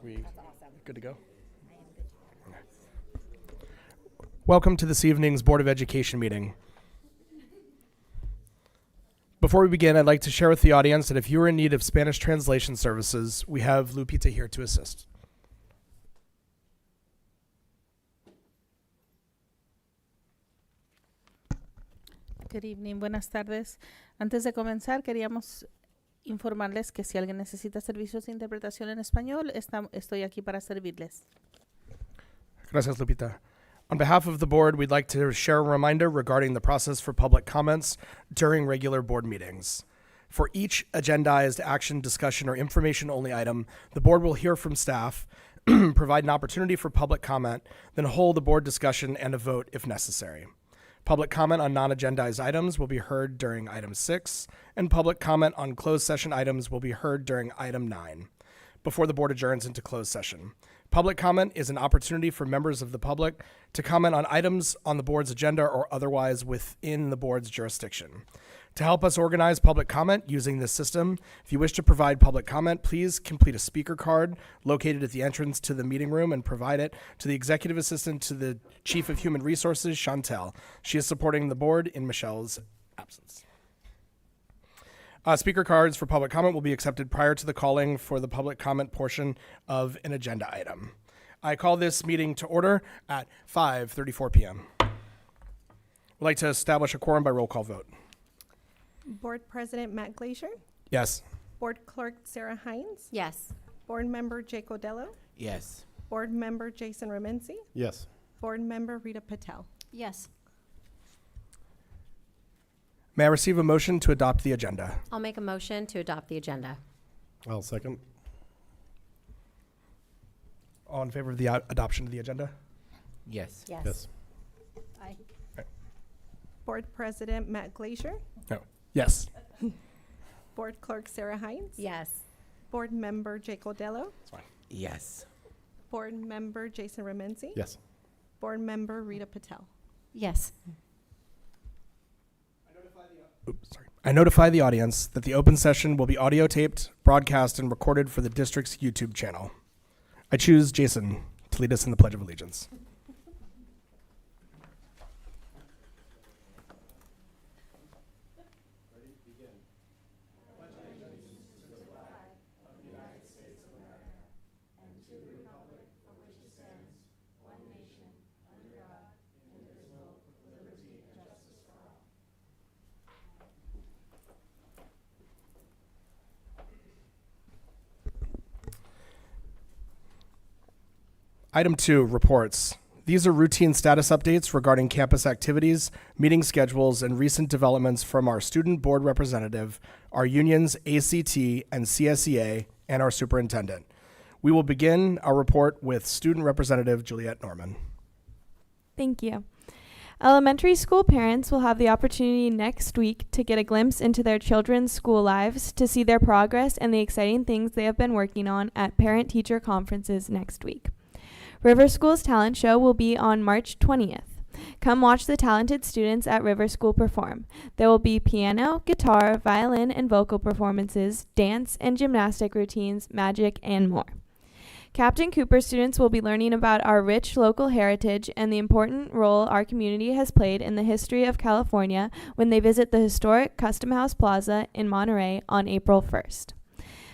We That's awesome. good to go? I am good. Welcome to this evening's Board of Education meeting. Before we begin, I'd like to share with the audience that if you are in need of Spanish translation services, we have Lupita here to assist. Good evening, buenas tardes. Antes de comenzar, queríamos informarles que si alguien necesita servicios de interpretación en español, estoy aquí para servirles. Gracias, Lupita. On behalf of the board, we'd like to share a reminder regarding the process for public comments during regular board meetings. For each agendized action, discussion, or information-only item, the board will hear from staff, provide an opportunity for public comment, then hold a board discussion and a vote if necessary. Public comment on non-agendized items will be heard during item 6, and public comment on closed session items will be heard during item 9, before the board adjourns into closed session. Public comment is an opportunity for members of the public to comment on items on the board's agenda or otherwise within the board's jurisdiction. To help us organize public comment using this system, if you wish to provide public comment, please complete a speaker card located at the entrance to the meeting room and provide it to the executive assistant to the Chief of Human Resources, Chantel. She is supporting the board in Michelle's absence. Speaker cards for public comment will be accepted prior to the calling for the public comment portion of an agenda item. I call this meeting to order at 5:34 p.m. I'd like to establish a quorum by roll call vote. Board President Matt Glazier, Yes. Board Clerk Sarah Hines, Yes. Board Member Jake Odello, Yes. Board Member Jason Remensi, Yes. Board Member Rita Patel. Yes. May I receive a motion to adopt the agenda? I'll make a motion to adopt the agenda. I'll second. All in favor of the adoption of the agenda? Yes. Yes. Aye. Board President Matt Glazier, No. Yes. Board Clerk Sarah Hines, Yes. Board Member Jake Odello, Yes. Board Member Jason Remensi, Yes. Board Member Rita Patel. Yes. I notify the audience that the open session will be audio taped, broadcast, and recorded for the district's YouTube channel. I choose Jason to lead us in the Pledge of Allegiance. Item 2, reports. These are routine status updates regarding campus activities, meeting schedules, and recent developments from our student board representative, our unions ACT and CSEA, and our superintendent. We will begin our report with student representative Juliette Norman. Thank you. Elementary school parents will have the opportunity next week to get a glimpse into their children's school lives, to see their progress and the exciting things they have been working on at parent-teacher conferences next week. River School's talent show will be on March 20th. Come watch the talented students at River School perform. There will be piano, guitar, violin, and vocal performances, dance and gymnastic routines, magic, and more. Captain Cooper students will be learning about our rich local heritage and the important role our community has played in the history of California when they visit the historic Custom House Plaza in Monterey on April 1st.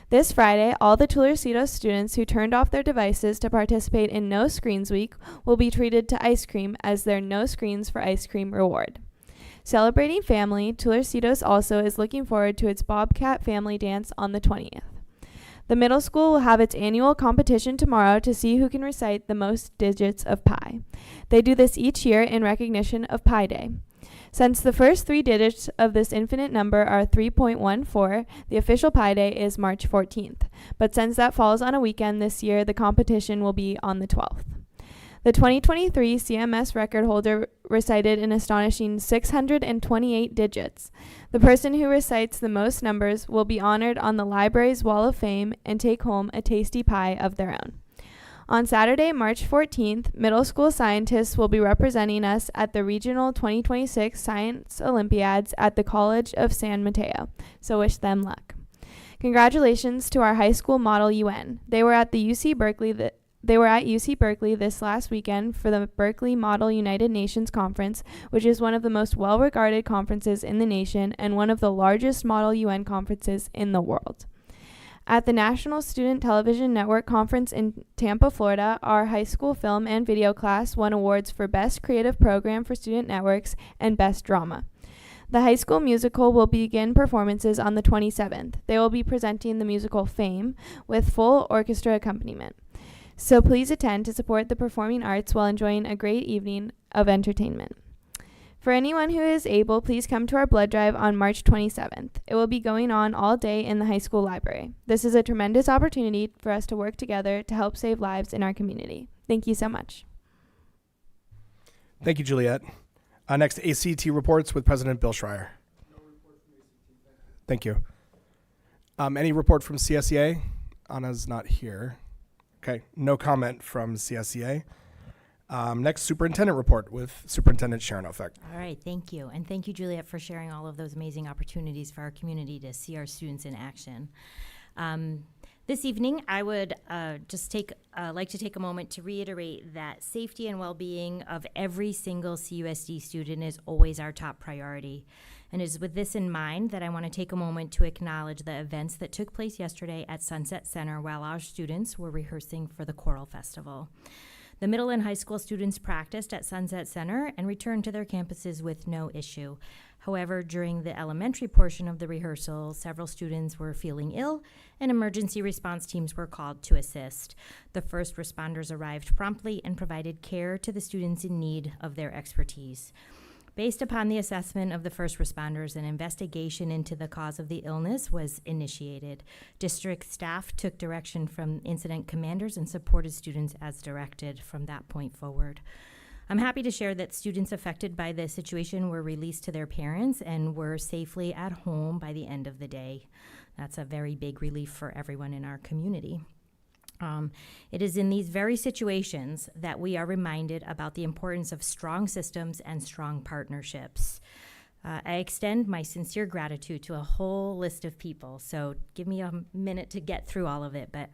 This Friday, all the Tularcito students who turned off their devices to participate in No Screens Week will be treated to ice cream as their No Screens for Ice Cream reward. Celebrating family, Tularcitos also is looking forward to its Bobcat Family Dance on the 20th. The middle school will have its annual competition tomorrow to see who can recite the most digits of pi. They do this each year in recognition of Pi Day. Since the first 3 digits of this infinite number are 3.14, the official Pi Day is March 14th. But since that falls on a weekend this year, the competition will be on the 12th. The 2023 CMS record holder recited an astonishing 628 digits. The person who recites the most numbers will be honored on the library's Wall of Fame and take home a tasty pie of their own. On Saturday, March 14th, middle school scientists will be representing us at the Regional 2026 Science Olympiads at the College of San Mateo, so wish them luck. Congratulations to our high school model UN. They were at UC Berkeley this last weekend for the Berkeley Model United Nations Conference, which is one of the most well-regarded conferences in the nation and one of the largest model UN conferences in the world. At the National Student Television Network Conference in Tampa, Florida, our high school film and video class won awards for Best Creative Program for Student Networks and Best Drama. The High School Musical will begin performances on the 27th. They will be presenting the musical Fame with full orchestra accompaniment. So please attend to support the performing arts while enjoying a great evening of entertainment. For anyone who is able, please come to our blood drive on March 27th. It will be going on all day in the high school library. This is a tremendous opportunity for us to work together to help save lives in our community. Thank you so much. Thank you, Juliet. Next, ACT reports with President Bill Schreier. Thank you. Any report from CSEA? Anna's not here. Okay, no comment from CSEA. Next, superintendent report with Superintendent Sharon Ofek. All right, thank you. And thank you, Juliet, for sharing all of those amazing opportunities for our community to see our students in action. This evening, I would like to take a moment to reiterate that safety and well-being of every single CUSD student is always our top priority. And it is with this in mind that I want to take a moment to acknowledge the events that took place yesterday at Sunset Center while our students were rehearsing for the Choral Festival. The middle and high school students practiced at Sunset Center and returned to their campuses with no issue. However, during the elementary portion of the rehearsal, several students were feeling ill and emergency response teams were called to assist. The first responders arrived promptly and provided care to the students in need of their expertise. Based upon the assessment of the first responders, an investigation into the cause of the illness was initiated. District staff took direction from incident commanders and supported students as directed from that point forward. I'm happy to share that students affected by the situation were released to their parents and were safely at home by the end of the day. That's a very big relief for everyone in our community. It is in these very situations that we are reminded about the importance of strong systems and strong partnerships. I extend my sincere gratitude to a whole list of people, so give me a minute to get through all of it. But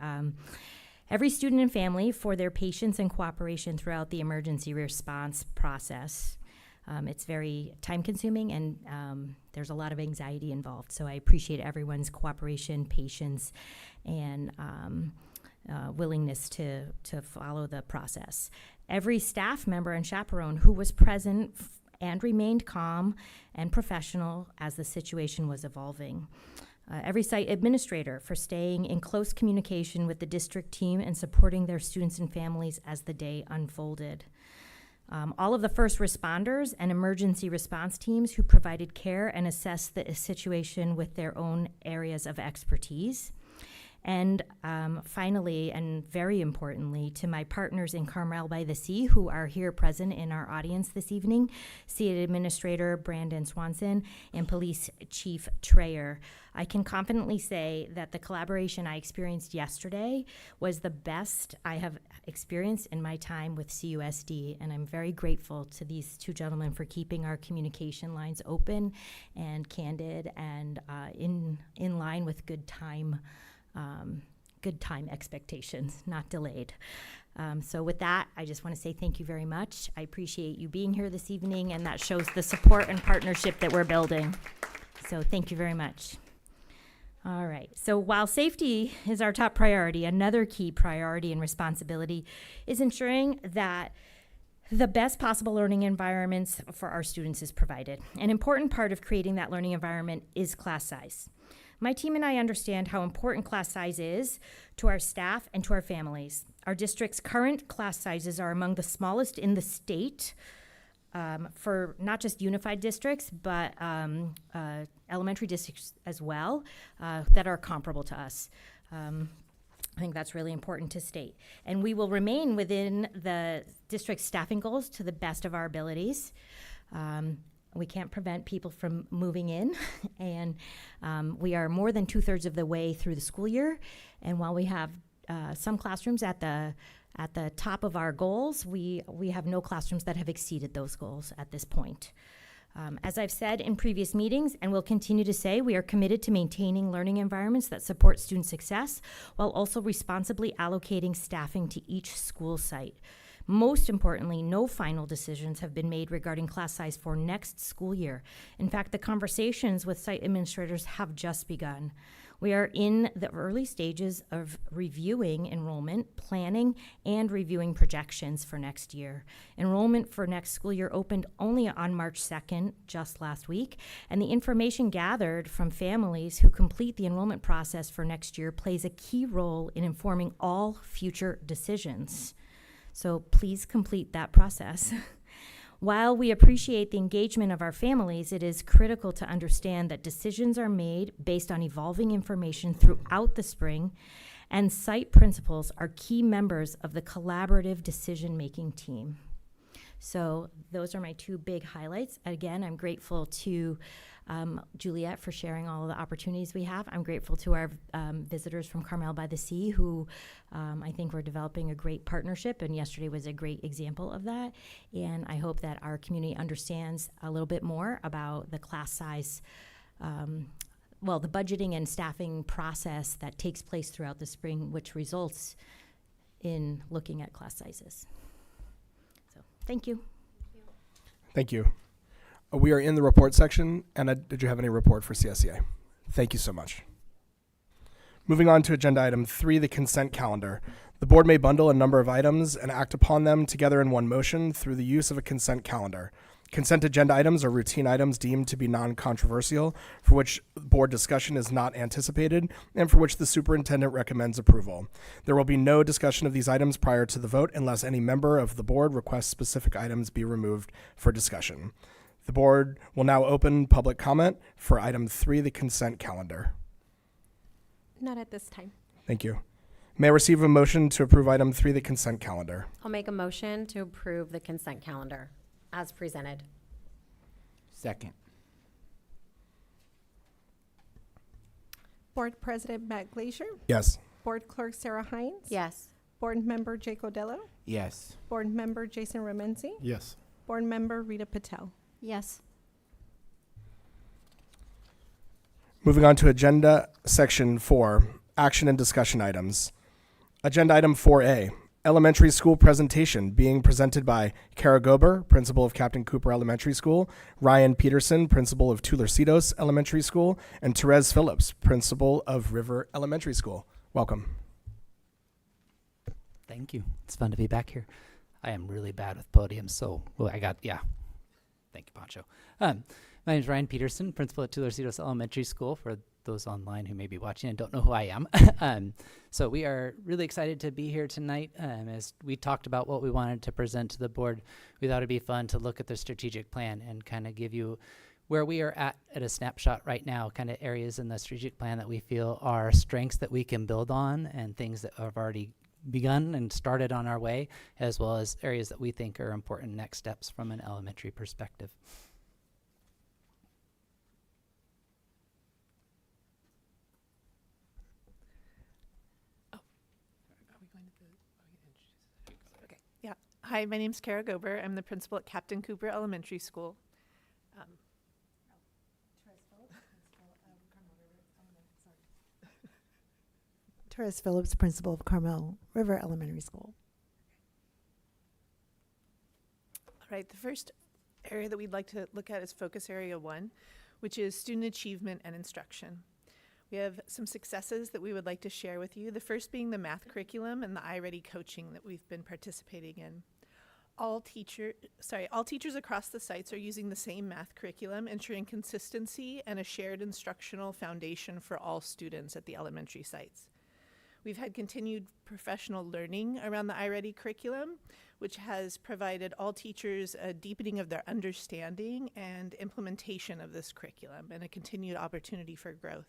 every student and family for their patience and cooperation throughout the emergency response process. It's very time-consuming, and there's a lot of anxiety involved, so I appreciate everyone's cooperation, patience, and willingness to follow the process. Every staff member and chaperone who was present and remained calm and professional as the situation was evolving. Every site administrator for staying in close communication with the district team and supporting their students and families as the day unfolded. All of the first responders and emergency response teams who provided care and assessed the situation with their own areas of expertise. And finally, and very importantly, to my partners in Carmel by the Sea who are here present in our audience this evening, City Administrator Brandon Swanson and Police Chief Trayer. I can confidently say that the collaboration I experienced yesterday was the best I have experienced in my time with CUSD, and I'm very grateful to these two gentlemen for keeping our communication lines open and candid and in line with good time expectations, not delayed. So with that, I just want to say thank you very much. I appreciate you being here this evening, and that shows the support and partnership that we're building. So thank you very much. All right, so while safety is our top priority, another key priority and responsibility is ensuring that the best possible learning environments for our students is provided. An important part of creating that learning environment is class size. My team and I understand how important class size is to our staff and to our families. Our district's current class sizes are among the smallest in the state for not just unified districts, but elementary districts as well that are comparable to us. I think that's really important to state. And we will remain within the district's staffing goals to the best of our abilities. We can't prevent people from moving in, and we are more than 2/3 of the way through the school year. And while we have some classrooms at the top of our goals, we have no classrooms that have exceeded those goals at this point. As I've said in previous meetings and will continue to say, we are committed to maintaining learning environments that support student success while also responsibly allocating staffing to each school site. Most importantly, no final decisions have been made regarding class size for next school year. In fact, the conversations with site administrators have just begun. We are in the early stages of reviewing enrollment, planning, and reviewing projections for next year. Enrollment for next school year opened only on March 2nd, just last week, and the information gathered from families who complete the enrollment process for next year plays a key role in informing all future decisions. So please complete that process. While we appreciate the engagement of our families, it is critical to understand that decisions are made based on evolving information throughout the spring, and site principals are key members of the collaborative decision-making team. So those are my two big highlights. Again, I'm grateful to Juliet for sharing all of the opportunities we have. I'm grateful to our visitors from Carmel by the Sea who I think we're developing a great partnership, and yesterday was a great example of that. And I hope that our community understands a little bit more about the class size, the budgeting and staffing process that takes place throughout the spring, which results in looking at class sizes. So, thank you. Thank you. We are in the report section. Anna, did you have any report for CSEA? Thank you so much. Moving on to agenda item 3, the consent calendar. The board may bundle a number of items and act upon them together in one motion through the use of a consent calendar. Consent agenda items are routine items deemed to be non-controversial, for which board discussion is not anticipated, and for which the superintendent recommends approval. There will be no discussion of these items prior to the vote unless any member of the board requests specific items be removed for discussion. The board will now open public comment for item 3, the consent calendar. Not at this time. Thank you. May I receive a motion to approve item 3, the consent calendar? I'll make a motion to approve the consent calendar as presented. Second. Board President Matt Glazier, Yes. Board Clerk Sarah Hines. Yes. Board Member Jake Odello, Yes. Board Member Jason Remenzi, Yes. Board Member Rita Patel. Yes. Moving on to agenda section 4, action and discussion items. Agenda item 4A, elementary school presentation being presented by Kara Gober, principal of Captain Cooper Elementary School, Ryan Peterson, principal of Tularcitos Elementary School, and Therese Phillips, principal of River Elementary School. Welcome. Thank you. It's fun to be back here. I am really bad with podiums, so Thank you, Pancho. My name is Ryan Peterson, principal at Tularcitos Elementary School, for those online who may be watching and don't know who I am. So we are really excited to be here tonight. As we talked about what we wanted to present to the board, we thought it'd be fun to look at the strategic plan and kind of give you where we are at a snapshot right now, kind of areas in the strategic plan that we feel are strengths that we can build on and things that have already begun and started on our way, as well as areas that we think are important next steps from an elementary perspective. Yeah. Hi, my name's Kara Gober. I'm the principal at Captain Cooper Elementary School. Therese Phillips, principal of Carmel River Elementary School. All right, the first area that we'd like to look at is focus area 1, which is student achievement and instruction. We have some successes that we would like to share with you. The first being the math curriculum and the iReady coaching that we've been participating in. All teachers across the sites are using the same math curriculum, ensuring consistency and a shared instructional foundation for all students at the elementary sites. We've had continued professional learning around the iReady curriculum, which has provided all teachers a deepening of their understanding and implementation of this curriculum and a continued opportunity for growth.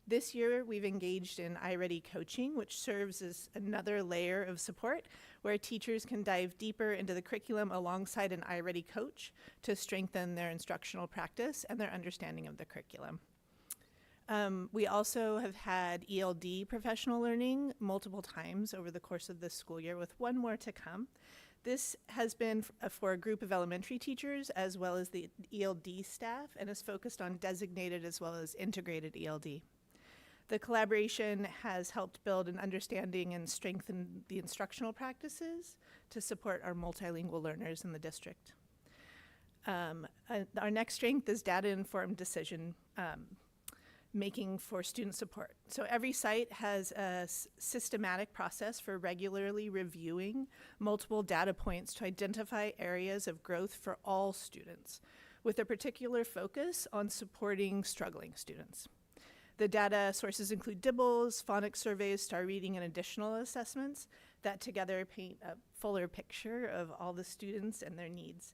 This year, we've engaged in iReady coaching, which serves as another layer of support where teachers can dive deeper into the curriculum alongside an iReady coach to strengthen their instructional practice and their understanding of the curriculum. We also have had ELD professional learning multiple times over the course of this school year, with one more to come. This has been for a group of elementary teachers as well as the ELD staff and is focused on designated as well as integrated ELD. The collaboration has helped build an understanding and strengthen the instructional practices to support our multilingual learners in the district. Our next strength is data-informed decision making for student support. So every site has a systematic process for regularly reviewing multiple data points to identify areas of growth for all students, with a particular focus on supporting struggling students. The data sources include DIBELS, phonics surveys, star reading, and additional assessments that together paint a fuller picture of all the students and their needs.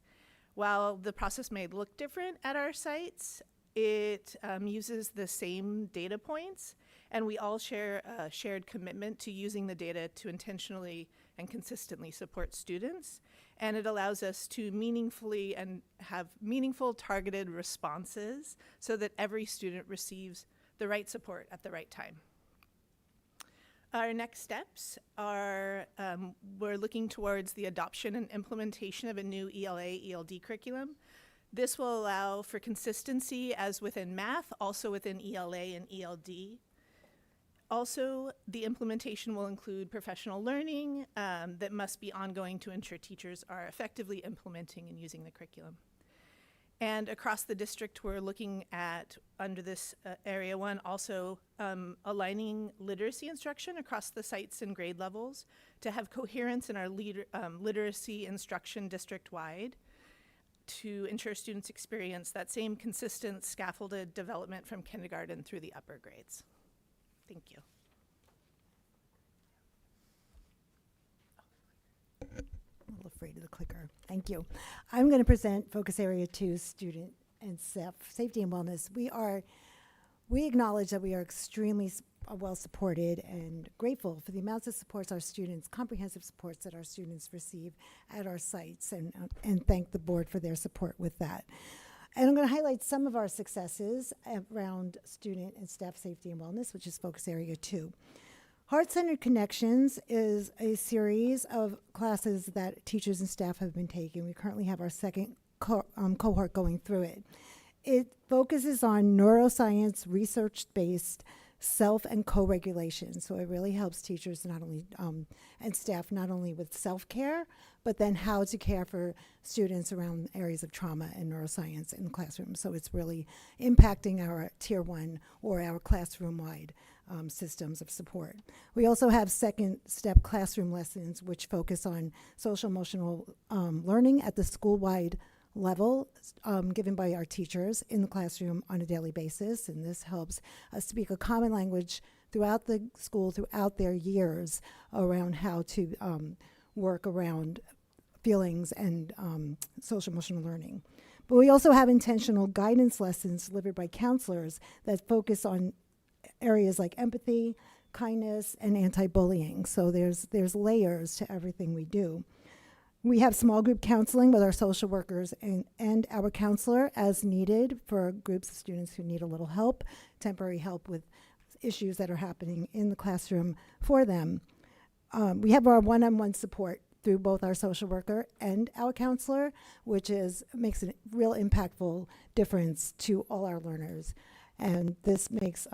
While the process may look different at our sites, it uses the same data points, and we all share a shared commitment to using the data to intentionally and consistently support students. And it allows us to meaningfully and have meaningful targeted responses so that every student receives the right support at the right time. Our next steps are we're looking towards the adoption and implementation of a new ELA/ELD curriculum. This will allow for consistency as within math, also within ELA and ELD. Also, the implementation will include professional learning that must be ongoing to ensure teachers are effectively implementing and using the curriculum. And across the district, we're looking at, under this Area 1, also aligning literacy instruction across the sites and grade levels to have coherence in our literacy instruction district-wide, to ensure students experience that same consistent scaffolded development from kindergarten through the upper grades. Thank you. I'm a little afraid of the clicker. Thank you. I'm going to present Focus Area 2, Student and Safety and Wellness. We acknowledge that we are extremely well supported and grateful for the amounts of supports our students, comprehensive supports that our students receive at our sites, and thank the board for their support with that. And I'm going to highlight some of our successes around student and staff safety and wellness, which is Focus Area 2. Heart-Centered Connections is a series of classes that teachers and staff have been taking. We currently have our second cohort going through it. It focuses on neuroscience, research-based self and co-regulation. So it really helps teachers not only and staff not only with self-care, but then how to care for students around areas of trauma and neuroscience in the classroom. So it's really impacting our Tier 1 or our classroom-wide systems of support. We also have second step classroom lessons, which focus on social emotional learning at the school-wide level, given by our teachers in the classroom on a daily basis. And this helps us speak a common language throughout the school, throughout their years, around how to work around feelings and social emotional learning. But we also have intentional guidance lessons delivered by counselors that focus on areas like empathy, kindness, and anti-bullying. So there's layers to everything we do. We have small group counseling with our social workers and our counselor as needed for groups of students who need a little help, temporary help with issues that are happening in the classroom for them. We have our one-on-one support through both our social worker and our counselor, which makes a real impactful difference to all our learners. And this makes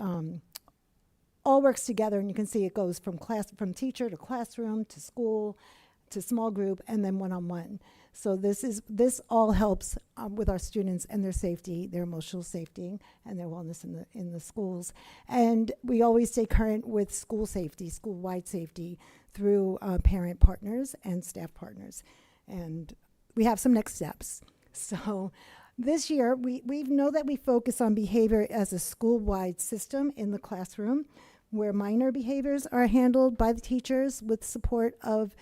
all works together, and you can see it goes from teacher to classroom to school to small group and then one-on-one. So this all helps with our students and their safety, their emotional safety, and their wellness in the schools. And we always stay current with school safety, school-wide safety, through parent partners and staff partners. And we have some next steps. So this year, we know that we focus on behavior as a school-wide system in the classroom, where minor behaviors are handled by the teachers with support of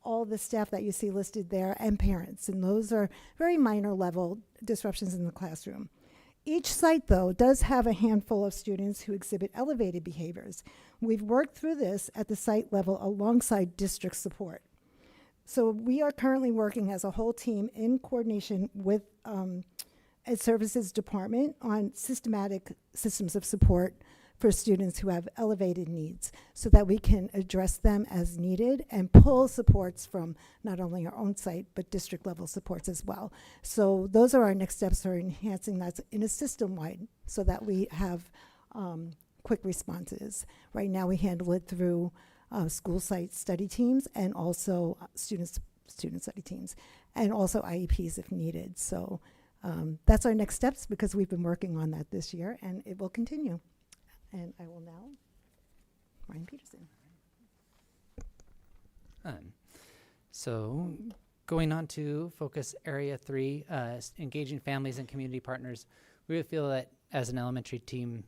all the staff that you see listed there and parents. And those are very minor level disruptions in the classroom. Each site, though, does have a handful of students who exhibit elevated behaviors. We've worked through this at the site level alongside district support. So we are currently working as a whole team in coordination with Ed Services Department on systematic systems of support for students who have elevated needs so that we can address them as needed and pull supports from not only our own site, but district level supports as well. So those are our next steps for enhancing that in a system-wide so that we have quick responses. Right now we handle it through school site study teams and also student study teams and also IEPs if needed. So that's our next steps because we've been working on that this year and it will continue. And I will now, Ryan Peterson. So going on to focus area 3, engaging families and community partners. We would feel that as an elementary team,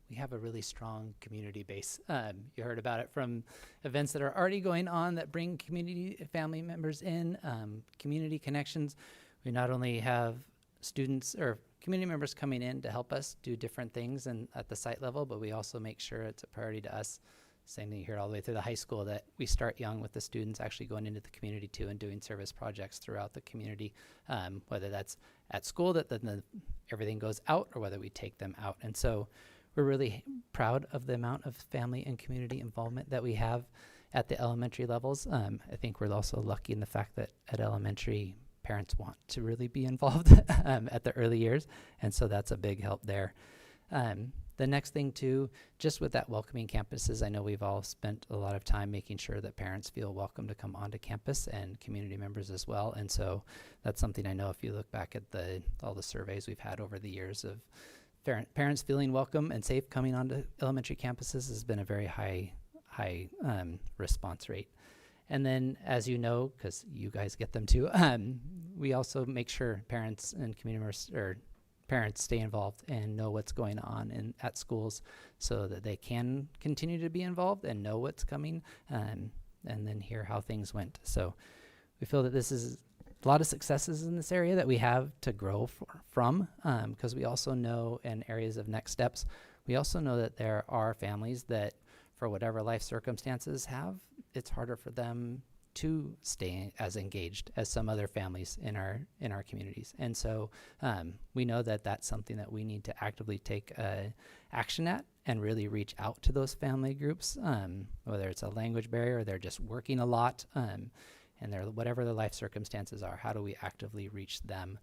we have a really strong community base. You heard about it from events that are already going on that bring community family members in, community connections. We not only have students or community members coming in to help us do different things and at the site level, but we also make sure it's a priority to us. Same thing here all the way through the high school, that we start young with the students actually going into the community too and doing service projects throughout the community, whether that's at school that then everything goes out or whether we take them out. And so we're really proud of the amount of family and community involvement that we have at the elementary levels. I think we're also lucky in the fact that at elementary, parents want to really be involved at the early years, and so that's a big help there. The next thing too, just with that welcoming campuses, I know we've all spent a lot of time making sure that parents feel welcome to come onto campus and community members as well, and so that's something I know if you look back at all the surveys we've had over the years of parents feeling welcome and safe coming onto elementary campuses has been a very high response rate. And then, as you know, because you guys get them too, we also make sure parents and community members or parents stay involved and know what's going on at schools so that they can continue to be involved and know what's coming and then hear how things went. So we feel that this is a lot of successes in this area that we have to grow from because we also know in areas of next steps, we also know that there are families that for whatever life circumstances it's harder for them to stay as engaged as some other families in our communities. And so we know that that's something that we need to actively take action at and really reach out to those family groups, whether it's a language barrier or they're just working a lot and whatever their life circumstances are, how do we actively reach them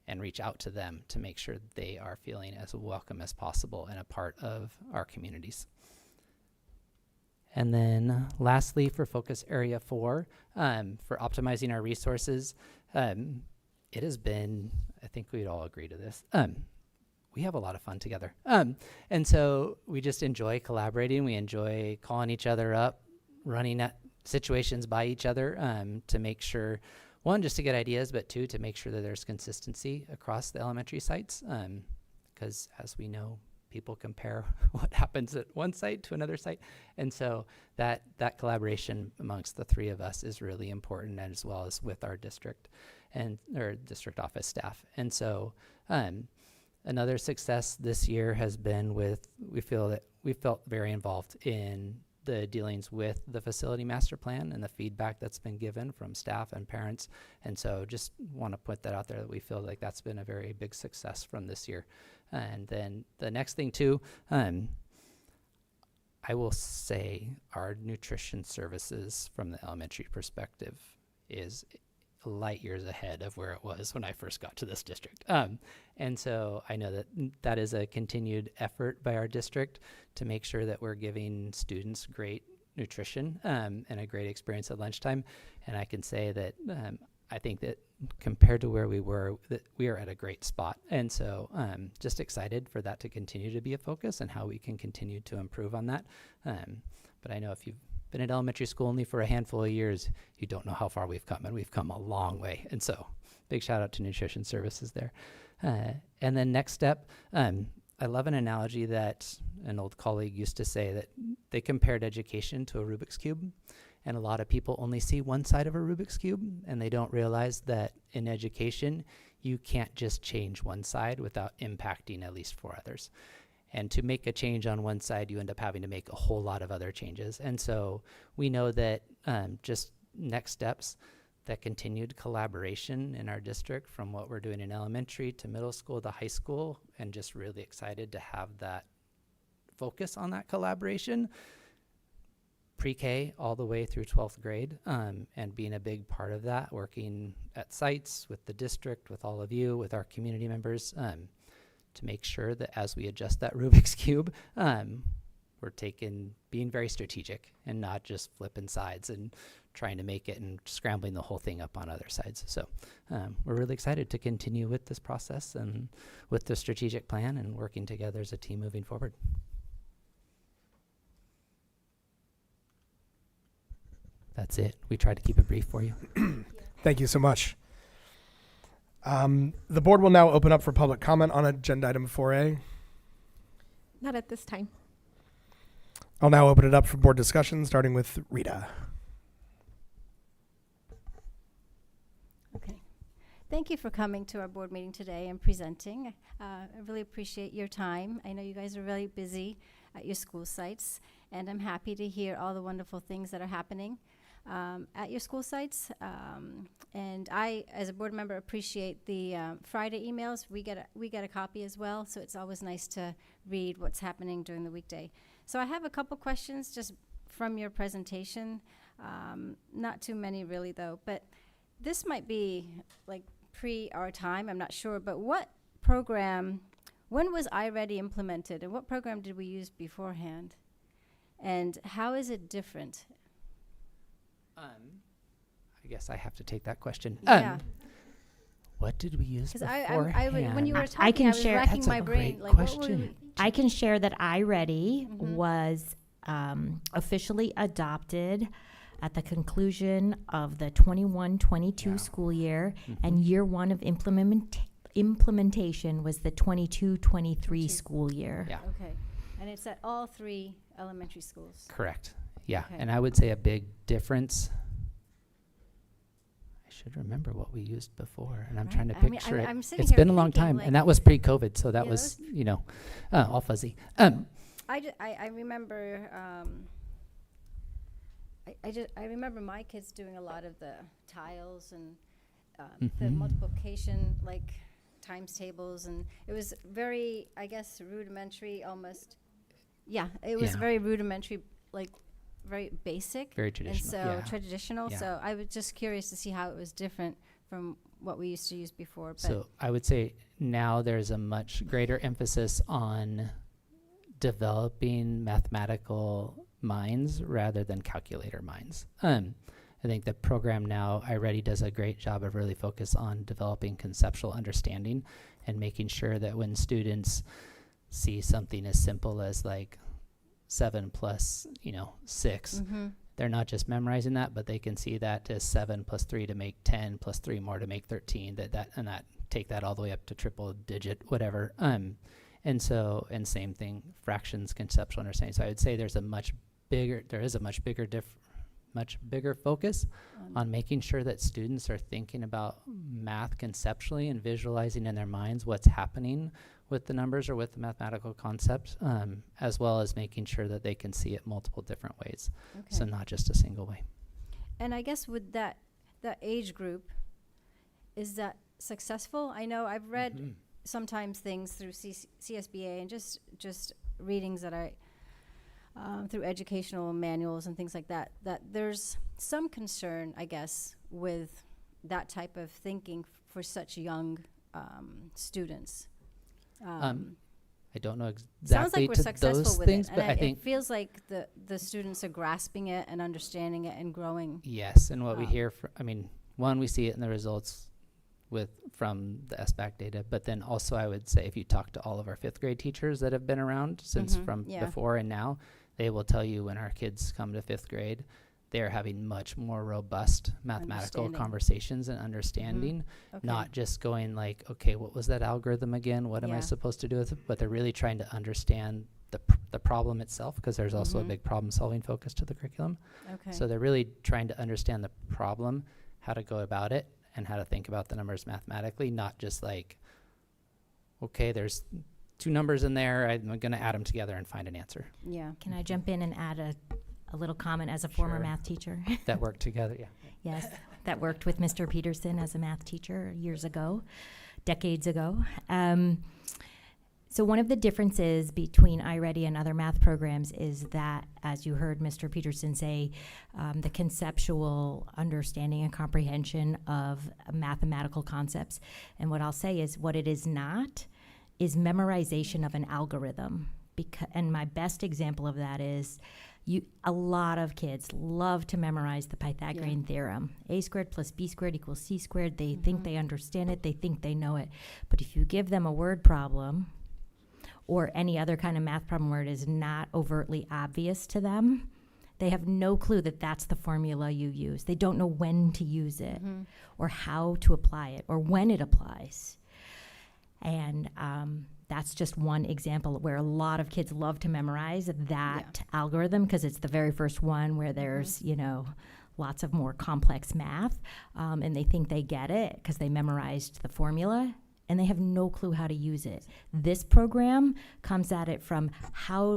and reach out to them to make sure that they are feeling as welcome as possible and a part of our communities. And then lastly, for focus area 4, for optimizing our resources, it has been, I think we'd all agree to this, we have a lot of fun together. And so we just enjoy collaborating. We enjoy calling each other up, running at situations by each other to make sure, one, just to get ideas, but two, to make sure that there's consistency across the elementary sites. Because as we know, people compare what happens at one site to another site. And so that collaboration amongst the three of us is really important, and as well as with our district and our district office staff. And so another success this year has been we felt very involved in the dealings with the facility master plan and the feedback that's been given from staff and parents. And so just want to put that out there that we feel like that's been a very big success from this year. And then the next thing too, I will say our nutrition services from the elementary perspective is light years ahead of where it was when I first got to this district. And so I know that is a continued effort by our district to make sure that we're giving students great nutrition and a great experience at lunchtime. And I can say that I think that compared to where we were, that we are at a great spot. And so just excited for that to continue to be a focus and how we can continue to improve on that. But I know if you've been at elementary school only for a handful of years, you don't know how far we've come, and we've come a long way. And so big shout out to nutrition services there. And then next step, I love an analogy that an old colleague used to say, that they compared education to a Rubik's Cube. And a lot of people only see one side of a Rubik's Cube, and they don't realize that in education, you can't just change one side without impacting at least 4 others. And to make a change on one side, you end up having to make a whole lot of other changes. And so we know that just next steps, that continued collaboration in our district from what we're doing in elementary to middle school to high school, and just really excited to have that focus on that collaboration, pre-K all the way through 12th grade, and being a big part of that, working at sites with the district, with all of you, with our community members, to make sure that as we adjust that Rubik's Cube, we're being very strategic and not just flipping sides and trying to make it and scrambling the whole thing up on other sides. So we're really excited to continue with this process and with the strategic plan and working together as a team moving forward. That's it. We tried to keep it brief for you. Thank you so much. The board will now open up for public comment on agenda item 4A. Not at this time. I'll now open it up for board discussion, starting with Rita. Okay. Thank you for coming to our board meeting today and presenting. I really appreciate your time. I know you guys are really busy at your school sites, and I'm happy to hear all the wonderful things that are happening at your school sites. And I, as a board member, appreciate the Friday emails. We get a copy as well, so it's always nice to read what's happening during the weekday. So I have a couple questions just from your presentation. Not too many really though, but this might be like pre our time, I'm not sure, but what program, when was iReady implemented and what program did we use beforehand? And how is it different? I guess I have to take that question. Yeah. What did we use Because beforehand? when you were I talking, can I was share- racking That's a my brain. great Like, what were question. we? I can share that iReady Mhm. was officially adopted at the conclusion of the 21-22 Yeah. school year, Mhm. and year one of implementation was the 22-23 school year. Yeah. Okay. And it's at all 3 elementary schools. Correct. Yeah. Okay. And I would say a big difference. I should remember what we used before, and I'm Right. trying to I mean, picture it. I'm sitting It's here been a long thinking, time, like- and that was pre-COVID, so that Yeah, was, that was all fuzzy. I remember I remember my kids doing a lot of the tiles and the Mhm. multiplication, like times tables, and it was very, I guess, rudimentary almost. Yeah, it was Yeah. very rudimentary, like very basic. Very traditional. And so yeah. traditional. Yeah. So I was just curious to see how it was different from what we used to use before. But So I would say now there's a much greater emphasis on developing mathematical minds rather than calculator minds. I think the program now, iReady, does a great job of really focus on developing conceptual understanding and making sure that when students see something as simple as like 7 plus, 6, Mhm. they're not just memorizing that, but they can see that as 7 plus 3 to make 10 plus 3 more to make 13, that take that all the way up to triple digit, whatever. And same thing, fractions, conceptual understanding. So I would say there is a much bigger focus on making sure that students are thinking about math conceptually and visualizing in their minds what's happening with the numbers or with the mathematical concepts, as well as making sure that they can see it multiple different ways. Okay. So not just a single way. And I guess with that age group, is that successful? I know I've read Mhm. sometimes things through CSBA and just readings that I through educational manuals and things like that, that there's some concern, I guess, with that type of thinking for such young students. I don't know Sounds like exactly we're to successful those with things, it, but and I think it feels like the students are grasping it and understanding it and growing. yes. And what we Um, hear, one, we see it in the results from the SBAC data, but then also I would say if you talk to all of our 5th grade teachers that have been around since Mhm, from yeah. before and now, they will tell you when our kids come to 5th grade, they're having much more robust mathematical Understanding. conversations and understanding, Okay. not just going like, okay, what was that algorithm again? What am I Yeah. supposed to do with it? But they're really trying to understand the problem itself, because there's also a Mhm. big problem solving focus to the curriculum. Okay. So they're really trying to understand the problem, how to go about it, and how to think about the numbers mathematically, not just like, okay, there's 2 numbers in there, I'm going to add them together and find an answer. Yeah. Can I jump in and add a little comment as a former Sure. math teacher? That work together, yeah. Yes, that worked with Mr. Peterson as a math teacher years ago, decades ago. So one of the differences between iReady and other math programs is that, as you heard Mr. Peterson say, the conceptual understanding and comprehension of mathematical concepts. And what I'll say is what it is not is memorization of an algorithm. And my best example of that is a lot of kids love to memorize the Pythagorean theorem. A squared plus B squared equals C squared. They think they understand it. They think they know it. But if you give them a word problem or any other kind of math problem where it is not overtly obvious to them, they have no clue that that's the formula you use. They don't know when to use it or how to apply it or when it applies. And that's just one example where a lot of kids love to memorize that algorithm because it's the very first one where there's, lots of more complex math. And they think they get it because they memorized the formula. And they have no clue how to use it. This program comes at it from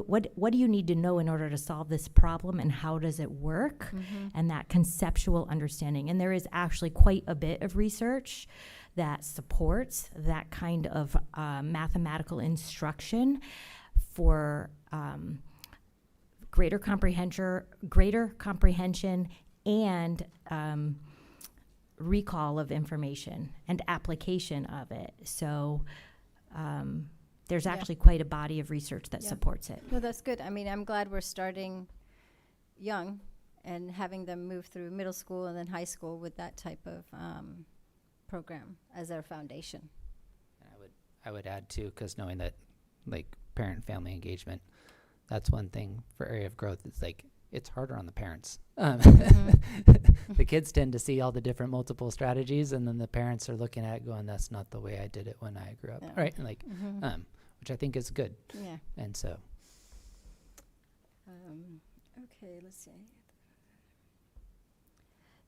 what do you need to know in order to solve this problem and how does it work? And that conceptual understanding. And there is actually quite a bit of research that supports that kind of mathematical instruction for greater comprehension and recall of information and application of it. So there's actually quite a body of research that supports it. No, that's good. I mean, I'm glad we're starting young and having them move through middle school and then high school with that type of program as their foundation. I would add too, because knowing that like parent family engagement, that's one thing for area of growth. It's like it's harder on the parents. The kids tend to see all the different multiple strategies, and then the parents are looking at it going, that's not the way I did it when I grew up. Right. And like, which I think is good. Yeah. And so. Okay, let's see.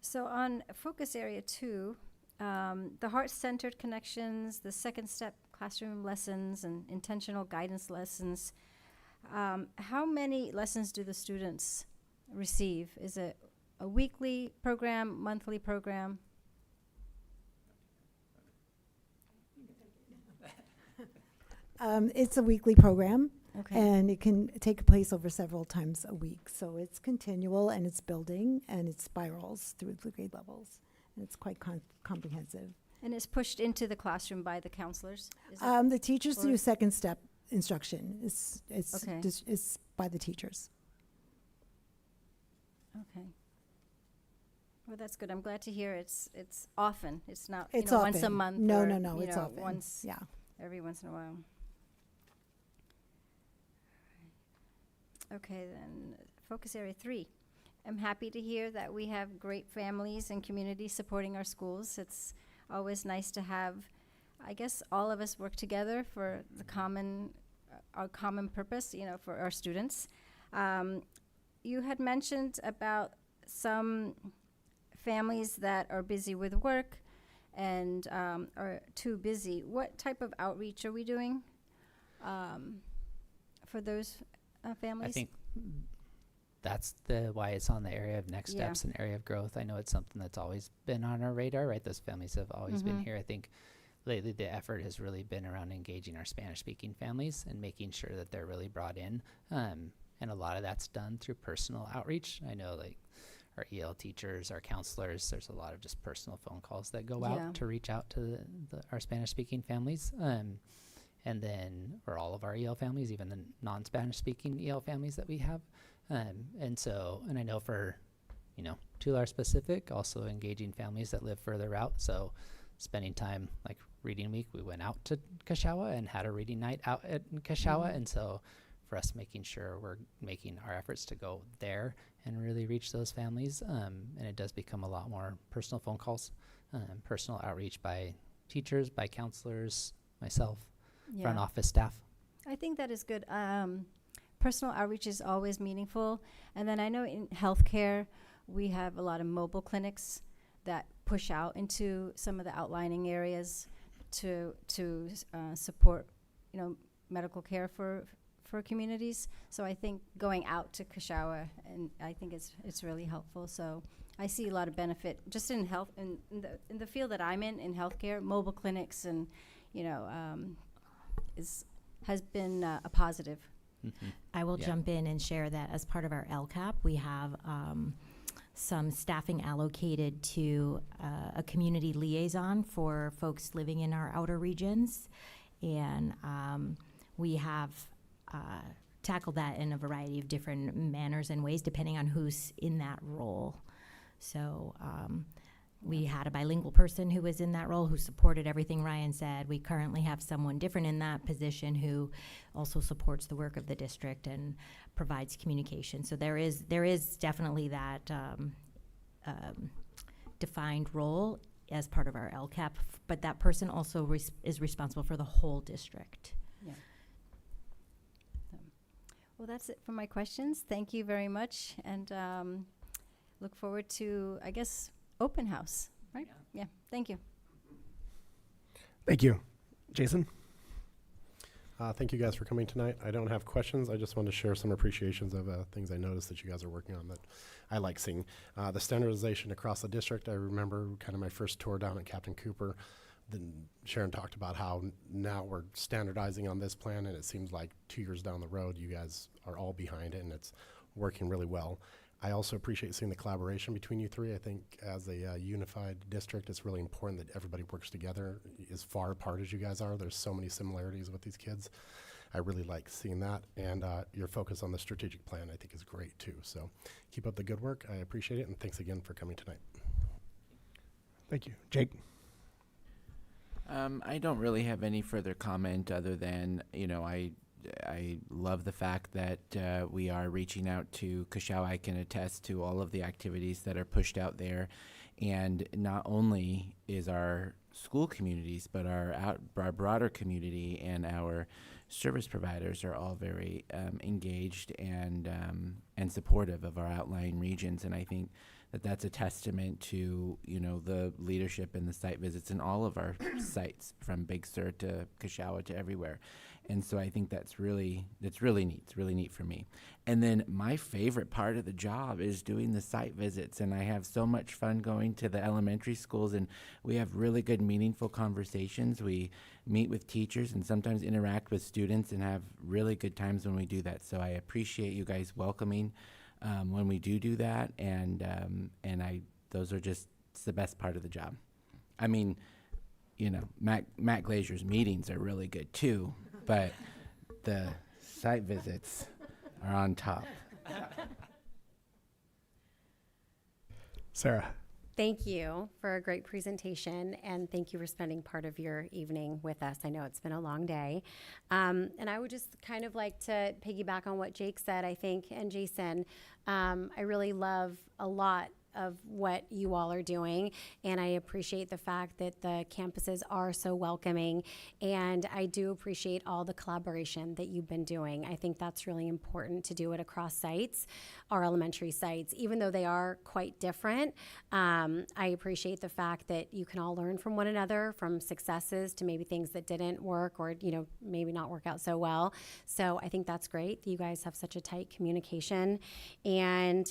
So on focus area 2, the heart-centered connections, the second step classroom lessons and intentional guidance lessons, how many lessons do the students receive? Is it a weekly program, monthly program? It's a weekly program, Okay. and it can take place over several times a week. So it's continual, and it's building, and it spirals through the grade levels. And it's quite comprehensive. And it's pushed into the classroom by the counselors? Is it? The teachers or- do second step instruction. It's Okay. it's by the teachers. Okay. Well, that's good. I'm glad to hear it's often. It's not It's once a often. month. No, or, no, no. you It's know, often. once Yeah. every once in a while. Okay, then focus area 3. I'm happy to hear that we have great families and communities supporting our schools. It's always nice to have, I guess, all of us work together for the our common purpose, for our students. You had mentioned about some families that are busy with work and are too busy. What type of outreach are we doing for those families? I think that's why it's on the area of next steps and area of growth. I know it's something that's always been on our radar, right? Those families have always been here. I think lately the effort has really been around engaging our Spanish-speaking families and making sure that they're really brought in. And a lot of that's done through personal outreach. I know like our EL teachers, our counselors, there's a lot of just personal phone calls that go out to reach out to our Spanish-speaking families. And then for all of our EL families, even the non-Spanish speaking EL families that we have. And I know for, Tular specific, also engaging families that live further out. So spending time like reading week, we went out to Kashawa and had a reading night out at Kashawa. And so for us making sure we're making our efforts to go there and really reach those families. And it does become a lot more personal phone calls, personal outreach by teachers, by counselors, myself. Front office staff. I think that is good. Personal outreach is always meaningful. And then I know in healthcare, we have a lot of mobile clinics that push out into some of the outlying areas to support, medical care for communities. So I think going out to Kashawa, and I think it's really helpful. So I see a lot of benefit just in health, in the field that I'm in healthcare, mobile clinics and, is has been a positive. I will Yeah. jump in and share that as part of our LCAP, we have some staffing allocated to a community liaison for folks living in our outer regions. And we have tackled that in a variety of different manners and ways, depending on who's in that role. So we had a bilingual person who was in that role who supported everything Ryan said. We currently have someone different in that position who also supports the work of the district and provides communication. So there is definitely that defined role as part of our LCAP, but that person also is responsible for the whole district. Well, that's it for my questions. Thank you very much, and look forward to, I guess, open house, right? Yeah, thank you. Thank you. Jason? Thank you guys for coming tonight. I don't have questions. I just want to share some appreciations of things I noticed that you guys are working on that I like seeing. The standardization across the district, I remember kind of my first tour down at Captain Cooper. Then Sharon talked about how now we're standardizing on this plan, and it seems like 2 years down the road, you guys are all behind it, and it's working really well. I also appreciate seeing the collaboration between you three. I think as a unified district, it's really important that everybody works together as far apart as you guys are. There's so many similarities with these kids. I really like seeing that. And your focus on the strategic plan, I think, is great too. So keep up the good work. I appreciate it. And thanks again for coming tonight. Thank you. Jake? I don't really have any further comment other than, I love the fact that we are reaching out to Cashel. I can attest to all of the activities that are pushed out there. And not only is our school communities, but our broader community and our service providers are all very engaged and supportive of our outlying regions. And I think that that's a testament to, the leadership and the site visits in all of our sites, from Big Sur to Kashawa to everywhere. And so I think that's really neat. It's really neat for me. And then my favorite part of the job is doing the site visits. And I have so much fun going to the elementary schools, and we have really good, meaningful conversations. We meet with teachers and sometimes interact with students and have really good times when we do that. So I appreciate you guys welcoming when we do that. And those are just, it's the best part of the job. I mean, Matt Glazier's meetings are really good too, but the site visits are on top. Sarah? Thank you for a great presentation, and thank you for spending part of your evening with us. I know it's been a long day. And I would just kind of like to piggyback on what Jake said, I think, and Jason. I really love a lot of what you all are doing, and I appreciate the fact that the campuses are so welcoming, and I do appreciate all the collaboration that you've been doing. I think that's really important to do it across sites, our elementary sites, even though they are quite different. I appreciate the fact that you can all learn from one another, from successes to maybe things that didn't work or maybe not work out so well. So I think that's great that you guys have such a tight communication. And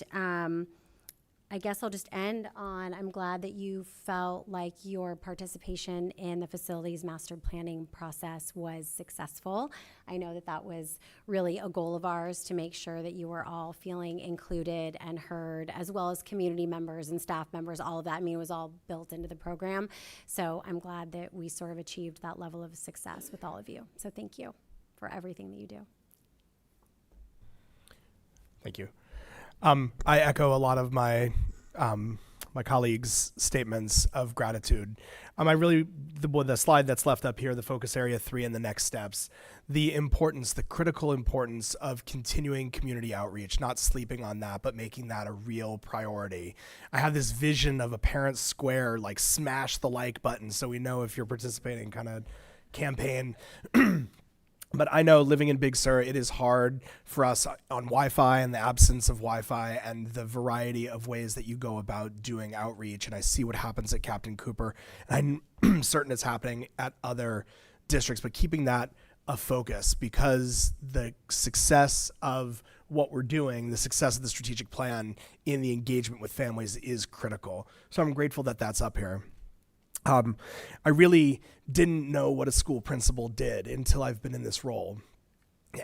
I guess I'll just end on, I'm glad that you felt like your participation in the facilities master planning process was successful. I know that that was really a goal of ours, to make sure that you were all feeling included and heard, as well as community members and staff members, all of that. I mean, it was all built into the program. So I'm glad that we sort of achieved that level of success with all of you. So thank you for everything that you do. Thank you. I echo a lot of my my colleagues' statements of gratitude. I really, the slide that's left up here, the focus area 3 and the next steps, the critical importance of continuing community outreach, not sleeping on that, but making that a real priority. I have this vision of a parent square, like smash the like button so we know if you're participating kind of campaign. But I know living in Big Sur, it is hard for us on Wi-Fi and the absence of Wi-Fi and the variety of ways that you go about doing outreach. And I see what happens at Captain Cooper, and I'm certain it's happening at other districts, but keeping that a focus, because the success of what we're doing, the success of the strategic plan in the engagement with families is critical. So I'm grateful that that's up here. I really didn't know what a school principal did until I've been in this role.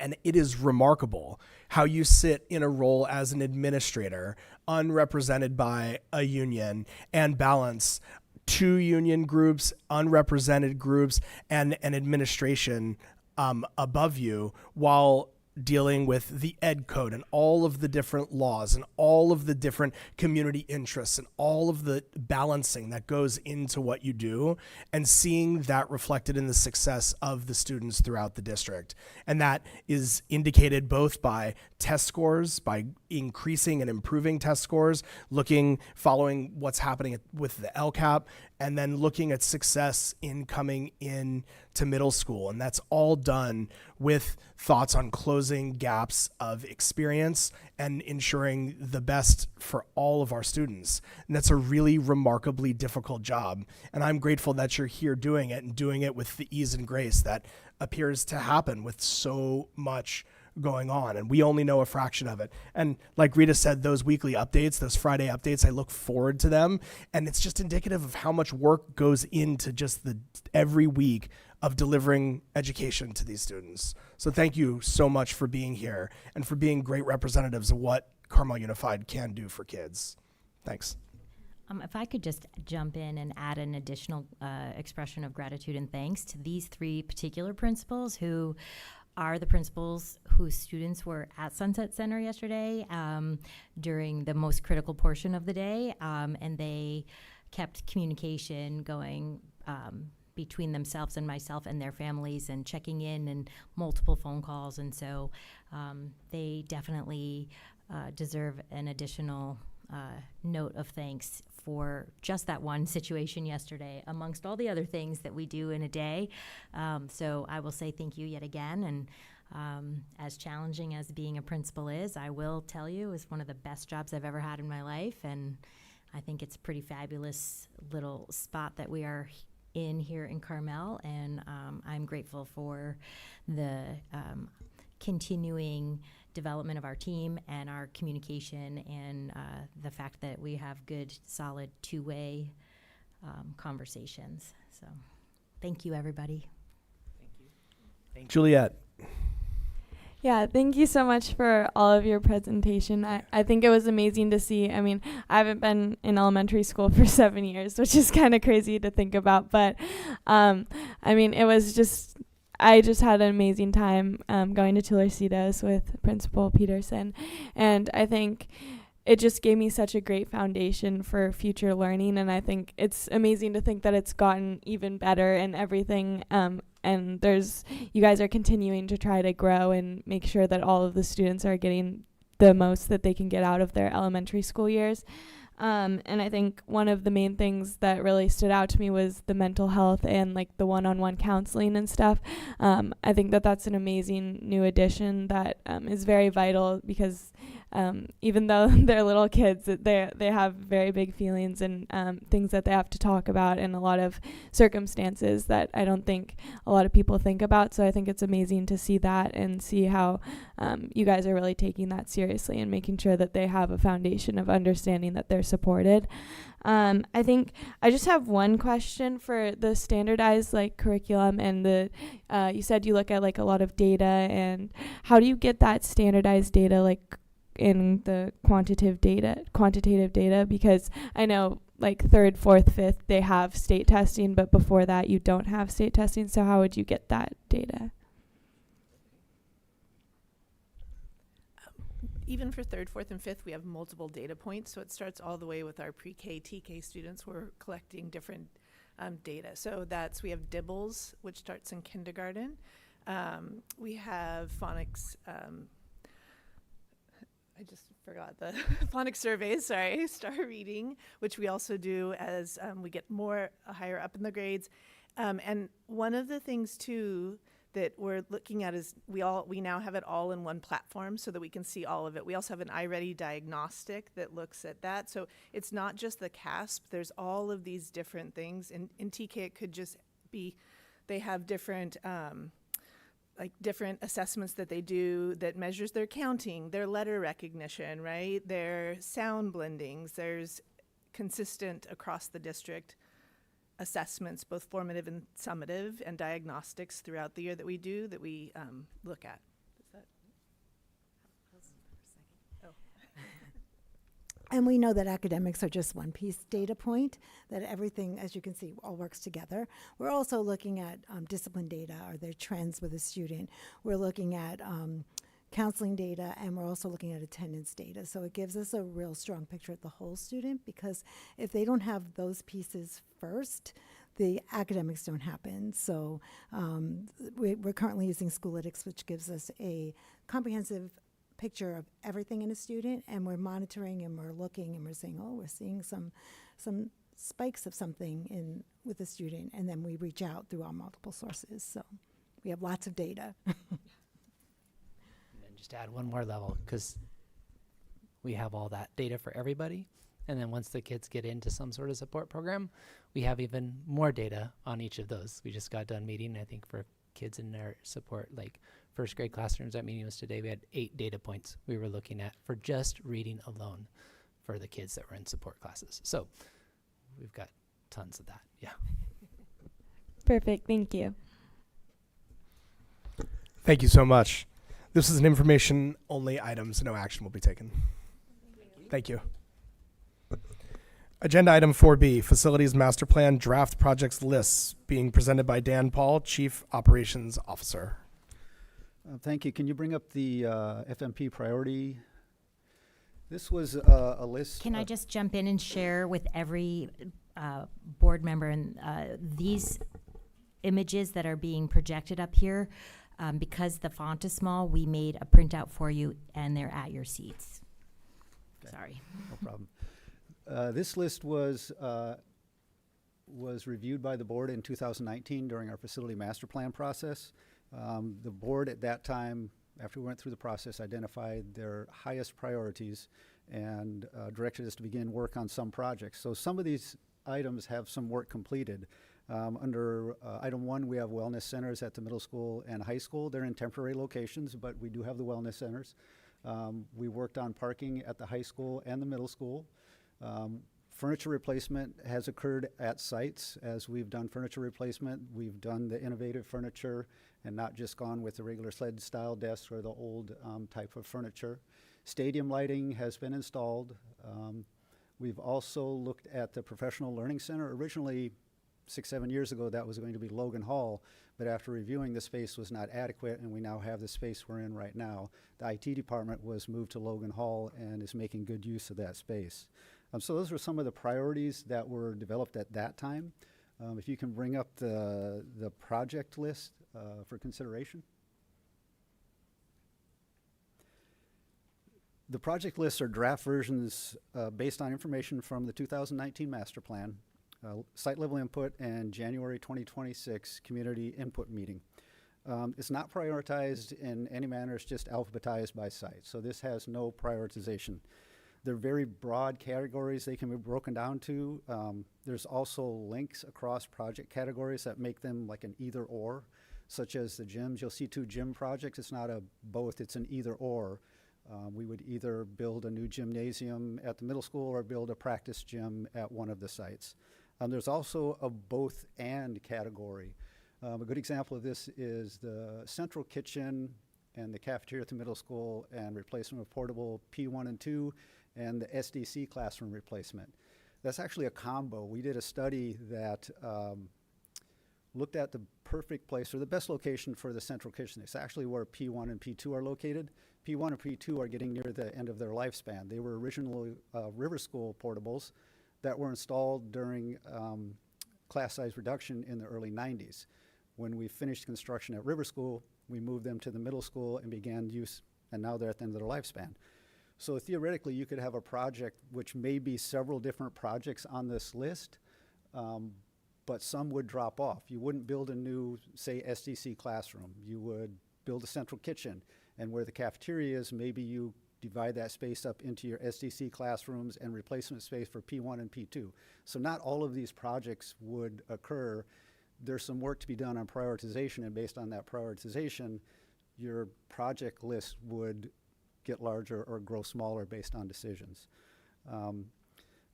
And it is remarkable how you sit in a role as an administrator, unrepresented by a union, and balance two union groups, unrepresented groups, and an administration above you, while dealing with the ed code and all of the different laws and all of the different community interests and all of the balancing that goes into what you do, and seeing that reflected in the success of the students throughout the district. And that is indicated both by test scores, by increasing and improving test scores, following what's happening with the LCAP, and then looking at success in coming in to middle school. And that's all done with thoughts on closing gaps of experience and ensuring the best for all of our students. And that's a really remarkably difficult job. And I'm grateful that you're here doing it, and doing it with the ease and grace that appears to happen with so much going on, and we only know a fraction of it. And like Rita said, those weekly updates, those Friday updates, I look forward to them, and it's just indicative of how much work goes into just every week of delivering education to these students. So thank you so much for being here and for being great representatives of what Carmel Unified can do for kids. Thanks. If I could just jump in and add an additional expression of gratitude and thanks to these three particular principals, who are the principals whose students were at Sunset Center yesterday during the most critical portion of the day, and they kept communication going between themselves and myself and their families, and checking in, and multiple phone calls. And so they definitely deserve an additional note of thanks for just that one situation yesterday, amongst all the other things that we do in a day. So I will say thank you yet again. And as challenging as being a principal is, I will tell you, it's one of the best jobs I've ever had in my life. And I think it's a pretty fabulous little spot that we are in here in Carmel. And I'm grateful for the continuing development of our team and our communication, and the fact that we have good, solid two-way conversations. So thank you, everybody. Juliet. Yeah, thank you so much for all of your presentation. I think it was amazing to see. I mean, I haven't been in elementary school for 7 years, which is kind of crazy to think about. But, I mean, I just had an amazing time going to Tularcitos with Principal Peterson. And I think it just gave me such a great foundation for future learning. And I think it's amazing to think that it's gotten even better and everything. And you guys are continuing to try to grow and make sure that all of the students are getting the most that they can get out of their elementary school years. And I think one of the main things that really stood out to me was the mental health and like the one-on-one counseling and stuff. I think that that's an amazing new addition that is very vital, because even though they're little kids, they have very big feelings and things that they have to talk about, and a lot of circumstances that I don't think a lot of people think about. So I think it's amazing to see that and see how you guys are really taking that seriously and making sure that they have a foundation of understanding that they're supported. I think I just have one question for the standardized curriculum, and you said you look at a lot of data, and how do you get that standardized data in the quantitative data? Because I know 3rd, 4th, 5th they have state testing, but before that you don't have state testing. So how would you get that data? Even for 3rd, 4th, and 5th, we have multiple data points. So it starts all the way with our pre-K, TK students. We're collecting different data. So we have DIBELS, which starts in kindergarten. We have phonics. I just forgot the phonics surveys, sorry, star reading, which we also do as we get higher up in the grades. And one of the things too that we're looking at is we now have it all in one platform so that we can see all of it. We also have an iReady diagnostic that looks at that. So it's not just the CASP, there's all of these different things. In TK, it could just be, they have different, different assessments that they do that measures their counting, their letter recognition, right? Their sound blendings. There's consistent across the district assessments, both formative and summative, and diagnostics throughout the year that we do that we look at. Is that? Oh. And we know that academics are just one piece data point, that everything, as you can see, all works together. We're also looking at discipline data. Are there trends with a student? We're looking at counseling data, and we're also looking at attendance data. So it gives us a real strong picture of the whole student, because if they don't have those pieces first, the academics don't happen. So we're currently using Schoolitics, which gives us a comprehensive picture of everything in a student, and we're monitoring and we're looking and we're saying, oh, we're seeing some spikes of something in with a student, and then we reach out through our multiple sources. So we have lots of data. And then just add one more level, because we have all that data for everybody. And then once the kids get into some sort of support program, we have even more data on each of those. We just got done meeting, I think, for kids in their support, like first grade classrooms. That meeting was today. We had 8 data points we were looking at for just reading alone for the kids that were in support classes. So we've got tons of that. Yeah. Perfect. Thank you. Thank you so much. This is an information-only item, so no action will be taken. Thank you. Agenda item 4B, Facilities Master Plan Draft Projects Lists, being presented by Dan Paul, Chief Operations Officer. Thank you. Can you bring up the FMP priority? This was a list. Can I just jump in and share with every board member and these images that are being projected up here, because the font is small, we made a printout for you and they're at your seats. Okay. Sorry. No problem. This list was reviewed by the board in 2019 during our facility master plan process. The board at that time, after we went through the process, identified their highest priorities and directed us to begin work on some projects. So some of these items have some work completed. Under item 1, we have wellness centers at the middle school and high school. They're in temporary locations, but we do have the wellness centers. We worked on parking at the high school and the middle school. Furniture replacement has occurred at sites. As we've done furniture replacement, we've done the innovative furniture and not just gone with the regular sled style desks or the old type of furniture. Stadium lighting has been installed. We've also looked at the professional learning center. Originally, 6-7 years ago, that was going to be Logan Hall, but after reviewing, the space was not adequate, and we now have the space we're in right now. The IT department was moved to Logan Hall and is making good use of that space. So those were some of the priorities that were developed at that time. If you can bring up the project list for consideration. The project lists are draft versions based on information from the 2019 master plan, site level input, and January 2026 community input meeting. It's not prioritized in any manner, it's just alphabetized by site. So this has no prioritization. They're very broad categories they can be broken down to. There's also links across project categories that make them like an either or, such as the gyms. You'll see 2 gym projects. It's not a both, it's an either or. We would either build a new gymnasium at the middle school or build a practice gym at one of the sites. There's also a both and category. A good example of this is the central kitchen and the cafeteria at the middle school and replacement of portable P1 and 2 and the SDC classroom replacement. That's actually a combo. We did a study that looked at the perfect place or the best location for the central kitchen. It's actually where P1 and P2 are located. P1 and P2 are getting near the end of their lifespan. They were originally River School portables that were installed during class size reduction in the early 90s. When we finished construction at River School, we moved them to the middle school and began use, and now they're at the end of their lifespan. So theoretically, you could have a project which may be several different projects on this list, but some would drop off. You wouldn't build a new, say, SDC classroom. You would build a central kitchen, and where the cafeteria is, maybe you divide that space up into your SDC classrooms and replacement space for P1 and P2. So not all of these projects would occur. There's some work to be done on prioritization, and based on that prioritization, your project list would get larger or grow smaller based on decisions.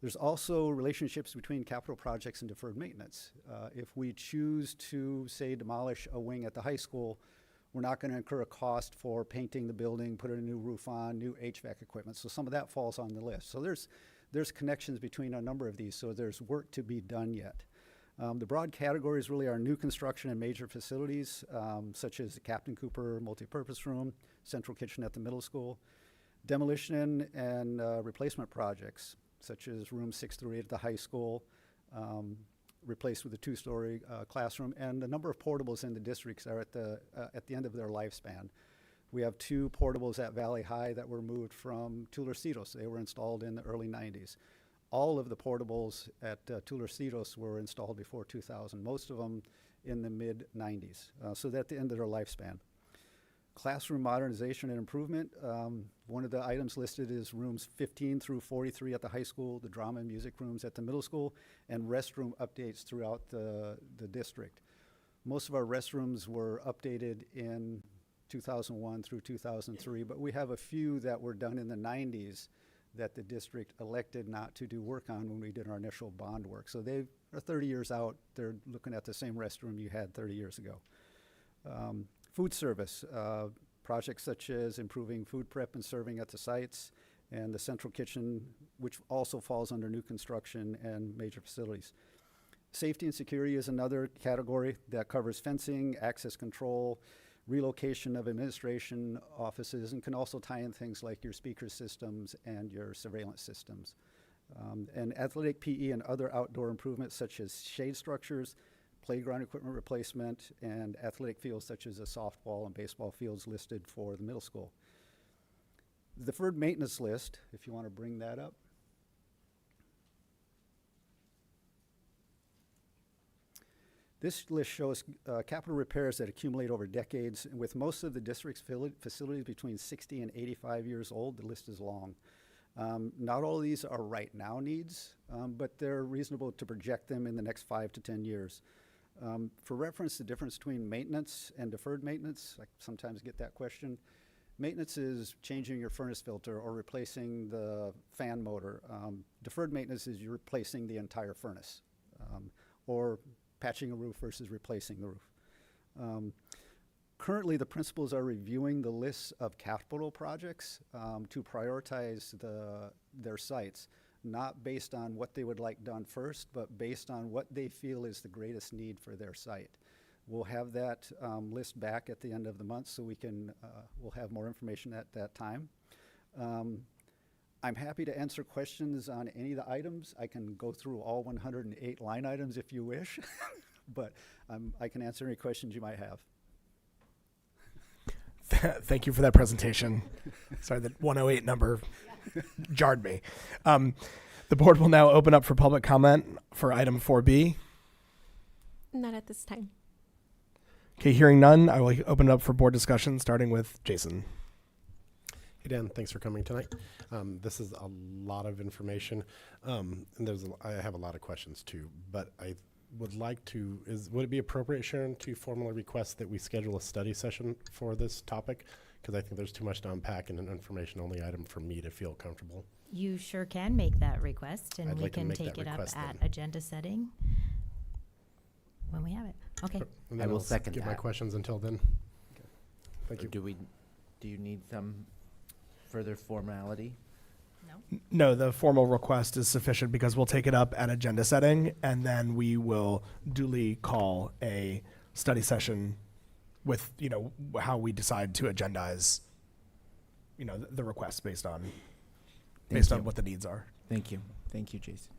There's also relationships between capital projects and deferred maintenance. If we choose to, say, demolish a wing at the high school, we're not going to incur a cost for painting the building, putting a new roof on, new HVAC equipment. So some of that falls on the list. So there's connections between a number of these, so there's work to be done yet. The broad categories really are new construction and major facilities, such as the Captain Cooper multipurpose room, central kitchen at the middle school, demolition and replacement projects, such as room 6 through 8 at the high school, replaced with a 2-story classroom, and a number of portables in the districts are at the end of their lifespan. We have 2 portables at Valley High that were moved from Tularcitos. They were installed in the early 90s. All of the portables at Tularcitos were installed before 2000, most of them in the mid-90s, so they're at the end of their lifespan. Classroom modernization and improvement. One of the items listed is rooms 15 through 43 at the high school, the drama and music rooms at the middle school, and restroom updates throughout the district. Most of our restrooms were updated in 2001 through 2003, but we have a few that were done in the 90s that the district elected not to do work on when we did our initial bond work. So they are 30 years out. They're looking at the same restroom you had 30 years ago. Food service, projects such as improving food prep and serving at the sites, and the central kitchen, which also falls under new construction and major facilities. Safety and security is another category that covers fencing, access control, relocation of administration offices, and can also tie in things like your speaker systems and your surveillance systems. And athletic PE and other outdoor improvements such as shade structures, playground equipment replacement, and athletic fields such as the softball and baseball fields listed for the middle school. The deferred maintenance list, if you want to bring that up. This list shows capital repairs that accumulate over decades, and with most of the district's facilities between 60 and 85 years old, the list is long. Not all of these are right now needs, but they're reasonable to project them in the next 5 to 10 years. For reference, the difference between maintenance and deferred maintenance, I sometimes get that question. Maintenance is changing your furnace filter or replacing the fan motor. Deferred maintenance is you're replacing the entire furnace, or patching a roof versus replacing the roof. Currently, the principals are reviewing the lists of capital projects to prioritize their sites, not based on what they would like done first, but based on what they feel is the greatest need for their site. We'll have that list back at the end of the month, so we'll have more information at that time. I'm happy to answer questions on any of the items. I can go through all 108 line items if you wish, but I can answer any questions you might have. Thank you for that presentation. Sorry, that 108 number jarred me. The board will now open up for public comment for item 4B. Not at this time. Okay, hearing none, I will open it up for board discussion, starting with Jason. Hey Dan, thanks for coming tonight. This is a lot of information, and I have a lot of questions too. But I would like to would it be appropriate, Sharon, to formally request that we schedule a study session for this topic? Because I think there's too much to unpack in an information-only item for me to feel comfortable. You sure can make that request, and I'd we like to can make take that it up request at then. agenda setting when we have it. Okay. Sure. And I then will I'll second get my that. questions until then. Thank Or you. do you need some further formality? No, the formal request is sufficient because we'll take it up at agenda setting, and then we will duly call a study session with, how we decide to agendize, the request based on what the needs are. Thank you. Thank you, Jason.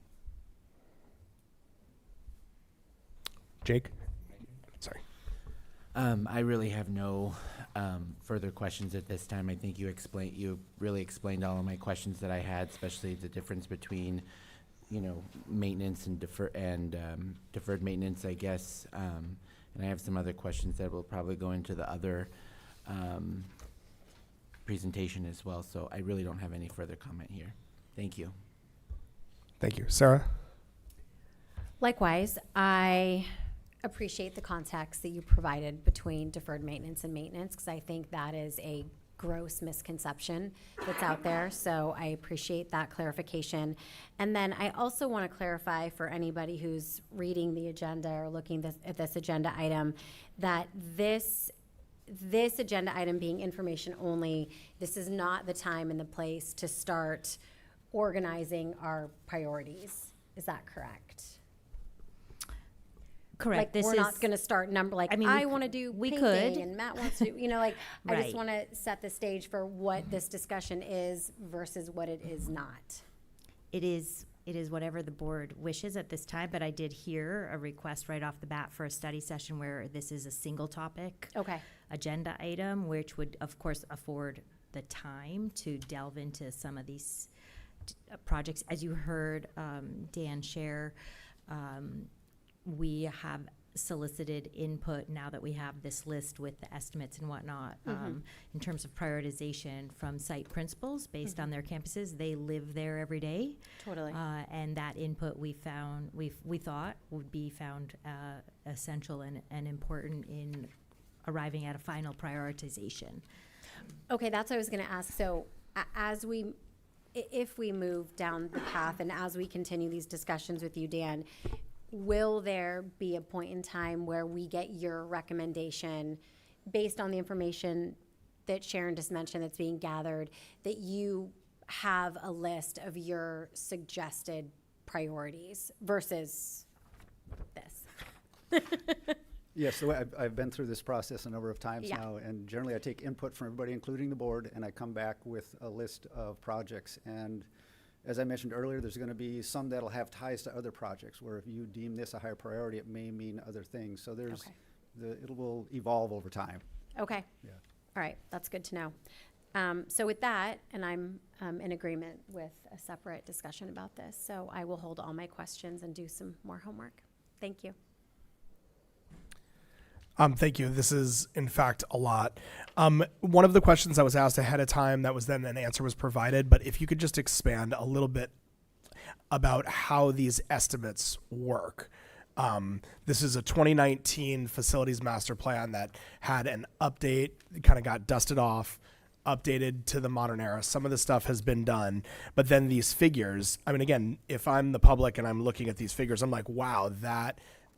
Jake? Sorry. I really have no further questions at this time. I think you really explained all of my questions that I had, especially the difference between, maintenance and deferred maintenance, I guess. And I have some other questions that will probably go into the other presentation as well. So I really don't have any further comment here. Thank you. Thank you. Sarah? Likewise, I appreciate the context that you provided between deferred maintenance and maintenance, because I think that is a gross misconception that's out there. So I appreciate that clarification. And then I also want to clarify for anybody who's reading the agenda or looking at this agenda item, that this agenda item being information only, this is not the time and the place to start organizing our priorities. Is that correct? Correct. Like, This we're is not going to start I mean, I want to do we painting could. and Matt wants to, like, I just Right. want to set the stage for what this discussion is versus what it is not. It is whatever the board wishes at this time, but I did hear a request right off the bat for a study session where this is a single topic Okay. agenda item, which would, of course, afford the time to delve into some of these projects. As you heard Dan share, we have solicited input now that we have this list with the estimates and whatnot, in terms of prioritization from site principals based on their campuses. They live there every day. Totally. And that input we thought would be found essential and important in arriving at a final prioritization. Okay, that's what I was going to ask. So if we move down the path and as we continue these discussions with you, Dan, will there be a point in time where we get your recommendation based on the information that Sharon just mentioned that's being gathered, that you have a list of your suggested priorities versus this? Yes, so I've been through this process a number of times Yeah. now, and generally I take input from everybody, including the board, and I come back with a list of projects. And as I mentioned earlier, there's going to be some that'll have ties to other projects, where if you deem this a higher priority, it may mean other things. So there's it will evolve over time. Okay. Yeah. All right, that's good to know. So with that, and I'm in agreement with a separate discussion about this, so I will hold all my questions and do some more homework. Thank you. Thank you. This is, in fact, a lot. One of the questions I was asked ahead of time, that was then an answer was provided, but if you could just expand a little bit about how these estimates work. This is a 2019 facilities master plan that had an update, kind of got dusted off, updated to the modern era. Some of the stuff has been done, but then these figures, I mean, again, if I'm the public and I'm looking at these figures, I'm like, wow,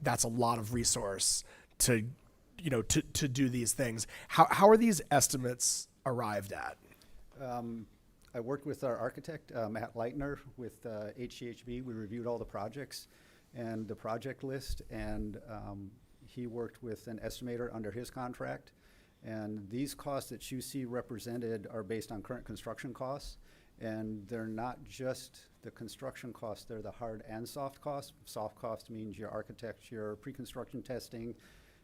that's a lot of resource to do these things. How are these estimates arrived at? I worked with our architect, Matt Leitner, with HCHB. We reviewed all the projects and the project list, and he worked with an estimator under his contract. And these costs that you see represented are based on current construction costs, and they're not just the construction costs, they're the hard and soft costs. Soft cost means your architects, your pre-construction testing,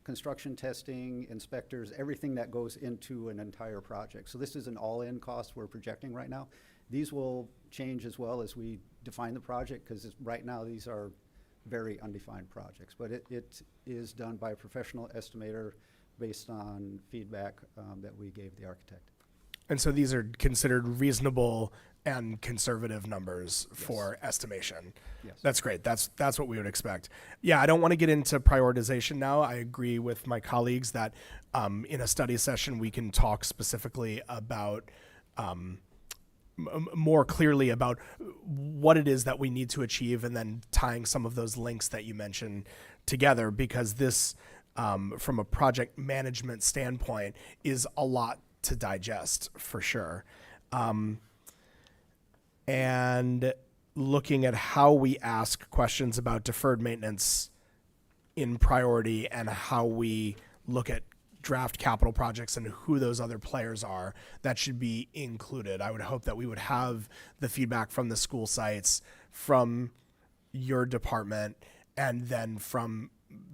construction testing, inspectors, everything that goes into an entire project. So this is an all-in cost we're projecting right now. These will change as well as we define the project, because right now these are very undefined projects. But it is done by a professional estimator based on feedback that we gave the architect. And so these are considered reasonable and conservative numbers for estimation. Yes. That's great. That's what we would expect. Yeah, I don't want to get into prioritization now. I agree with my colleagues that in a study session we can talk specifically about more clearly about what it is that we need to achieve, and then tying some of those links that you mentioned together, because this, from a project management standpoint, is a lot to digest for sure. And looking at how we ask questions about deferred maintenance in priority, and how we look at draft capital projects and who those other players are, that should be included. I would hope that we would have the feedback from the school sites, from your department, and then from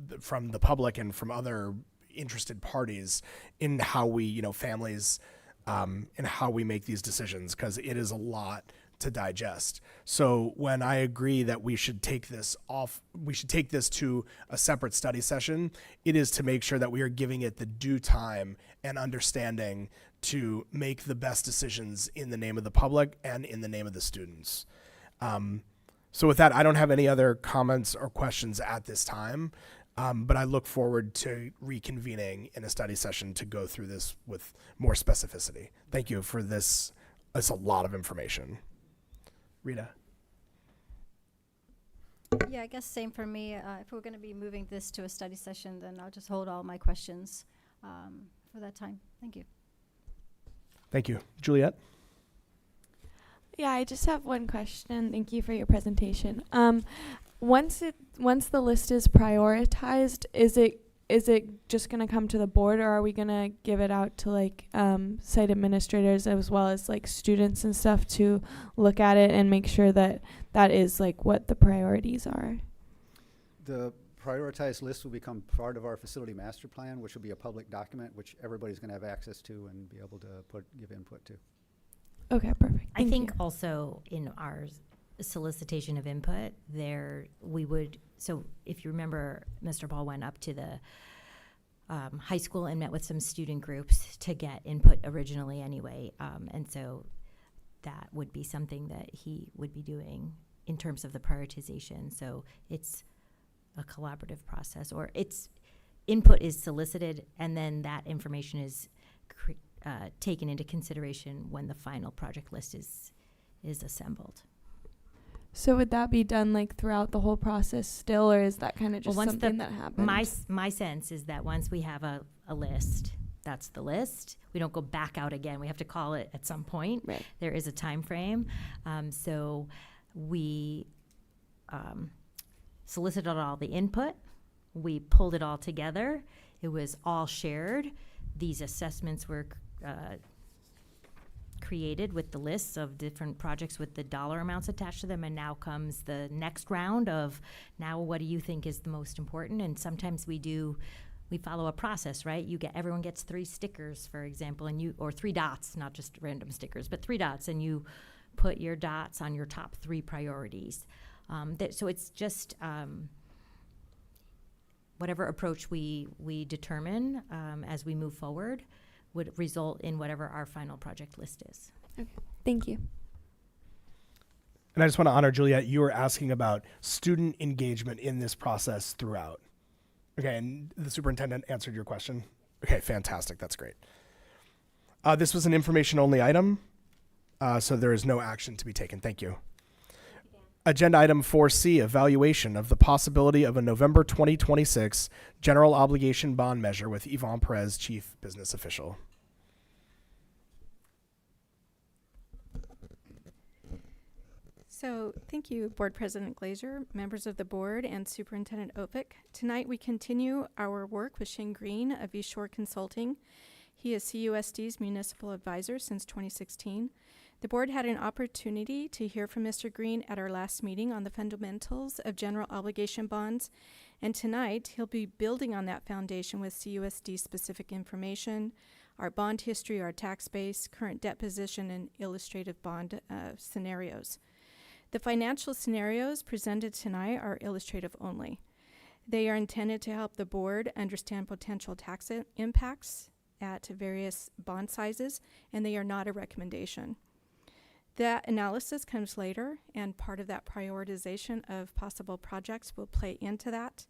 the public and from other interested parties in how we, families, in how we make these decisions, because it is a lot to digest. So when I agree that we should take this to a separate study session, it is to make sure that we are giving it the due time and understanding to make the best decisions in the name of the public and in the name of the students. So with that, I don't have any other comments or questions at this time. But I look forward to reconvening in a study session to go through this with more specificity. Thank you for this. It's a lot of information. Rita. Yeah, I guess same for me. If we're going to be moving this to a study session, then I'll just hold all my questions for that time. Thank you. Thank you. Juliet? Yeah, I just have one question. Thank you for your presentation. Once the list is prioritized, is it just going to come to the board, or are we going to give it out to like site administrators as well as like students and stuff to look at it and make sure that that is like what the priorities are? The prioritized list will become part of our facility master plan, which will be a public document which everybody's going to have access to and be able to give input to. Okay, perfect. I think also in our solicitation of input there, we would, so if you remember, Mr. Ball went up to the high school and met with some student groups to get input originally anyway. And so that would be something that he would be doing in terms of the prioritization. So it's a collaborative process, or it's input is solicited and then that information is taken into consideration when the final project list is assembled. So would that be done like throughout the whole process still, or is that kind of just something that happens? My sense is that once we have a list, that's the list. We don't go back out again. We have to call it at some point. Right. There is a time frame. So we solicited all the input. We pulled it all together. It was all shared. These assessments were created with the lists of different projects with the dollar amounts attached to them, and now comes the next round of, now what do you think is the most important? And sometimes we follow a process, right? Everyone gets 3 stickers, for example, or 3 dots, not just random stickers, but 3 dots, and you put your dots on your top 3 priorities. So it's just whatever approach we determine as we move forward would result in whatever our final project list is. Okay. Thank you. And I just want to honor Juliet. You were asking about student engagement in this process throughout. Okay, and the superintendent answered your question. Okay, fantastic. That's great. This was an information-only item, so there is no action to be taken. Thank you. Agenda item 4C, evaluation of the possibility of a November 2026 general obligation bond measure with Yvonne Perez, Chief Business Official. So thank you, Board President Glazer, members of the board, and Superintendent Opic. Tonight we continue our work with Shane Green of East Shore Consulting. He is CUSD's municipal advisor since 2016. The board had an opportunity to hear from Mr. Green at our last meeting on the fundamentals of general obligation bonds, and tonight he'll be building on that foundation with CUSD specific information, our bond history, our tax base, current debt position, and illustrative bond scenarios. The financial scenarios presented tonight are illustrative only. They are intended to help the board understand potential tax impacts at various bond sizes, and they are not a recommendation. That analysis comes later, and part of that prioritization of possible projects will play into that.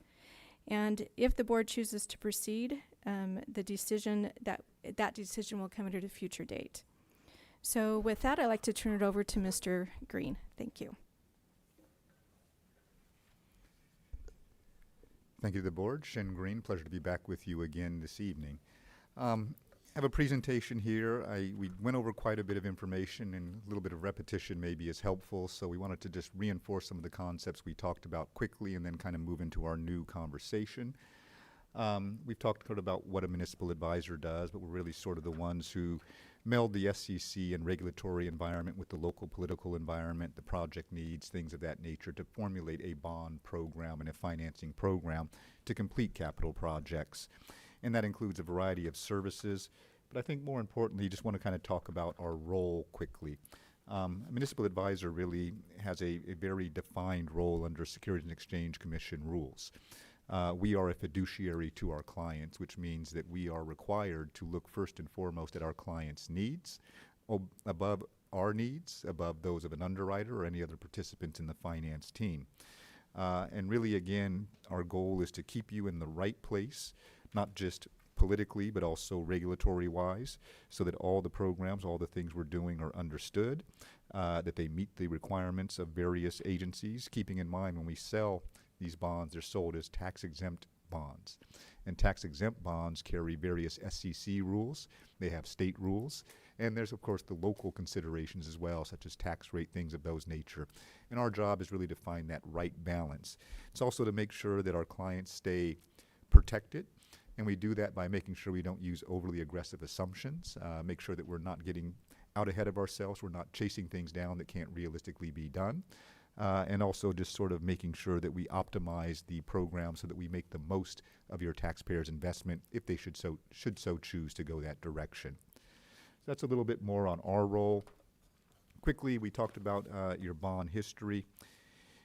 And if the board chooses to proceed, that decision will come at a future date. So with that, I'd like to turn it over to Mr. Green. Thank you. Thank you to the board. Shen Green, pleasure to be back with you again this evening. I have a presentation here. We went over quite a bit of information, and a little bit of repetition maybe is helpful, so we wanted to just reinforce some of the concepts we talked about quickly and then kind of move into our new conversation. We've talked about what a municipal advisor does, but we're really sort of the ones who meld the SEC and regulatory environment with the local political environment, the project needs, things of that nature, to formulate a bond program and a financing program to complete capital projects. And that includes a variety of services. But I think more importantly, you just want to kind of talk about our role quickly. A municipal advisor really has a very defined role under Securities and Exchange Commission rules. We are a fiduciary to our clients, which means that we are required to look first and foremost at our clients' needs, above our needs, above those of an underwriter or any other participants in the finance team. And really, again, our goal is to keep you in the right place, not just politically, but also regulatory-wise, so that all the programs, all the things we're doing are understood, that they meet the requirements of various agencies, keeping in mind when we sell these bonds, they're sold as tax-exempt bonds. And tax-exempt bonds carry various SEC rules. They have state rules. And there's, of course, the local considerations as well, such as tax rate, things of those nature. And our job is really to find that right balance. It's also to make sure that our clients stay protected. And we do that by making sure we don't use overly aggressive assumptions, make sure that we're not getting out ahead of ourselves, we're not chasing things down that can't realistically be done, and also just sort of making sure that we optimize the program so that we make the most of your taxpayers' investment if they should so choose to go that direction. So that's a little bit more on our role. Quickly, we talked about your bond history.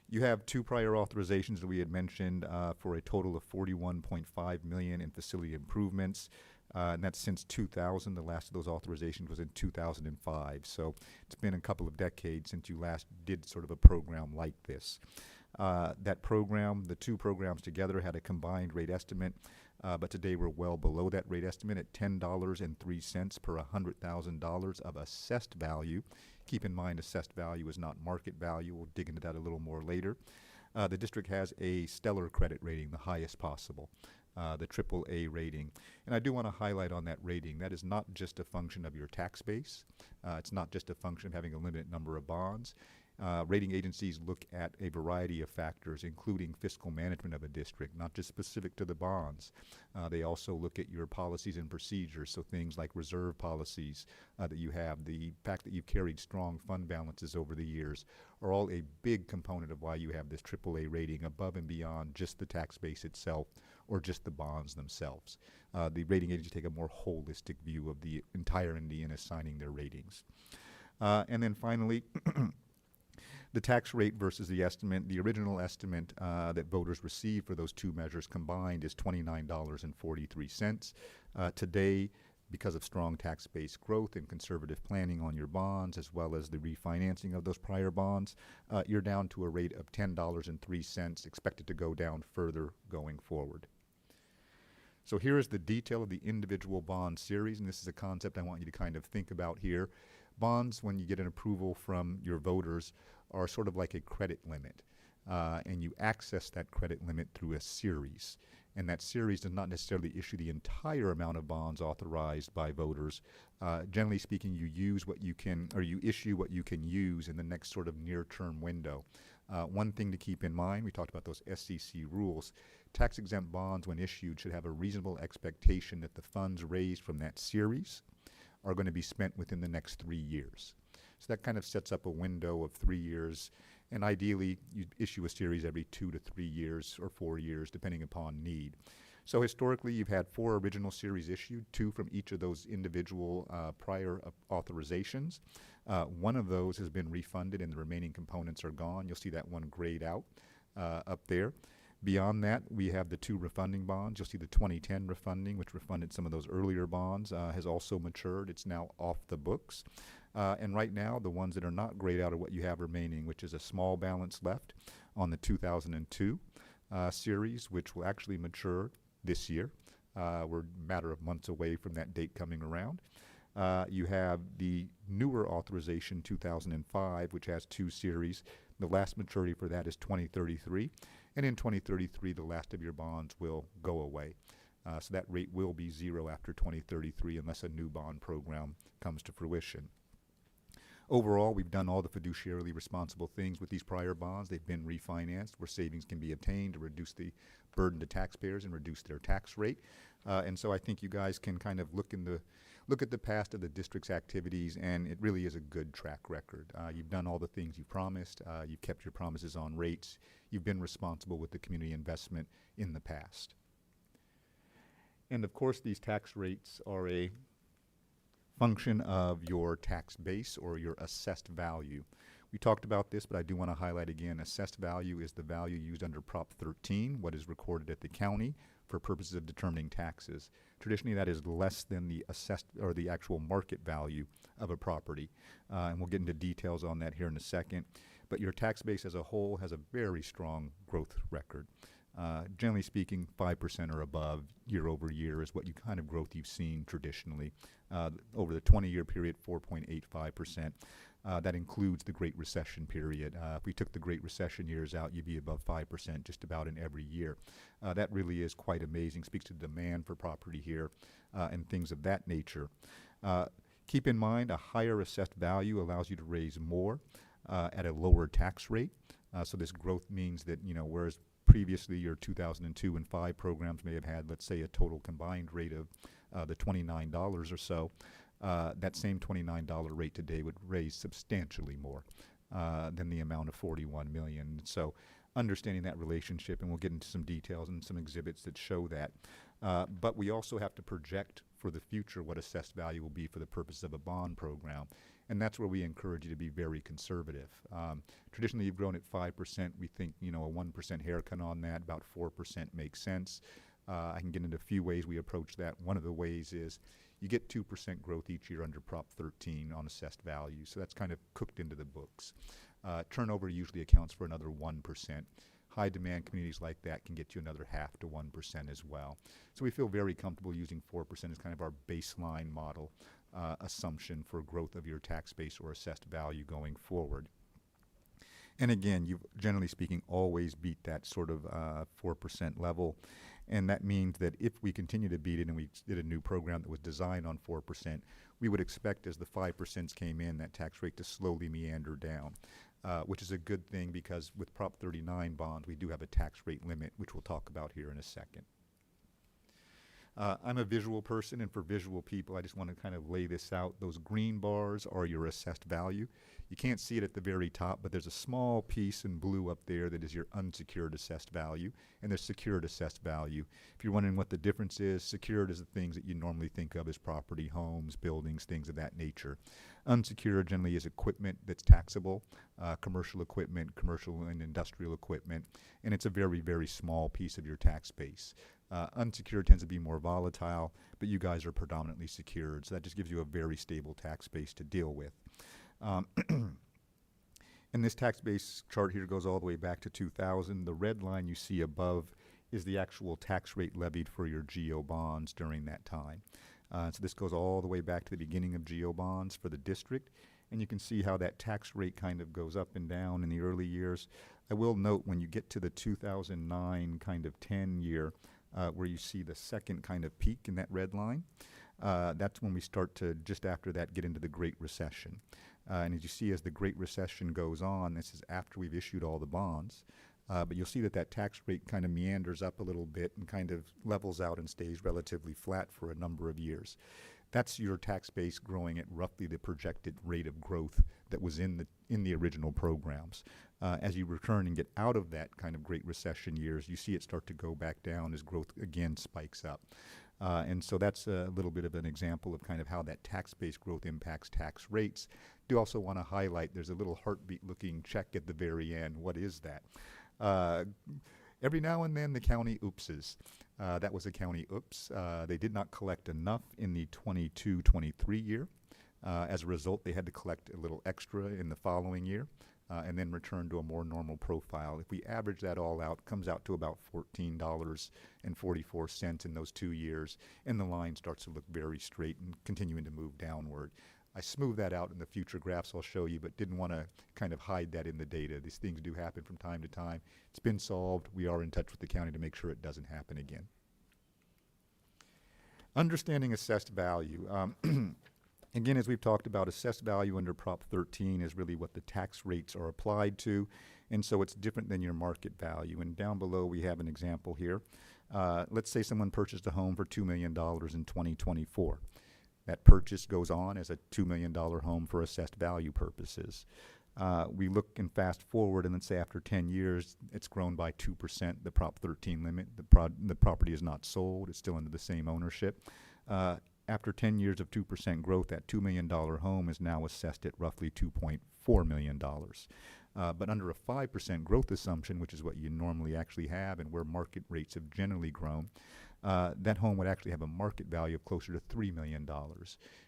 You have 2 prior authorizations that we had mentioned for a total of $41.5 million in facility improvements, and that's since 2000. The last of those authorizations was in 2005. So it's been a couple of decades since you last did sort of a program like this. That program, the 2 programs together, had a combined rate estimate, but today we're well below that rate estimate at $10.03 per $100,000 of assessed value. Keep in mind, assessed value is not market value. We'll dig into that a little more later. The district has a stellar credit rating, the highest possible, the AAA rating. And I do want to highlight on that rating, that is not just a function of your tax base. It's not just a function of having a limited number of bonds. Rating agencies look at a variety of factors, including fiscal management of a district, not just specific to the bonds. They also look at your policies and procedures, so things like reserve policies that you have, the fact that you've carried strong fund balances over the years, are all a big component of why you have this AAA rating above and beyond just the tax base itself or just the bonds themselves. The rating agencies take a more holistic view of the entirety in assigning their ratings. And then finally, the tax rate versus the estimate. The original estimate that voters received for those 2 measures combined is $29.43. Today, because of strong tax base growth and conservative planning on your bonds, as well as the refinancing of those prior bonds, you're down to a rate of $10.03, expected to go down further going forward. So here is the detail of the individual bond series, and this is a concept I want you to kind of think about here. Bonds, when you get an approval from your voters, are sort of like a credit limit, and you access that credit limit through a series. And that series does not necessarily issue the entire amount of bonds authorized by voters. Generally speaking, you use what you can, or you issue what you can use in the next sort of near-term window. One thing to keep in mind, we talked about those SEC rules. Tax-exempt bonds, when issued, should have a reasonable expectation that the funds raised from that series are going to be spent within the next 3 years. So that kind of sets up a window of 3 years, and ideally you issue a series every 2 to 3 years or 4 years, depending upon need. So historically, you've had 4 original series issued, 2 from each of those individual prior authorizations. One of those has been refunded and the remaining components are gone. You'll see that one grayed out up there. Beyond that, we have the 2 refunding bonds. You'll see the 2010 refunding, which refunded some of those earlier bonds, has also matured. It's now off the books. And right now, the ones that are not grayed out are what you have remaining, which is a small balance left on the 2002 series, which will actually mature this year. We're a matter of months away from that date coming around. You have the newer authorization, 2005, which has 2 series. The last maturity for that is 2033. And in 2033, the last of your bonds will go away. So that rate will be 0 after 2033 unless a new bond program comes to fruition. Overall, we've done all the fiduciarily responsible things with these prior bonds. They've been refinanced where savings can be obtained to reduce the burden to taxpayers and reduce their tax rate. And so I think you guys can kind of look at the past of the district's activities, and it really is a good track record. You've done all the things you promised. You've kept your promises on rates. You've been responsible with the community investment in the past. And of course, these tax rates are a function of your tax base or your assessed value. We talked about this, but I do want to highlight again, assessed value is the value used under Prop 13, what is recorded at the county for purposes of determining taxes. Traditionally, that is less than the assessed or the actual market value of a property. And we'll get into details on that here in a second. but your tax base as a whole has a very strong growth record. Generally speaking, 5% or above year over year is what kind of growth you've seen traditionally. Over the 20-year period, 4.85%. That includes the Great Recession period. If we took the Great Recession years out, you'd be above 5% just about in every year. That really is quite amazing, speaks to the demand for property here and things of that nature. Keep in mind, a higher assessed value allows you to raise more at a lower tax rate. So this growth means that, whereas previously your 2002 and 5 programs may have had, let's say, a total combined rate of the $29 or so, that same $29 rate today would raise substantially more than the amount of $41 million. So understanding that relationship, and we'll get into some details and some exhibits that show that. But we also have to project for the future what assessed value will be for the purpose of a bond program. And that's where we encourage you to be very conservative. Traditionally, you've grown at 5%. We think, a 1% haircut on that, about 4% makes sense. I can get into a few ways we approach that. One of the ways is you get 2% growth each year under Prop 13 on assessed value. So that's kind of cooked into the books. Turnover usually accounts for another 1%. High demand communities like that can get you another 0.5 to 1% as well. So we feel very comfortable using 4% as kind of our baseline model assumption for growth of your tax base or assessed value going forward. And again, you've generally speaking always beat that sort of 4% level. And that means that if we continue to beat it and we did a new program that was designed on 4%, we would expect as the 5% came in, that tax rate to slowly meander down, which is a good thing because with Prop 39 bonds, we do have a tax rate limit, which we'll talk about here in a second. I'm a visual person, and for visual people, I just want to kind of lay this out. Those green bars are your assessed value. You can't see it at the very top, but there's a small piece in blue up there that is your unsecured assessed value, and there's secured assessed value. If you're wondering what the difference is, secured is the things that you normally think of as property, homes, buildings, things of that nature. Unsecured generally is equipment that's taxable, commercial equipment, commercial and industrial equipment, and it's a very, very small piece of your tax base. Unsecured tends to be more volatile, but you guys are predominantly secured, so that just gives you a very stable tax base to deal with. And this tax base chart here goes all the way back to 2000. The red line you see above is the actual tax rate levied for your GO bonds during that time. So this goes all the way back to the beginning of GO bonds for the district, and you can see how that tax rate kind of goes up and down in the early years. I will note when you get to the 2009 kind of 10 year, where you see the second kind of peak in that red line, that's when we start to, just after that, get into the Great Recession. And as you see, as the Great Recession goes on, this is after we've issued all the bonds, but you'll see that that tax rate kind of meanders up a little bit and kind of levels out and stays relatively flat for a number of years. That's your tax base growing at roughly the projected rate of growth that was in the original programs. As you return and get out of that kind of Great Recession years, you see it start to go back down as growth again spikes up. And so that's a little bit of an example of kind of how that tax-based growth impacts tax rates. Do also want to highlight there's a little heartbeat-looking check at the very end. What is that? Every now and then the county oopses. That was a county oops. They did not collect enough in the 22-23 year. As a result, they had to collect a little extra in the following year. And then return to a more normal profile. If we average that all out, it comes out to about $14.44 in those 2 years, and the line starts to look very straight and continuing to move downward. I smooth that out in the future graphs I'll show you, but didn't want to kind of hide that in the data. These things do happen from time to time. It's been solved. We are in touch with the county to make sure it doesn't happen again. Understanding assessed value. Again, as we've talked about, assessed value under Prop 13 is really what the tax rates are applied to, and so it's different than your market value. And down below we have an example here. Let's say someone purchased a home for $2 million in 2024. That purchase goes on as a $2 million home for assessed value purposes. We look and fast forward, and let's say after 10 years, it's grown by 2%, the Prop 13 limit. The property is not sold. It's still under the same ownership. After 10 years of 2% growth, that $2 million home is now assessed at roughly $2.4 million. But under a 5% growth assumption, which is what you normally actually have and where market rates have generally grown, that home would actually have a market value of closer to $3 million.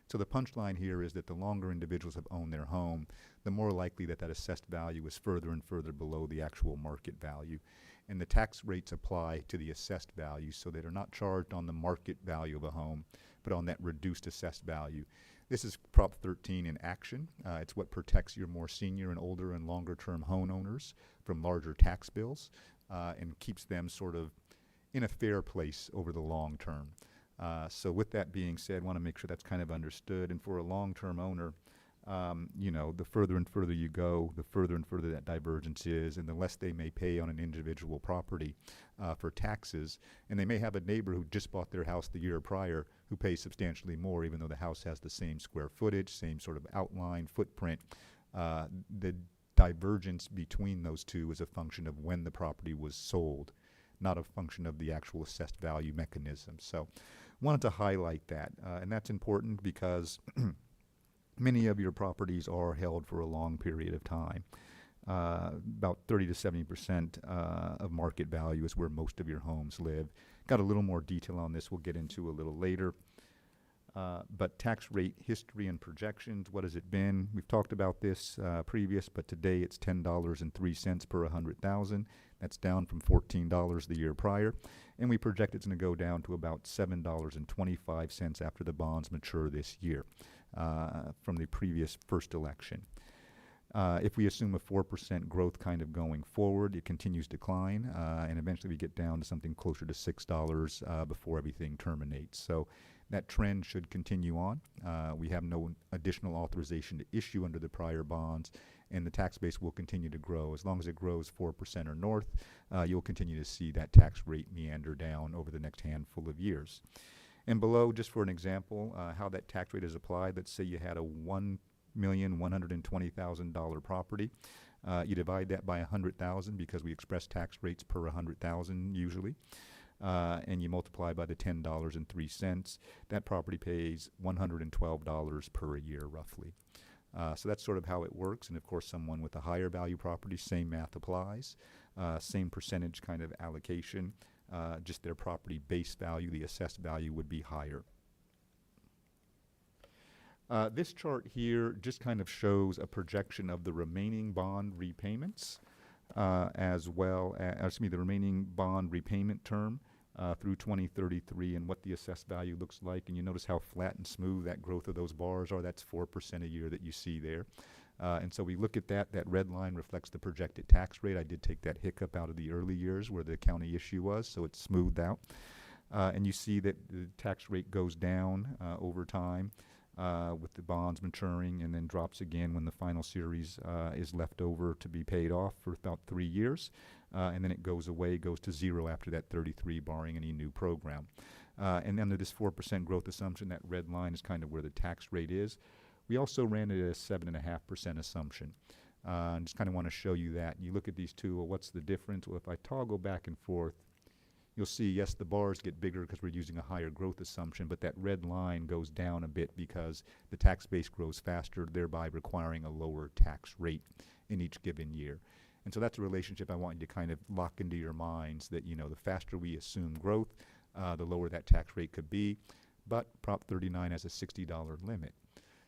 So the punchline here is that the longer individuals have owned their home, the more likely that that assessed value is further and further below the actual market value. And the tax rates apply to the assessed value, so they are not charged on the market value of a home, but on that reduced assessed value. This is Prop 13 in action. It's what protects your more senior and older and longer-term homeowners from larger tax bills and keeps them sort of in a fair place over the long term. So with that being said, I want to make sure that's kind of understood. And for a long-term owner, you know, the further and further you go, the further and further that divergence is, and the less they may pay on an individual property for taxes. And they may have a neighbor who just bought their house the year prior who pays substantially more, even though the house has the same square footage, same sort of outline, footprint. The divergence between those two is a function of when the property was sold, not a function of the actual assessed value mechanism. So wanted to highlight that, and that's important because many of your properties are held for a long period of time. About 30 to 70% of market value is where most of your homes live. Got a little more detail on this we'll get into a little later. But tax rate history and projections, what has it been? We've talked about this previous, but today it's $10.03 per 100,000. That's down from $14 the year prior. And we project it's going to go down to about $7.25 after the bonds mature this year from the previous first election. If we assume a 4% growth kind of going forward, it continues to decline, and eventually we get down to something closer to $6 before everything terminates. So that trend should continue on. We have no additional authorization to issue under the prior bonds, and the tax base will continue to grow. As long as it grows 4% or north, you'll continue to see that tax rate meander down over the next handful of years. And below, just for an example, how that tax rate is applied, let's say you had a $1,120,000 property. You divide that by 100,000 because we express tax rates per 100,000 usually. And you multiply by the $10.03, that property pays $112 per year roughly. So that's sort of how it works. And of course, someone with a higher value property, same math applies, same percentage kind of allocation, just their property base value, the assessed value would be higher. This chart here just kind of shows a projection of the remaining bond repayments as well as, the remaining bond repayment term through 2033 and what the assessed value looks like. And you notice how flat and smooth that growth of those bars are. That's 4% a year that you see there. And so we look at that. That red line reflects the projected tax rate. I did take that hiccup out of the early years where the county issue was, so it's smoothed out. And you see that the tax rate goes down over time with the bonds maturing, and then drops again when the final series is left over to be paid off for about 3 years. And then it goes away, goes to zero after that 33, barring any new program. And under this 4% growth assumption, that red line is kind of where the tax rate is. We also ran it at a 7.5% assumption. And just kind of want to show you that. You look at these two, well, what's the difference? Well, if I toggle back and forth, you'll see, yes, the bars get bigger because we're using a higher growth assumption, but that red line goes down a bit because the tax base grows faster, thereby requiring a lower tax rate in each given year. And so that's a relationship I want you to kind of lock into your minds that, you know, the faster we assume growth, the lower that tax rate could be. But Prop 39 has a $60 limit.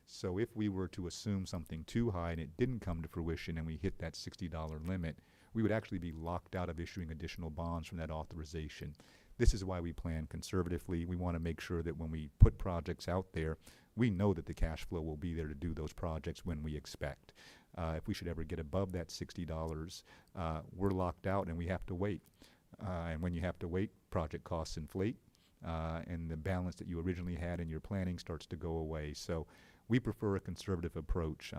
So if we were to assume something too high and it didn't come to fruition and we hit that $60 limit, we would actually be locked out of issuing additional bonds from that authorization. This is why we plan conservatively. We want to make sure that when we put projects out there, we know that the cash flow will be there to do those projects when we expect. If we should ever get above that $60, we're locked out and we have to wait. And when you have to wait, project costs inflate, and the balance that you originally had in your planning starts to go away. So we prefer a conservative approach.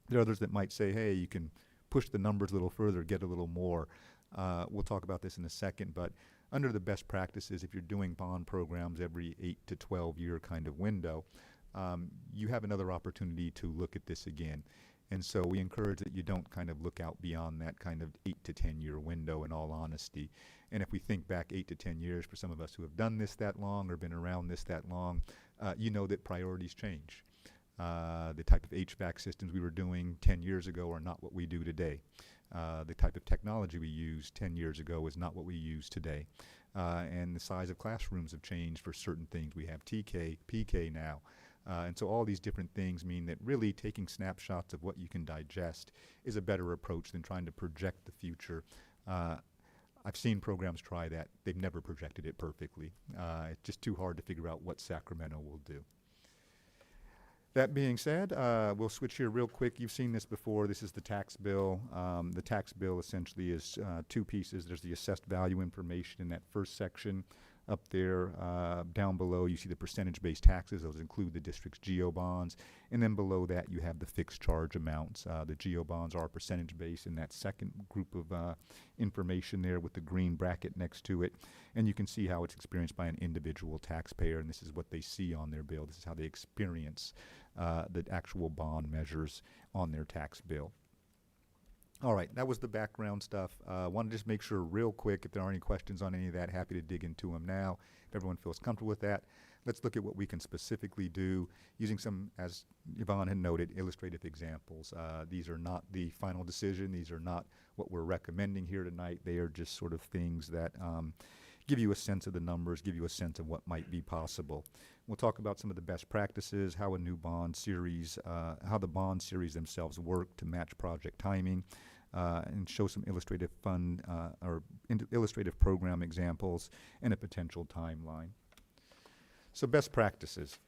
There are others that might say, hey, you can push the numbers a little further, get a little more. We'll talk about this in a second, but under the best practices, if you're doing bond programs every 8 to 12 year kind of window, you have another opportunity to look at this again. And so we encourage that you don't kind of look out beyond that kind of 8 to 10 year window, in all honesty. And if we think back 8 to 10 years for some of us who have done this that long or been around this that long, you know that priorities change. The type of HVAC systems we were doing 10 years ago are not what we do today. The type of technology we used 10 years ago is not what we use today. And the size of classrooms have changed for certain things. We have TK, PK now. And so all these different things mean that really taking snapshots of what you can digest is a better approach than trying to project the future. I've seen programs try that. They've never projected it perfectly. It's just too hard to figure out what Sacramento will do. That being said, we'll switch here real quick. You've seen this before. This is the tax bill. The tax bill essentially is two pieces. There's the assessed value information in that first section. Up there, down below, you see the percentage-based taxes. Those include the district's GO bonds. And then below that, you have the fixed charge amounts. The GO bonds are percentage-based in that second group of information there with the green bracket next to it. And you can see how it's experienced by an individual taxpayer, and this is what they see on their bill. This is how they experience the actual bond measures on their tax bill. All right, that was the background stuff. Want to just make sure real quick, if there are any questions on any of that, happy to dig into them now. If everyone feels comfortable with that, let's look at what we can specifically do using some, as Yvonne had noted, illustrative examples. These are not the final decision. These are not what we're recommending here tonight. They are just sort of things that give you a sense of the numbers, give you a sense of what might be possible. We'll talk about some of the best practices, how a new bond series, how the bond series themselves work to match project timing, and show some illustrative illustrative program examples and a potential timeline. So best practices.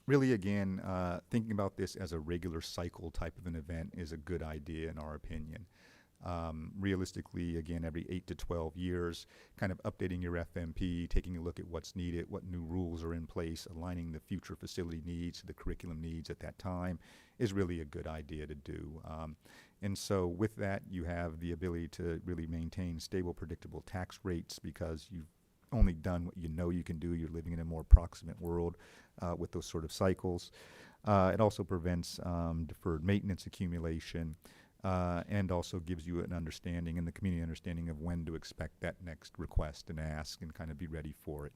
Really, again, thinking about this as a regular cycle type of an event is a good idea in our opinion. Realistically, again, every 8 to 12 years, kind of updating your FMP, taking a look at what's needed, what new rules are in place, aligning the future facility needs to the curriculum needs at that time is really a good idea to do. And so with that, you have the ability to really maintain stable, predictable tax rates because you've only done what you know you can do. You're living in a more proximate world with those sort of cycles. It also prevents deferred maintenance accumulation. And also gives you an understanding and the community understanding of when to expect that next request and ask and kind of be ready for it.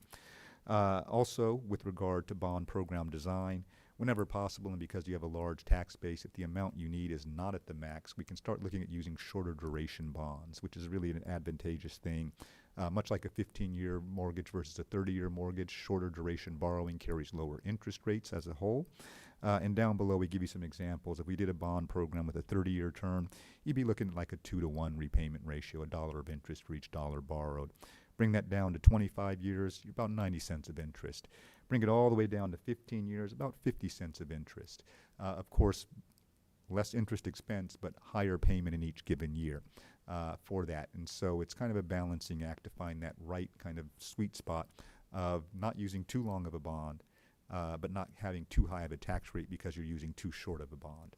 Also, with regard to bond program design, whenever possible and because you have a large tax base, if the amount you need is not at the max, we can start looking at using shorter duration bonds, which is really an advantageous thing. Much like a 15-year mortgage versus a 30-year mortgage, shorter duration borrowing carries lower interest rates as a whole. And down below, we give you some examples. If we did a bond program with a 30-year term, you'd be looking at like a 2-to-1 repayment ratio, $1 of interest for each dollar borrowed. Bring that down to 25 years, you're about 90 cents of interest. Bring it all the way down to 15 years, about 50 cents of interest. Of course, less interest expense, but higher payment in each given year for that. And so it's kind of a balancing act to find that right kind of sweet spot of not using too long of a bond, but not having too high of a tax rate because you're using too short of a bond.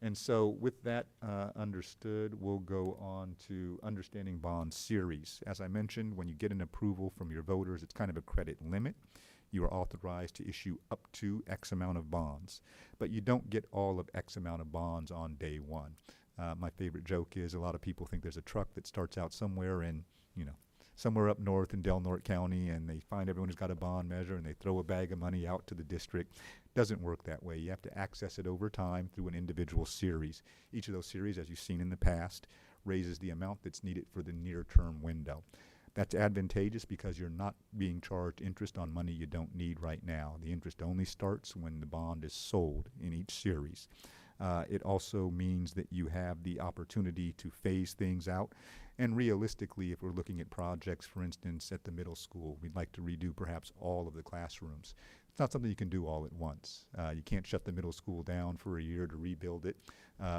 And so with that understood, we'll go on to understanding bond series. As I mentioned, when you get an approval from your voters, it's kind of a credit limit. You are authorized to issue up to X amount of bonds, but you don't get all of X amount of bonds on day one. My favorite joke is a lot of people think there's a truck that starts out somewhere in, somewhere up north in Del Norte County, and they find everyone who's got a bond measure and they throw a bag of money out to the district. Doesn't work that way. You have to access it over time through an individual series. Each of those series, as you've seen in the past, raises the amount that's needed for the near-term window. That's advantageous because you're not being charged interest on money you don't need right now. The interest only starts when the bond is sold in each series. It also means that you have the opportunity to phase things out. And realistically, if we're looking at projects, for instance, at the middle school, we'd like to redo perhaps all of the classrooms. It's not something you can do all at once. You can't shut the middle school down for a year to rebuild it.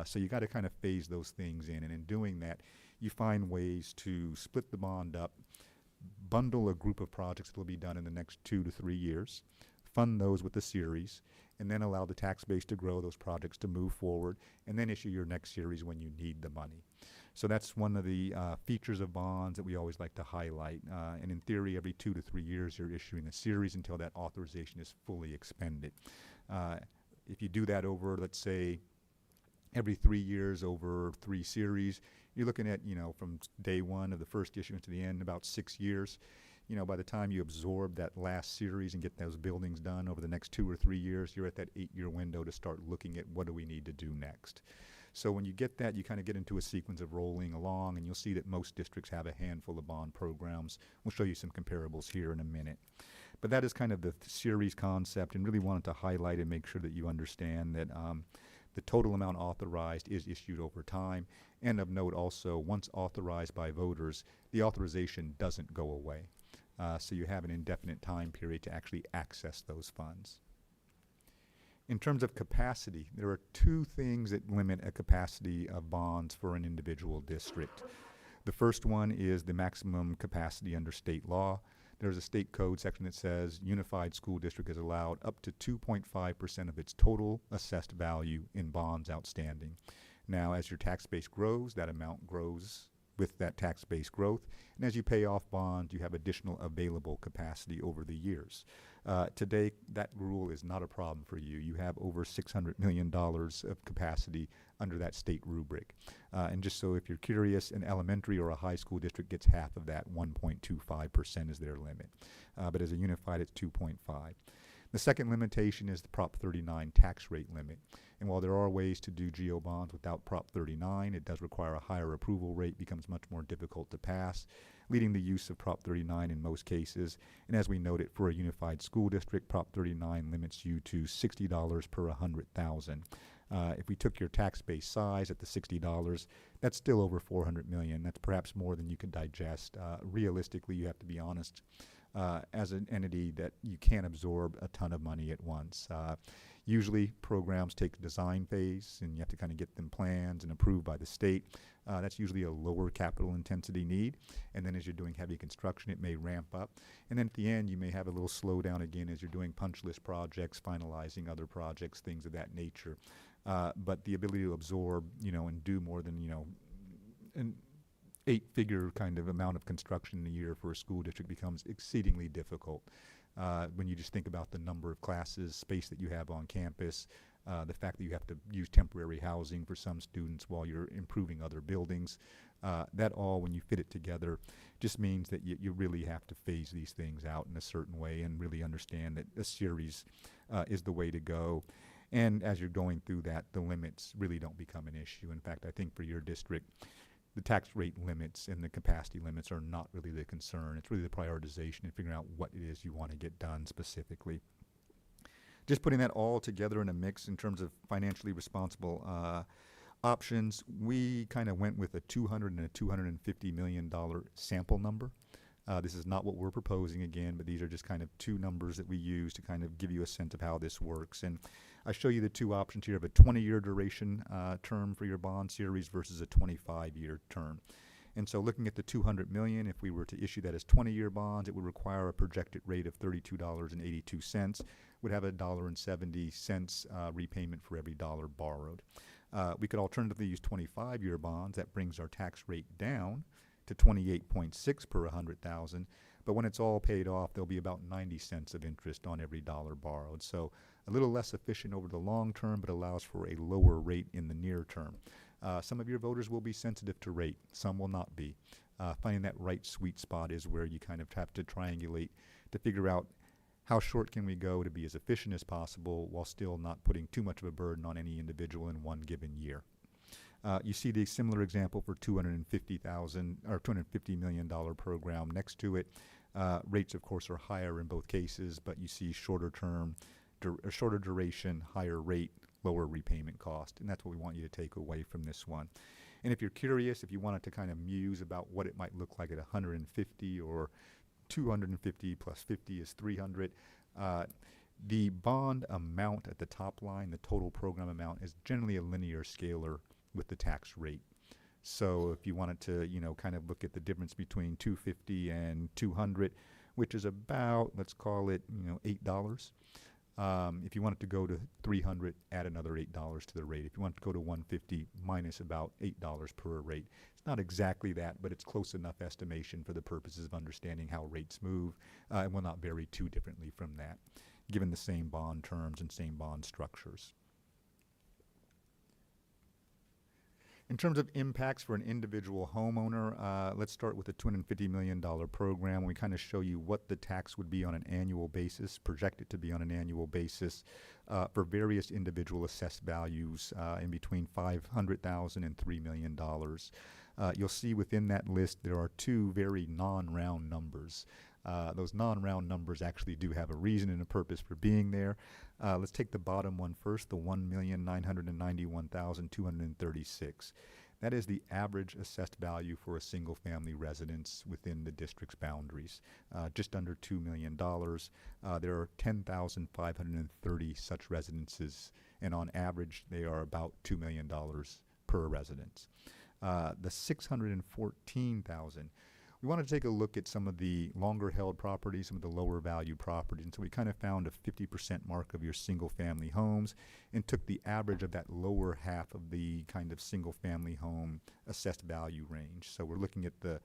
So you got to kind of phase those things in. And in doing that, you find ways to split the bond up, bundle a group of projects that will be done in the next 2 to 3 years, fund those with a series, and then allow the tax base to grow, those projects to move forward, and then issue your next series when you need the money. So that's one of the features of bonds that we always like to highlight. And in theory, every 2 to 3 years, you're issuing a series until that authorization is fully expended. If you do that over, let's say, every 3 years over 3 series, you're looking at, from day one of the first issuance to the end, about 6 years. By the time you absorb that last series and get those buildings done over the next 2 or 3 years, you're at that 8-year window to start looking at what do we need to do next. So when you get that, you kind of get into a sequence of rolling along, and you'll see that most districts have a handful of bond programs. We'll show you some comparables here in a minute. But that is kind of the series concept, and really wanted to highlight and make sure that you understand that the total amount authorized is issued over time. And of note also, once authorized by voters, the authorization doesn't go away. So you have an indefinite time period to actually access those funds. In terms of capacity, there are two things that limit a capacity of bonds for an individual district. The first one is the maximum capacity under state law. There's a state code section that says unified school district is allowed up to 2.5% of its total assessed value in bonds outstanding. Now, as your tax base grows, that amount grows with that tax base growth. And as you pay off bonds, you have additional available capacity over the years. Today, that rule is not a problem for you. You have over $600 million of capacity under that state rubric. And just so if you're curious, an elementary or a high school district gets half of that. 1.25% is their limit. But as a unified, it's 2.5. The second limitation is the Prop 39 tax rate limit. And while there are ways to do GO bonds without Prop 39, it does require a higher approval rate, becomes much more difficult to pass, leading the use of Prop 39 in most cases. And as we noted, for a unified school district, Prop 39 limits you to $60 per 100,000. If we took your tax base size at the $60, that's still over $400 million. That's perhaps more than you could digest. Realistically, you have to be honest, as an entity that you can't absorb a ton of money at once. Usually programs take a design phase, and you have to kind of get them plans and approved by the state. That's usually a lower capital intensity need. And then as you're doing heavy construction, it may ramp up. And then at the end, you may have a little slowdown again as you're doing punch list projects, finalizing other projects, things of that nature. But the ability to absorb, and do more than, an 8-figure kind of amount of construction in a year for a school district becomes exceedingly difficult. When you just think about the number of classes, space that you have on campus, the fact that you have to use temporary housing for some students while you're improving other buildings, that all, when you fit it together, just means that you really have to phase these things out in a certain way and really understand that a series is the way to go. And as you're going through that, the limits really don't become an issue. In fact, I think for your district, the tax rate limits and the capacity limits are not really the concern. It's really the prioritization and figuring out what it is you want to get done specifically. Just putting that all together in a mix in terms of financially responsible options, we kind of went with a $200 and a $250 million sample number. This is not what we're proposing again, but these are just kind of two numbers that we use to kind of give you a sense of how this works. And I show you the two options here of a 20-year duration term for your bond series versus a 25-year term. And so looking at the $200 million, if we were to issue that as 20-year bonds, it would require a projected rate of $32.82, would have $1.70 repayment for every dollar borrowed. We could alternatively use 25-year bonds. That brings our tax rate down to 28.6 per 100,000. But when it's all paid off, there'll be about 90 cents of interest on every dollar borrowed. So a little less efficient over the long term, but allows for a lower rate in the near term. Some of your voters will be sensitive to rate. Some will not be. Finding that right sweet spot is where you kind of have to triangulate to figure out how short can we go to be as efficient as possible while still not putting too much of a burden on any individual in one given year. You see the similar example for $250 million program next to it. Rates, of course, are higher in both cases, but you see shorter duration, higher rate, lower repayment cost, and that's what we want you to take away from this one. And if you're curious, if you wanted to kind of muse about what it might look like at 150 or 250 plus 50 is 300, the bond amount at the top line, the total program amount, is generally a linear scalar with the tax rate. So if you wanted to, kind of look at the difference between 250 and 200, which is about, let's call it, $8. If you wanted to go to 300, add another $8 to the rate. If you want to go to 150, minus about $8 per rate. It's not exactly that, but it's close enough estimation for the purposes of understanding how rates move, and will not vary too differently from that, given the same bond terms and same bond structures. In terms of impacts for an individual homeowner, let's start with a $250 million program. We kind of show you what the tax would be on an annual basis, projected to be on an annual basis, for various individual assessed values in between $500,000 and $3 million. You'll see within that list there are two very non-round numbers. Those non-round numbers actually do have a reason and a purpose for being there. Let's take the bottom one first, the $1,991,236. That is the average assessed value for a single-family residence within the district's boundaries, just under $2 million. There are 10,530 such residences, and on average, they are about $2 million per residence. The 614,000. We want to take a look at some of the longer held properties, some of the lower value properties. And so we kind of found a 50% mark of your single family homes and took the average of that lower half of the kind of single family home assessed value range. So we're looking at the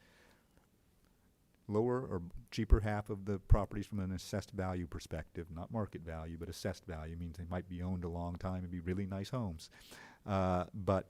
lower or cheaper half of the properties from an assessed value perspective, not market value, but assessed value means they might be owned a long time and be really nice homes. But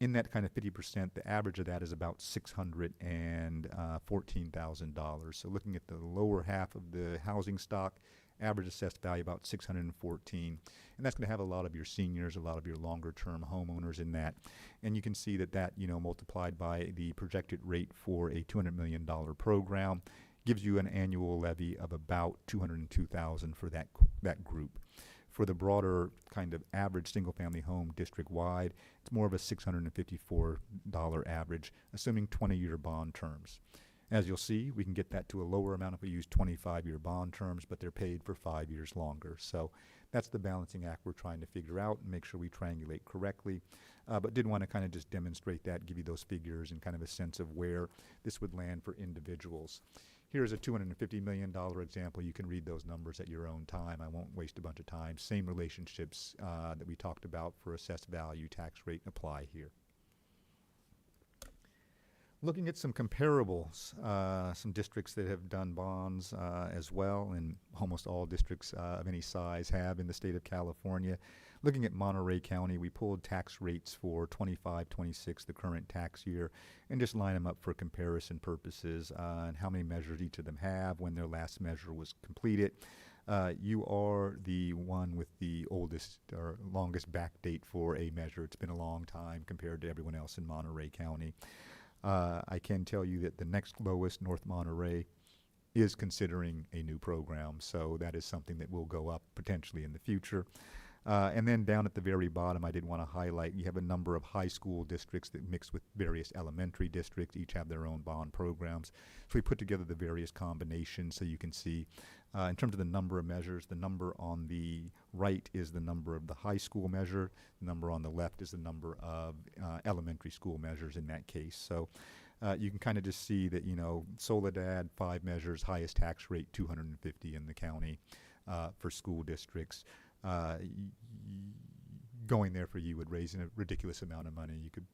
in that kind of 50%, the average of that is about $614,000. So looking at the lower half of the housing stock, average assessed value about $614,000, and that's going to have a lot of your seniors, a lot of your longer-term homeowners in that. And you can see that multiplied by the projected rate for a $200 million program gives you an annual levy of about $202,000 for that group. For the broader kind of average single-family home district-wide, it's more of a $654 average, assuming 20-year bond terms. As you'll see, we can get that to a lower amount if we use 25-year bond terms, but they're paid for 5 years longer. So that's the balancing act we're trying to figure out and make sure we triangulate correctly. But did want to kind of just demonstrate that, give you those figures and kind of a sense of where this would land for individuals. Here's a $250 million example. You can read those numbers at your own time. I won't waste a bunch of time. Same relationships that we talked about for assessed value, tax rate apply here. Looking at some comparables, some districts that have done bonds as well, and almost all districts of any size have in the state of California. Looking at Monterey County, we pulled tax rates for 25-26, the current tax year, and just line them up for comparison purposes and how many measures each of them have, when their last measure was completed. You are the one with the oldest or longest back date for a measure. It's been a long time compared to everyone else in Monterey County. I can tell you that the next lowest, North Monterey, is considering a new program, so that is something that will go up potentially in the future. And then down at the very bottom, I did want to highlight, you have a number of high school districts that mix with various elementary districts. Each have their own bond programs. So we put together the various combinations so you can see, in terms of the number of measures, the number on the right is the number of the high school measure. The number on the left is the number of elementary school measures in that case. So you can kind of just see that, Soledad, 5 measures, highest tax rate, $250 in the county for school districts. Going there for you would raise a ridiculous amount of money. You could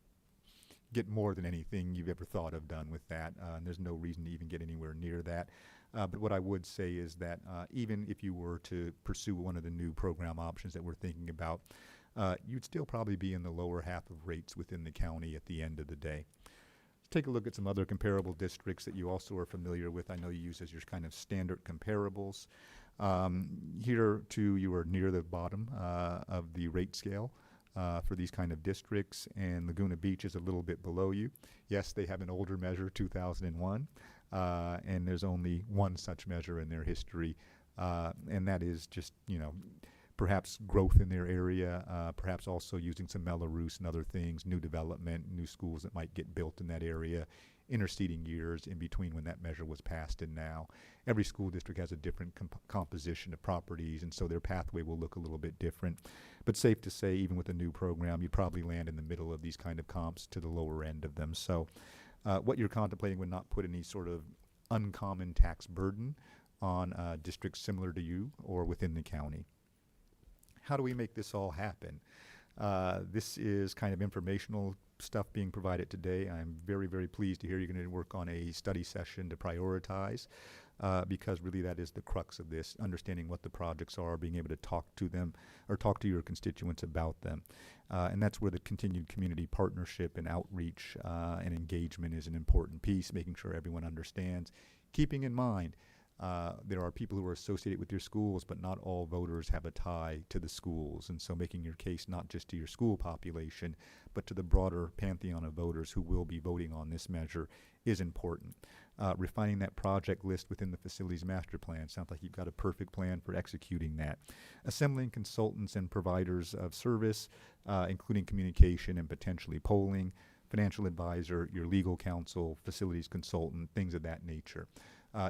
get more than anything you've ever thought of done with that, and there's no reason to even get anywhere near that. But what I would say is that even if you were to pursue one of the new program options that we're thinking about, you'd still probably be in the lower half of rates within the county at the end of the day. Let's take a look at some other comparable districts that you also are familiar with. I know you use as your kind of standard comparables. Here, too, you are near the bottom of the rate scale for these kind of districts, and Laguna Beach is a little bit below you. Yes, they have an older measure, 2001, and there's only one such measure in their history, and that is just, perhaps growth in their area, perhaps also using some Mello-Roos and other things, new development, new schools that might get built in that area, interceding years in between when that measure was passed and now. Every school district has a different composition of properties, and so their pathway will look a little bit different. But safe to say, even with a new program, you'd probably land in the middle of these kind of comps to the lower end of them. So what you're contemplating would not put any sort of uncommon tax burden on districts similar to you or within the county. How do we make this all happen? This is kind of informational stuff being provided today. I'm very, very pleased to hear you're going to work on a study session to prioritize, because really that is the crux of this, understanding what the projects are, being able to talk to them or talk to your constituents about them. And that's where the continued community partnership and outreach and engagement is an important piece, making sure everyone understands, keeping in mind there are people who are associated with your schools, but not all voters have a tie to the schools. And so making your case not just to your school population, but to the broader pantheon of voters who will be voting on this measure is important. Refining that project list within the facilities master plan. Sounds like you've got a perfect plan for executing that. Assembling consultants and providers of service, including communication and potentially polling, financial advisor, your legal counsel, facilities consultant, things of that nature.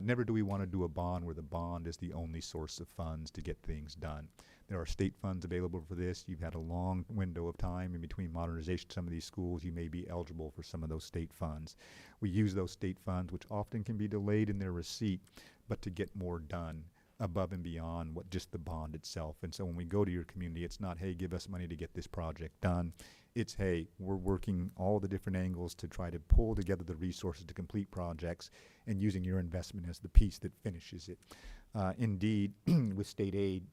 Never do we want to do a bond where the bond is the only source of funds to get things done. There are state funds available for this. You've had a long window of time in between modernization of some of these schools. You may be eligible for some of those state funds. We use those state funds, which often can be delayed in their receipt, but to get more done above and beyond what just the bond itself. And so when we go to your community, it's not, hey, give us money to get this project done. It's, hey, we're working all the different angles to try to pull together the resources to complete projects and using your investment as the piece that finishes it. Indeed, with state aid,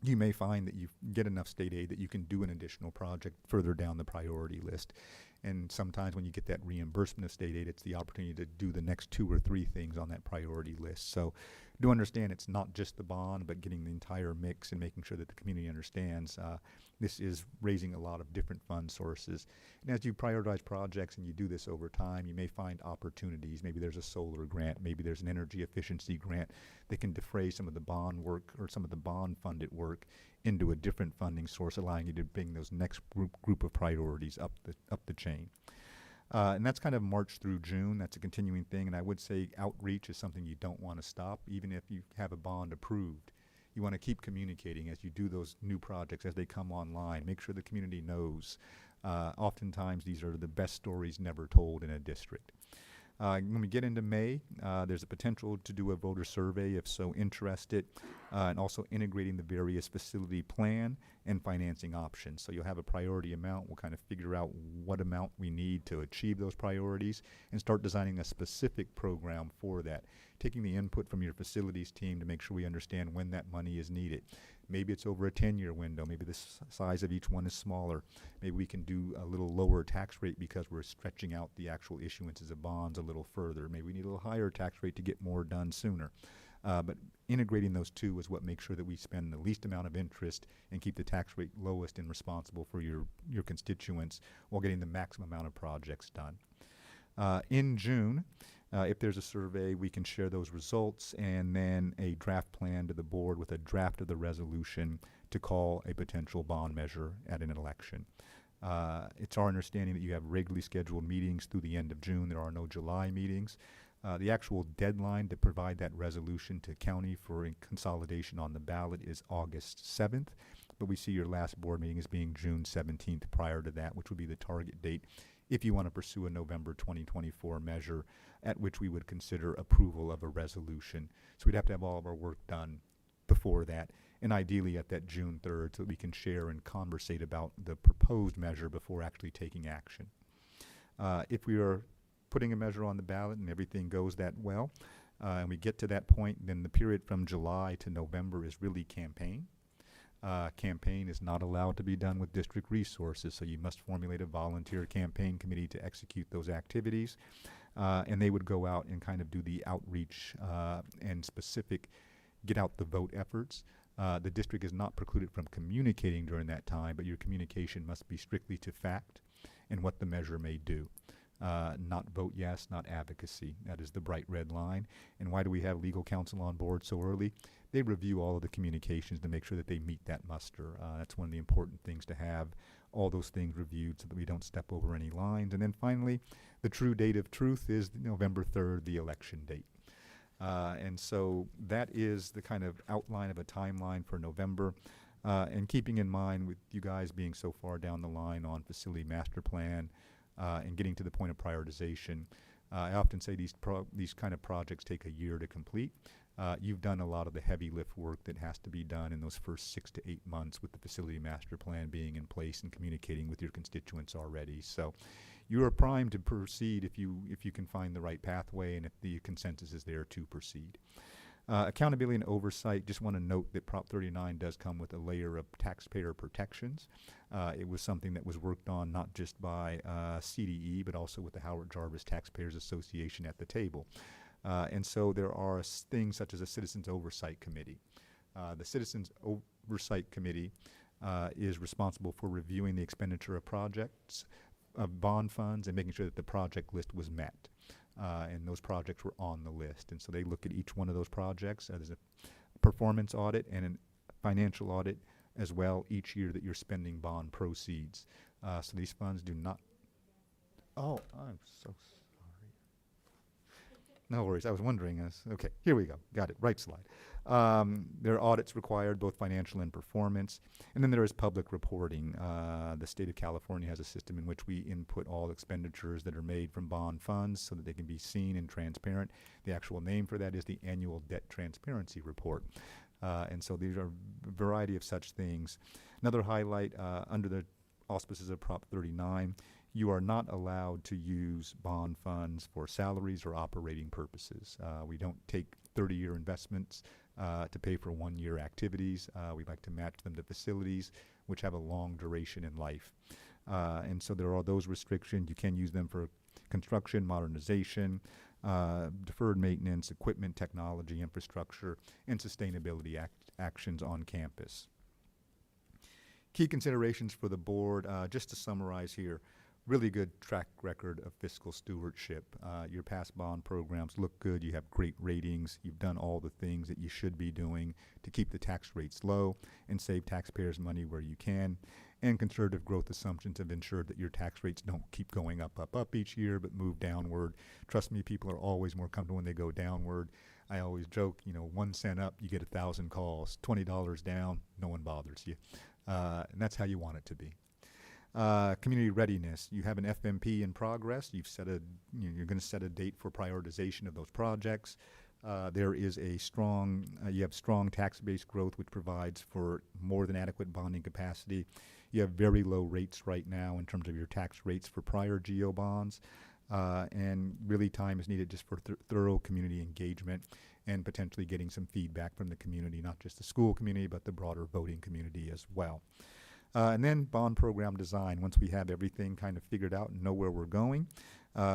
you may find that you get enough state aid that you can do an additional project further down the priority list. And sometimes when you get that reimbursement of state aid, it's the opportunity to do the next 2 or 3 things on that priority list. So do understand it's not just the bond, but getting the entire mix and making sure that the community understands this is raising a lot of different fund sources. And as you prioritize projects and you do this over time, you may find opportunities. Maybe there's a solar grant, maybe there's an energy efficiency grant that can defray some of the bond work or some of the bond funded work into a different funding source, allowing you to bring those next group of priorities up the chain. And that's kind of March through June. That's a continuing thing. And I would say outreach is something you don't want to stop, even if you have a bond approved. You want to keep communicating as you do those new projects, as they come online. Make sure the community knows. Oftentimes, these are the best stories never told in a district. When we get into May, there's a potential to do a voter survey if so interested, and also integrating the various facility plan and financing options. So you'll have a priority amount. We'll kind of figure out what amount we need to achieve those priorities and start designing a specific program for that, taking the input from your facilities team to make sure we understand when that money is needed. Maybe it's over a 10-year window. Maybe the size of each one is smaller. Maybe we can do a little lower tax rate because we're stretching out the actual issuances of bonds a little further. Maybe we need a little higher tax rate to get more done sooner. But integrating those two is what makes sure that we spend the least amount of interest and keep the tax rate lowest and responsible for your constituents while getting the maximum amount of projects done. In June, if there's a survey, we can share those results and then a draft plan to the board with a draft of the resolution to call a potential bond measure at an election. It's our understanding that you have regularly scheduled meetings through the end of June. There are no July meetings. The actual deadline to provide that resolution to county for consolidation on the ballot is August 7th, but we see your last board meeting as being June 17th prior to that, which would be the target date if you want to pursue a November 2024 measure at which we would consider approval of a resolution. So we'd have to have all of our work done before that, and ideally at that June 3rd so that we can share and conversate about the proposed measure before actually taking action. If we are putting a measure on the ballot and everything goes that well, and we get to that point, then the period from July to November is really campaign. Campaign is not allowed to be done with district resources, so you must formulate a volunteer campaign committee to execute those activities. And they would go out and kind of do the outreach and specific get out the vote efforts. The district is not precluded from communicating during that time, but your communication must be strictly to fact and what the measure may do. Not vote yes, not advocacy. That is the bright red line. And why do we have legal counsel on board so early? They review all of the communications to make sure that they meet that muster. That's one of the important things to have all those things reviewed so that we don't step over any lines. And then finally, the true date of truth is November 3rd, the election date. And so that is the kind of outline of a timeline for November. And keeping in mind with you guys being so far down the line on facility master plan, and getting to the point of prioritization, I often say these kind of projects take a year to complete. You've done a lot of the heavy lift work that has to be done in those first 6 to 8 months with the facility master plan being in place and communicating with your constituents already. So you are primed to proceed if you can find the right pathway and if the consensus is there to proceed. Accountability and oversight, just want to note that Prop 39 does come with a layer of taxpayer protections. It was something that was worked on not just by CDE, but also with the Howard Jarvis Taxpayers Association at the table. And so there are things such as a Citizens Oversight Committee. The Citizens Oversight Committee is responsible for reviewing the expenditure of projects, of bond funds, and making sure that the project list was met. And those projects were on the list. And so they look at each one of those projects. There's a performance audit and a financial audit as well each year that you're spending bond proceeds. So these funds do not... Oh, I'm so sorry. No worries. I was wondering. Okay, here we go. Got it. Right slide. There are audits required, both financial and performance. And then there is public reporting. The state of California has a system in which we input all expenditures that are made from bond funds so that they can be seen and transparent. The actual name for that is the Annual Debt Transparency Report. And so these are a variety of such things. Another highlight, under the auspices of Prop 39, you are not allowed to use bond funds for salaries or operating purposes. We don't take 30-year investments to pay for one-year activities. We like to match them to facilities which have a long duration in life. And so there are those restrictions. You can use them for construction, modernization, deferred maintenance, equipment, technology, infrastructure, and sustainability actions on campus. Key considerations for the board, just to summarize here, really good track record of fiscal stewardship. Your past bond programs look good. You have great ratings. You've done all the things that you should be doing to keep the tax rates low and save taxpayers money where you can. And conservative growth assumptions have ensured that your tax rates don't keep going up each year, but move downward. Trust me, people are always more comfortable when they go downward. I always joke, 1 cent up, you get 1,000 calls. $20 down, no one bothers you. And that's how you want it to be. Community readiness. You have an FMP in progress. You've set you're going to set a date for prioritization of those projects. There is a strong, you have strong tax-based growth, which provides for more than adequate bonding capacity. You have very low rates right now in terms of your tax rates for prior GO bonds. And really time is needed just for thorough community engagement and potentially getting some feedback from the community, not just the school community, but the broader voting community as well. And then bond program design. Once we have everything kind of figured out and know where we're going,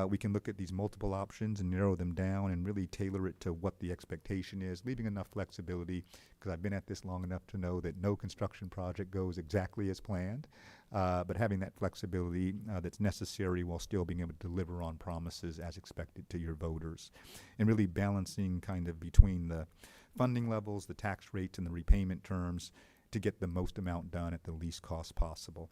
we can look at these multiple options and narrow them down and really tailor it to what the expectation is, leaving enough flexibility, because I've been at this long enough to know that no construction project goes exactly as planned, but having that flexibility that's necessary while still being able to deliver on promises as expected to your voters, and really balancing kind of between the funding levels, the tax rates, and the repayment terms to get the most amount done at the least cost possible.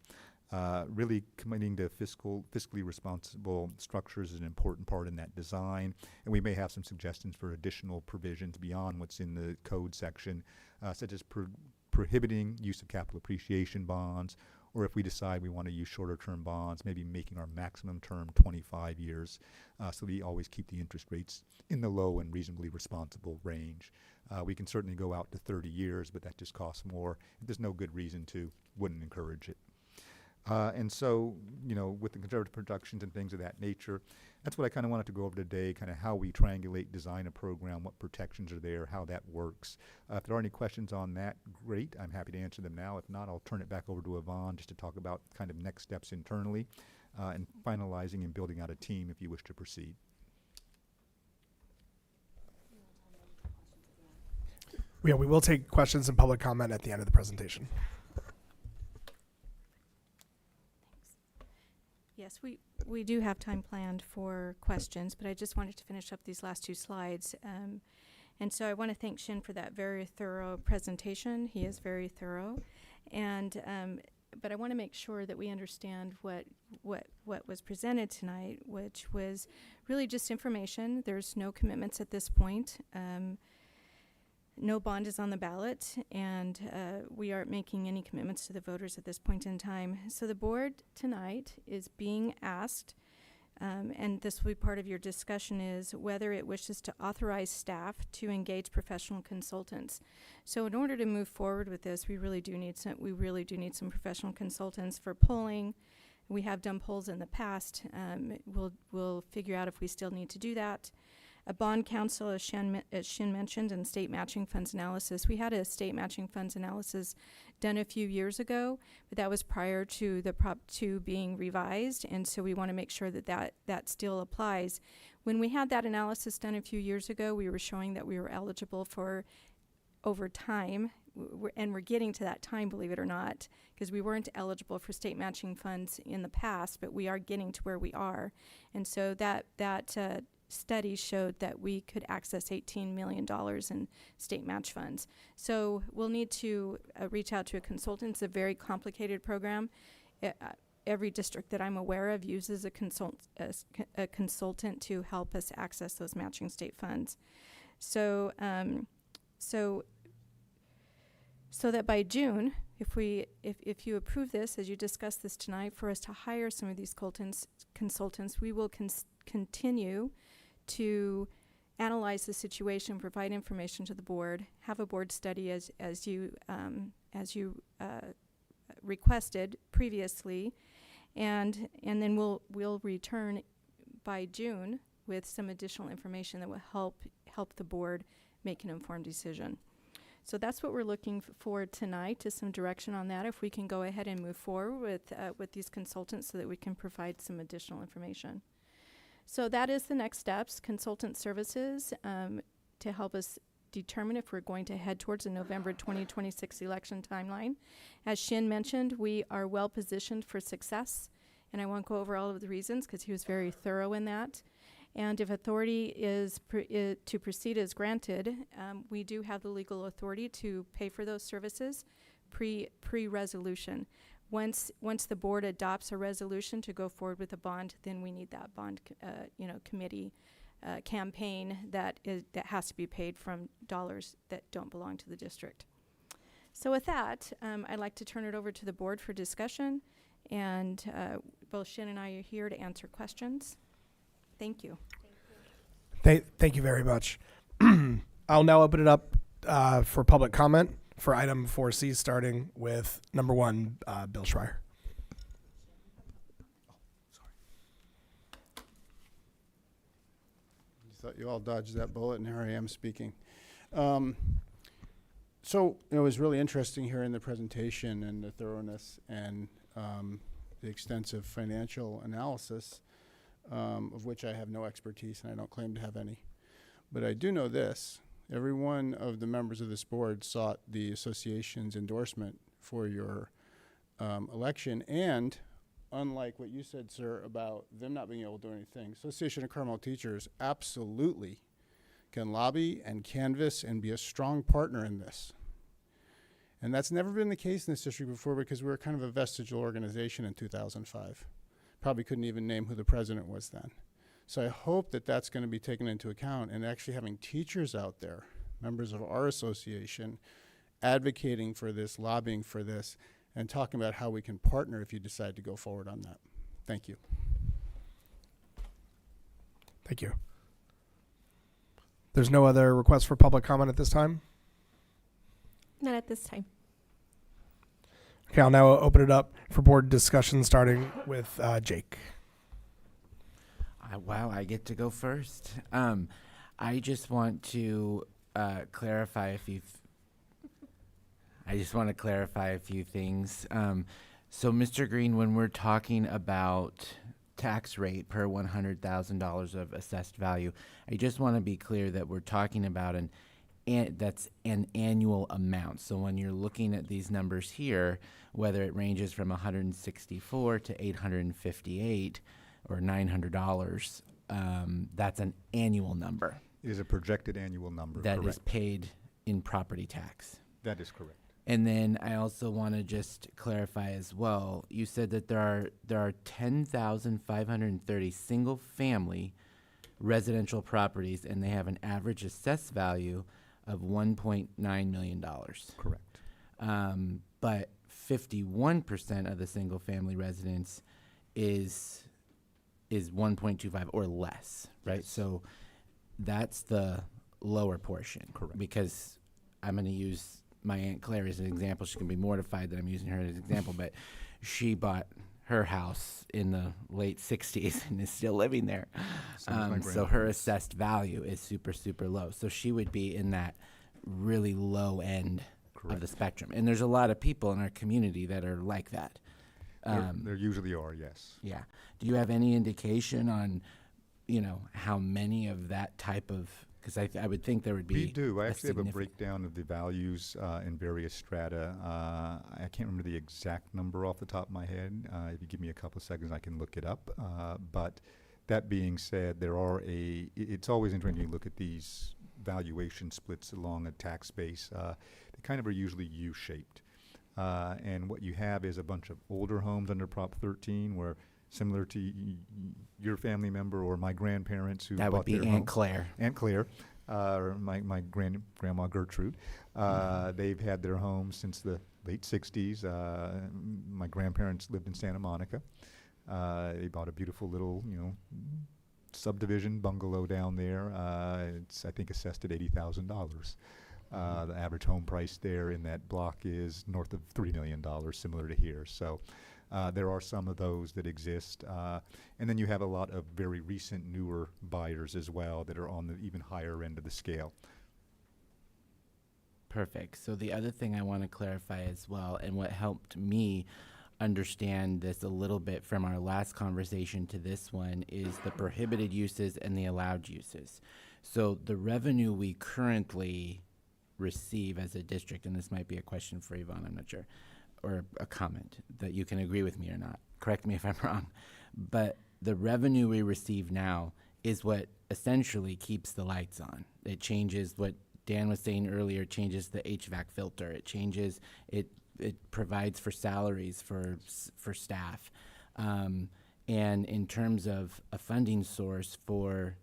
Really committing to fiscally responsible structures is an important part in that design, and we may have some suggestions for additional provisions beyond what's in the code section, such as prohibiting use of capital appreciation bonds, or if we decide we want to use shorter term bonds, maybe making our maximum term 25 years, so we always keep the interest rates in the low and reasonably responsible range. We can certainly go out to 30 years, but that just costs more. If there's no good reason to, wouldn't encourage it. And so, with the conservative productions and things of that nature, that's what I kind of wanted to go over today, kind of how we triangulate, design a program, what protections are there, how that works. If there are any questions on that, great. I'm happy to answer them now. If not, I'll turn it back over to Yvonne just to talk about kind of next steps internally and finalizing and building out a team if you wish to proceed. Yeah, we will take questions and public comment at the end of the presentation. Yes, we do have time planned for questions, but I just wanted to finish up these last 2 slides. And so I want to thank Shin for that very thorough presentation. He is very thorough. And but I want to make sure that we understand what was presented tonight, which was really just information. There's no commitments at this point. No bond is on the ballot, and we aren't making any commitments to the voters at this point in time. So the board tonight is being asked and this will be part of your discussion, is whether it wishes to authorize staff to engage professional consultants. So in order to move forward with this, we really do need some professional consultants for polling. We have done polls in the past. We'll figure out if we still need to do that. A bond counsel, as Shin mentioned, and state matching funds analysis. We had a state matching funds analysis done a few years ago, but that was prior to the Prop 2 being revised, and so we want to make sure that still applies. When we had that analysis done a few years ago, we were showing that we were eligible for, over time, and we're getting to that time, believe it or not, because we weren't eligible for state matching funds in the past, but we are getting to where we are. And so that study showed that we could access $18 million in state match funds. So we'll need to reach out to a consultant. It's a very complicated program. Every district that I'm aware of uses a consultant to help us access those matching state funds. So that by June, if you approve this, as you discussed this tonight, for us to hire some of these consultants, we will continue to analyze the situation, provide information to the board, have a board study as you requested previously, and then we'll return by June with some additional information that will help the board make an informed decision. So that's what we're looking for tonight, is some direction on that, if we can go ahead and move forward with these consultants so that we can provide some additional information. So that is the next steps, consultant services, to help us determine if we're going to head towards a November 2026 election timeline. As Shin mentioned, we are well positioned for success, and I won't go over all of the reasons because he was very thorough in that. And if authority to proceed is granted, we do have the legal authority to pay for those services pre-resolution. Once the board adopts a resolution to go forward with a bond, then we need that bond committee campaign that has to be paid from dollars that don't belong to the district. So with that, I'd like to turn it over to the board for discussion, and both Shin and I are here to answer questions. Thank you. Thank you very much. I'll now open it up for public comment for item 4C, starting with number 1, Bill Schreier. Thought you all dodged that bullet, and here I am speaking. So it was really interesting hearing the presentation and the thoroughness and the extensive financial analysis, of which I have no expertise and I don't claim to have any. But I do know this. Every one of the members of this board sought the association's endorsement for your election, and unlike what you said, sir, about them not being able to do anything, Association of Carmel Teachers absolutely can lobby and canvass and be a strong partner in this. And that's never been the case in this district before, because we were kind of a vestigial organization in 2005. Probably couldn't even name who the president was then. So I hope that that's going to be taken into account, and actually having teachers out there, members of our association, advocating for this, lobbying for this, and talking about how we can partner if you decide to go forward on that. Thank you. Thank you. There's no other requests for public comment at this time? Not at this time. Okay, I'll now open it up for board discussion, starting with Jake. Wow, I get to go first. I just want to clarify a few. I just want to clarify a few things. So, Mr. Green, when we're talking about tax rate per $100,000 of assessed value, I just want to be clear that we're talking about that's an annual amount. So when you're looking at these numbers here, whether it ranges from $164 to $858 or $900, that's an annual number. It is a projected annual number. That correct. is paid in property tax. That is correct. And then I also want to just clarify as well. You said that there are 10,530 single-family residential properties, and they have an average assessed value of $1.9 million. Correct. But 51% of the single-family residence is is 1.25 or less, right? Yes. So that's the lower portion. Correct. Because I'm going to use my Aunt Claire as an example. She's going to be mortified that I'm using her as an example, but she bought her house in the late 60s and is still living there. Same as my So her grandparents. assessed value is super, super low. So she would be in that really low end of Correct. the spectrum. And there's a lot of people in our community that are like that. There usually are, yes. Yeah. Do you have any indication on, how many of that type of, because I would think there would be. We do. I a actually have a significant- breakdown of the values in various strata. I can't remember the exact number off the top of my head. If you give me a couple of seconds, I can look it up. But that being said, it's always interesting to look at these valuation splits along a tax base. They kind of are usually U-shaped. And what you have is a bunch of older homes under Prop 13 where similar to your family member or my grandparents who That bought would be their Aunt home. Claire. Aunt Claire, or my grandma Gertrude. They've had their home since the late 60s. My grandparents lived in Santa Monica. They bought a beautiful little, subdivision bungalow down there. It's, I think, assessed at $80,000. The average home price there in that block is north of $3 million, similar to here. So there are some of those that exist. And then you have a lot of very recent, newer buyers as well that are on the even higher end of the scale. Perfect. So the other thing I want to clarify as well, and what helped me understand this a little bit from our last conversation to this one, is the prohibited uses and the allowed uses. So the revenue we currently receive as a district, and this might be a question for Yvonne, I'm not sure, or a comment that you can agree with me or not. Correct me if I'm wrong. But the revenue we receive now is what essentially keeps the lights on. It changes what Dan was saying earlier, changes the HVAC filter. It changes, it provides for salaries for staff. And in terms of a funding source for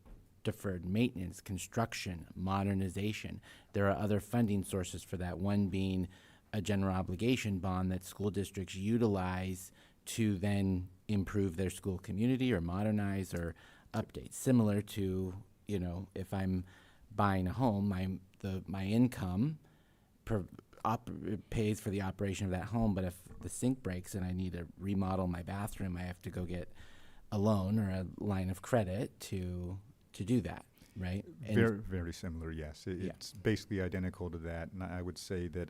deferred maintenance, construction, modernization, there are other funding sources for that, one being a general obligation bond that school districts utilize to then improve their school community or modernize or update. Similar to, if I'm buying a home, my income pays for the operation of that home, but if the sink breaks and I need to remodel my bathroom, I have to go get a loan or a line of credit to do that, right? And Very, very similar, yes. Yeah. It's basically identical to that. And I would say that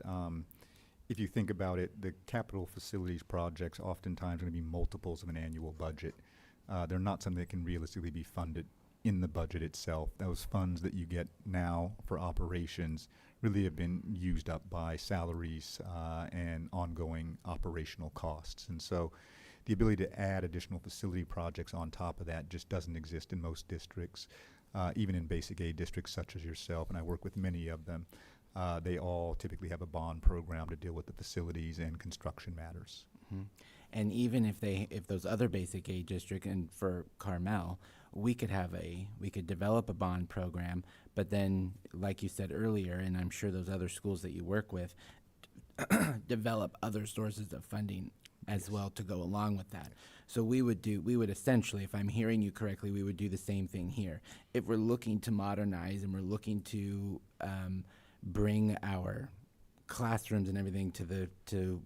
if you think about it, the capital facilities projects oftentimes are going to be multiples of an annual budget. They're not something that can realistically be funded in the budget itself. Those funds that you get now for operations really have been used up by salaries and ongoing operational costs. And so the ability to add additional facility projects on top of that just doesn't exist in most districts, even in basic aid districts such as yourself, and I work with many of them. They all typically have a bond program to deal with the facilities and construction matters. Mhm. And even if those other basic aid district, and for Carmel, we could develop a bond program, but then, like you said earlier, and I'm sure those other schools that you work with, develop other sources of funding as well to go along with that. So we would essentially, if I'm hearing you correctly, we would do the same thing here. If we're looking to modernize and we're looking to bring our classrooms and everything to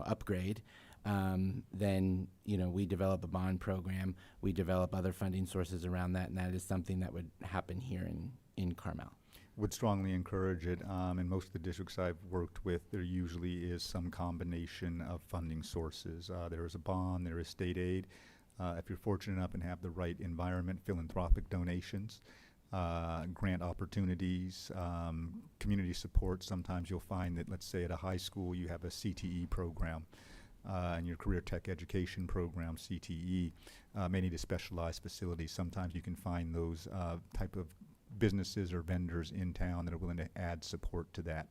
upgrade, then we develop a bond program, we develop other funding sources around that, and that is something that would happen here in Carmel. Would strongly encourage it. In most of the districts I've worked with, there usually is some combination of funding sources. There is a bond, there is state aid. If you're fortunate enough and have the right environment, philanthropic donations, grant opportunities, community support. Sometimes you'll find that, let's say at a high school, you have a CTE program. And your career tech education program, CTE, may need a specialized facility. Sometimes you can find those type of businesses or vendors in town that are willing to add support to that.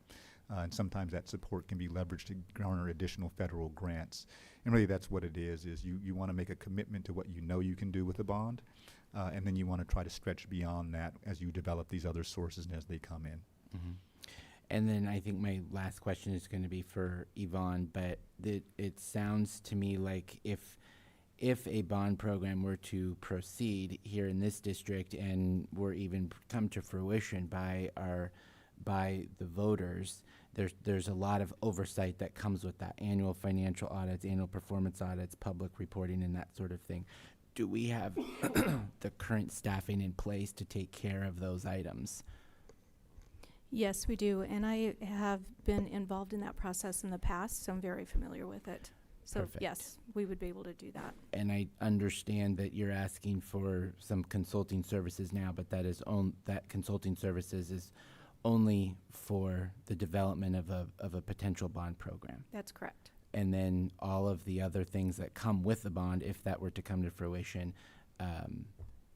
And sometimes that support can be leveraged to garner additional federal grants. And really that's what it is you want to make a commitment to what you know you can do with a bond, and then you want to try to stretch beyond that as you develop these other sources and as they come in. Mm-hmm. And then I think my last question is going to be for Yvonne, but it sounds to me like if if a bond program were to proceed here in this district and were even come to fruition by the voters, there's a lot of oversight that comes with that: annual financial audits, annual performance audits, public reporting, and that sort of thing. Do we have the current staffing in place to take care of those items? Yes, we do, and I have been involved in that process in the past, so I'm very familiar with it. So Perfect. yes, we would be able to do that. And I understand that you're asking for some consulting services now, but that consulting services is only for the development of a potential bond program. That's correct. And then all of the other things that come with the bond, if that were to come to fruition,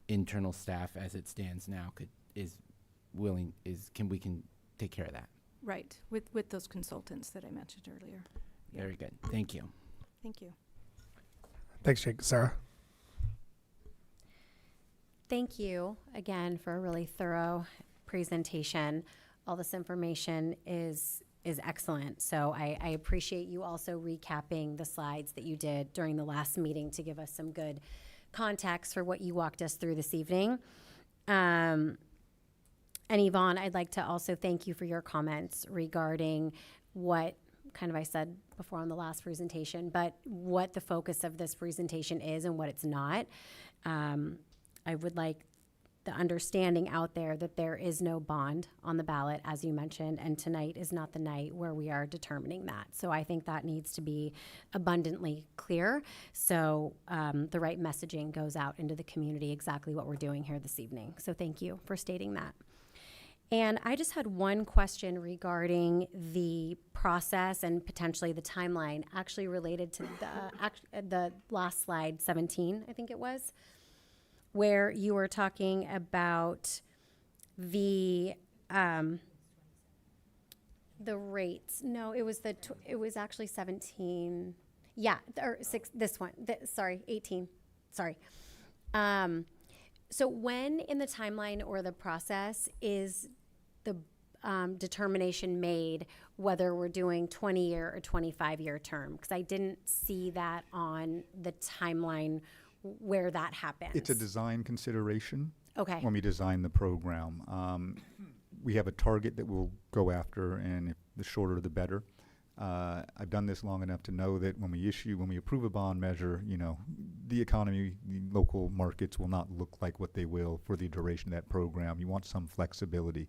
internal staff as it stands now can take care of that. Right, with those consultants that I mentioned earlier. Very good. Thank you. Thank you. Thanks, Jake. Sarah? Thank you again for a really thorough presentation. All this information is excellent. So I appreciate you also recapping the slides that you did during the last meeting to give us some good context for what you walked us through this evening. And Yvonne, I'd like to also thank you for your comments regarding what kind of I said before on the last presentation, but what the focus of this presentation is and what it's not. I would like the understanding out there that there is no bond on the ballot, as you mentioned, and tonight is not the night where we are determining that. So I think that needs to be abundantly clear, so the right messaging goes out into the community, exactly what we're doing here this evening. So thank you for stating that. And I just had one question regarding the process and potentially the timeline, actually related to the last slide, 17, I think it was, where you were talking about the rates. No, it was it was actually 17. Yeah, or 6. This one. Sorry, 18. Sorry. So when in the timeline or the process is the determination made whether we're doing 20-year or 25-year term? Because I didn't see that on the timeline where that happens. It's a design consideration. Okay. When we design the program. We have a target that we'll go after, and if the shorter the better. I've done this long enough to know that when we approve a bond measure, the economy, the local markets will not look like what they will for the duration of that program. You want some flexibility.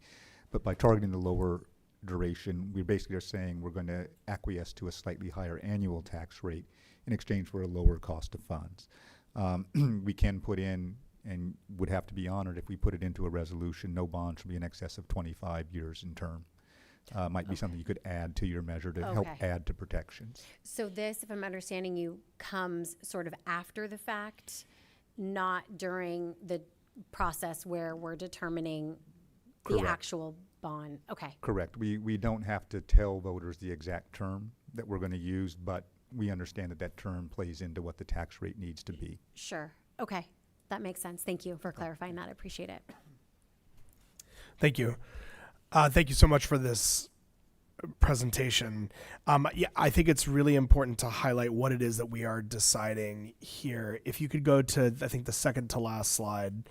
But by targeting the lower duration, we basically are saying we're going to acquiesce to a slightly higher annual tax rate in exchange for a lower cost of funds. We can put in, and would have to be honored if we put it into a resolution, no bond should be in excess of 25 years in term. Might be something you could add to your measure to help add to protections. So this, if I'm understanding you, comes sort of after the fact, not during the process where we're determining the actual bond. Okay. Correct. We don't have to tell voters the exact term that we're going to use, but we understand that term plays into what the tax rate needs to be. Sure. Okay. That makes sense. Thank you for clarifying that. I appreciate it. Thank you. Thank you so much for this presentation. I think it's really important to highlight what it is that we are deciding here. If you could go to, I think, the second to last slide.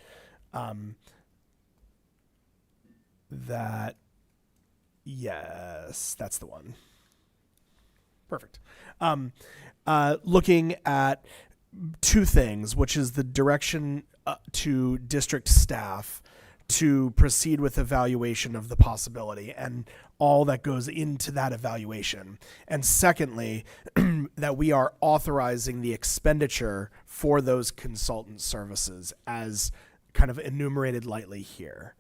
Yes, that's the one. Perfect. Looking at two things, which is the direction to district staff to proceed with evaluation of the possibility and all that goes into that evaluation. And secondly, that we are authorizing the expenditure for those consultant services as kind of enumerated lightly here.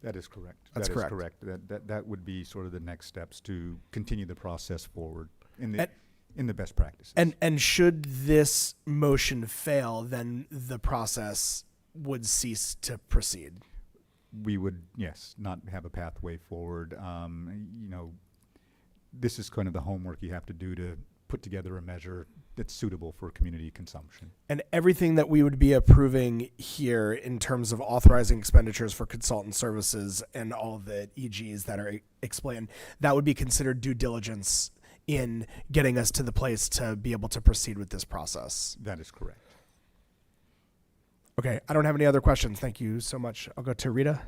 That is correct. That's correct. That is correct. That would be sort of the next steps to continue the process forward in the best practices. And should this motion fail, then the process would cease to proceed. We would, yes, not have a pathway forward. This is kind of the homework you have to do to put together a measure that's suitable for community consumption. And everything that we would be approving here in terms of authorizing expenditures for consultant services and all the EGs that are explained, that would be considered due diligence in getting us to the place to be able to proceed with this process. That is correct. Okay, I don't have any other questions. Thank you so much. I'll go to Rita.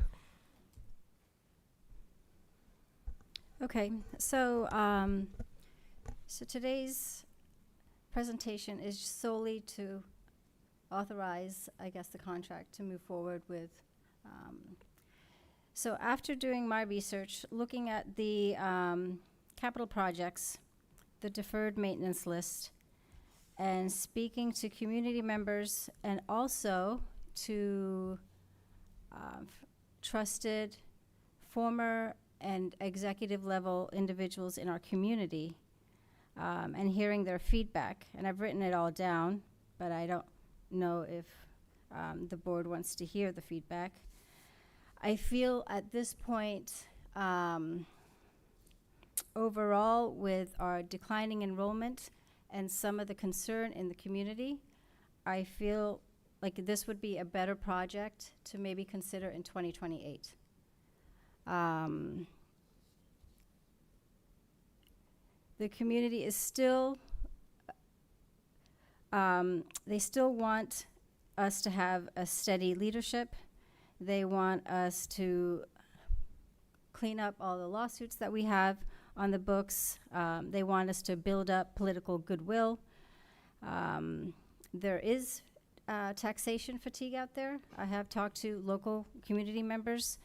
Okay, so today's presentation is solely to authorize, I guess, the contract to move forward with. So after doing my research, looking at the capital projects, the deferred maintenance list, and speaking to community members and also to trusted former and executive level individuals in our community, and hearing their feedback. And I've written it all down, but I don't know if the board wants to hear the feedback. I feel at this point, overall, with our declining enrollment and some of the concern in the community, I feel like this would be a better project to maybe consider in 2028. The community is still, they still want us to have a steady leadership. They want us to clean up all the lawsuits that we have on the books. They want us to build up political goodwill. There is taxation fatigue out there. I have talked to local community members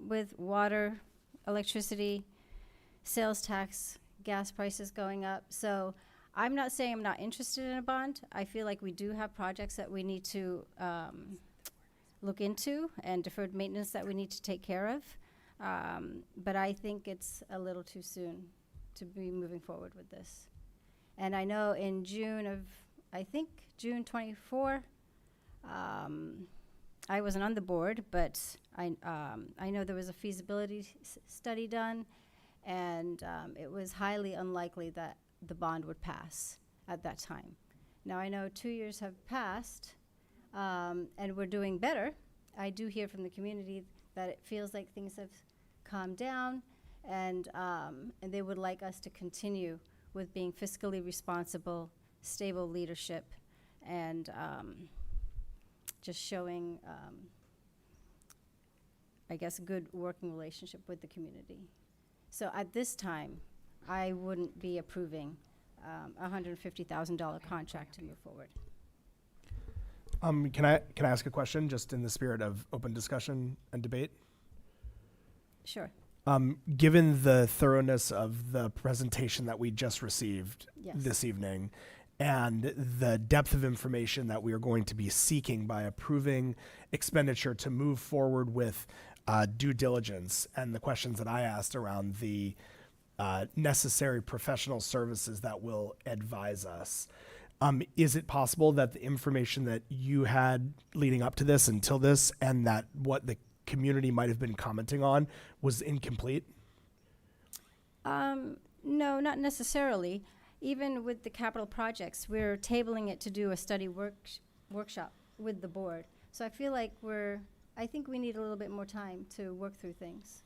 with water, electricity, sales tax, gas prices going up. So I'm not saying I'm not interested in a bond. I feel like we do have projects that we need to look into and deferred maintenance that we need to take care of. But I think it's a little too soon to be moving forward with this. And I know in June of, I think June 24, I wasn't on the board, but I know there was a feasibility study done, and it was highly unlikely that the bond would pass at that time. Now I know 2 years have passed, and we're doing better. I do hear from the community that it feels like things have calmed down, and they would like us to continue with being fiscally responsible, stable leadership, and just showing, I guess, a good working relationship with the community. So at this time, I wouldn't be approving a $150,000 contract to move forward. Can I ask a question, just in the spirit of open discussion and debate? Sure. Given the thoroughness of the presentation that we just received Yes. this evening, and the depth of information that we are going to be seeking by approving expenditure to move forward with due diligence, and the questions that I asked around the necessary professional services that will advise us, is it possible that the information that you had leading up to this, until this, and that what the community might have been commenting on was incomplete? No, not necessarily. Even with the capital projects, we're tabling it to do a study workshop with the board. So I feel like I think we need a little bit more time to work through things.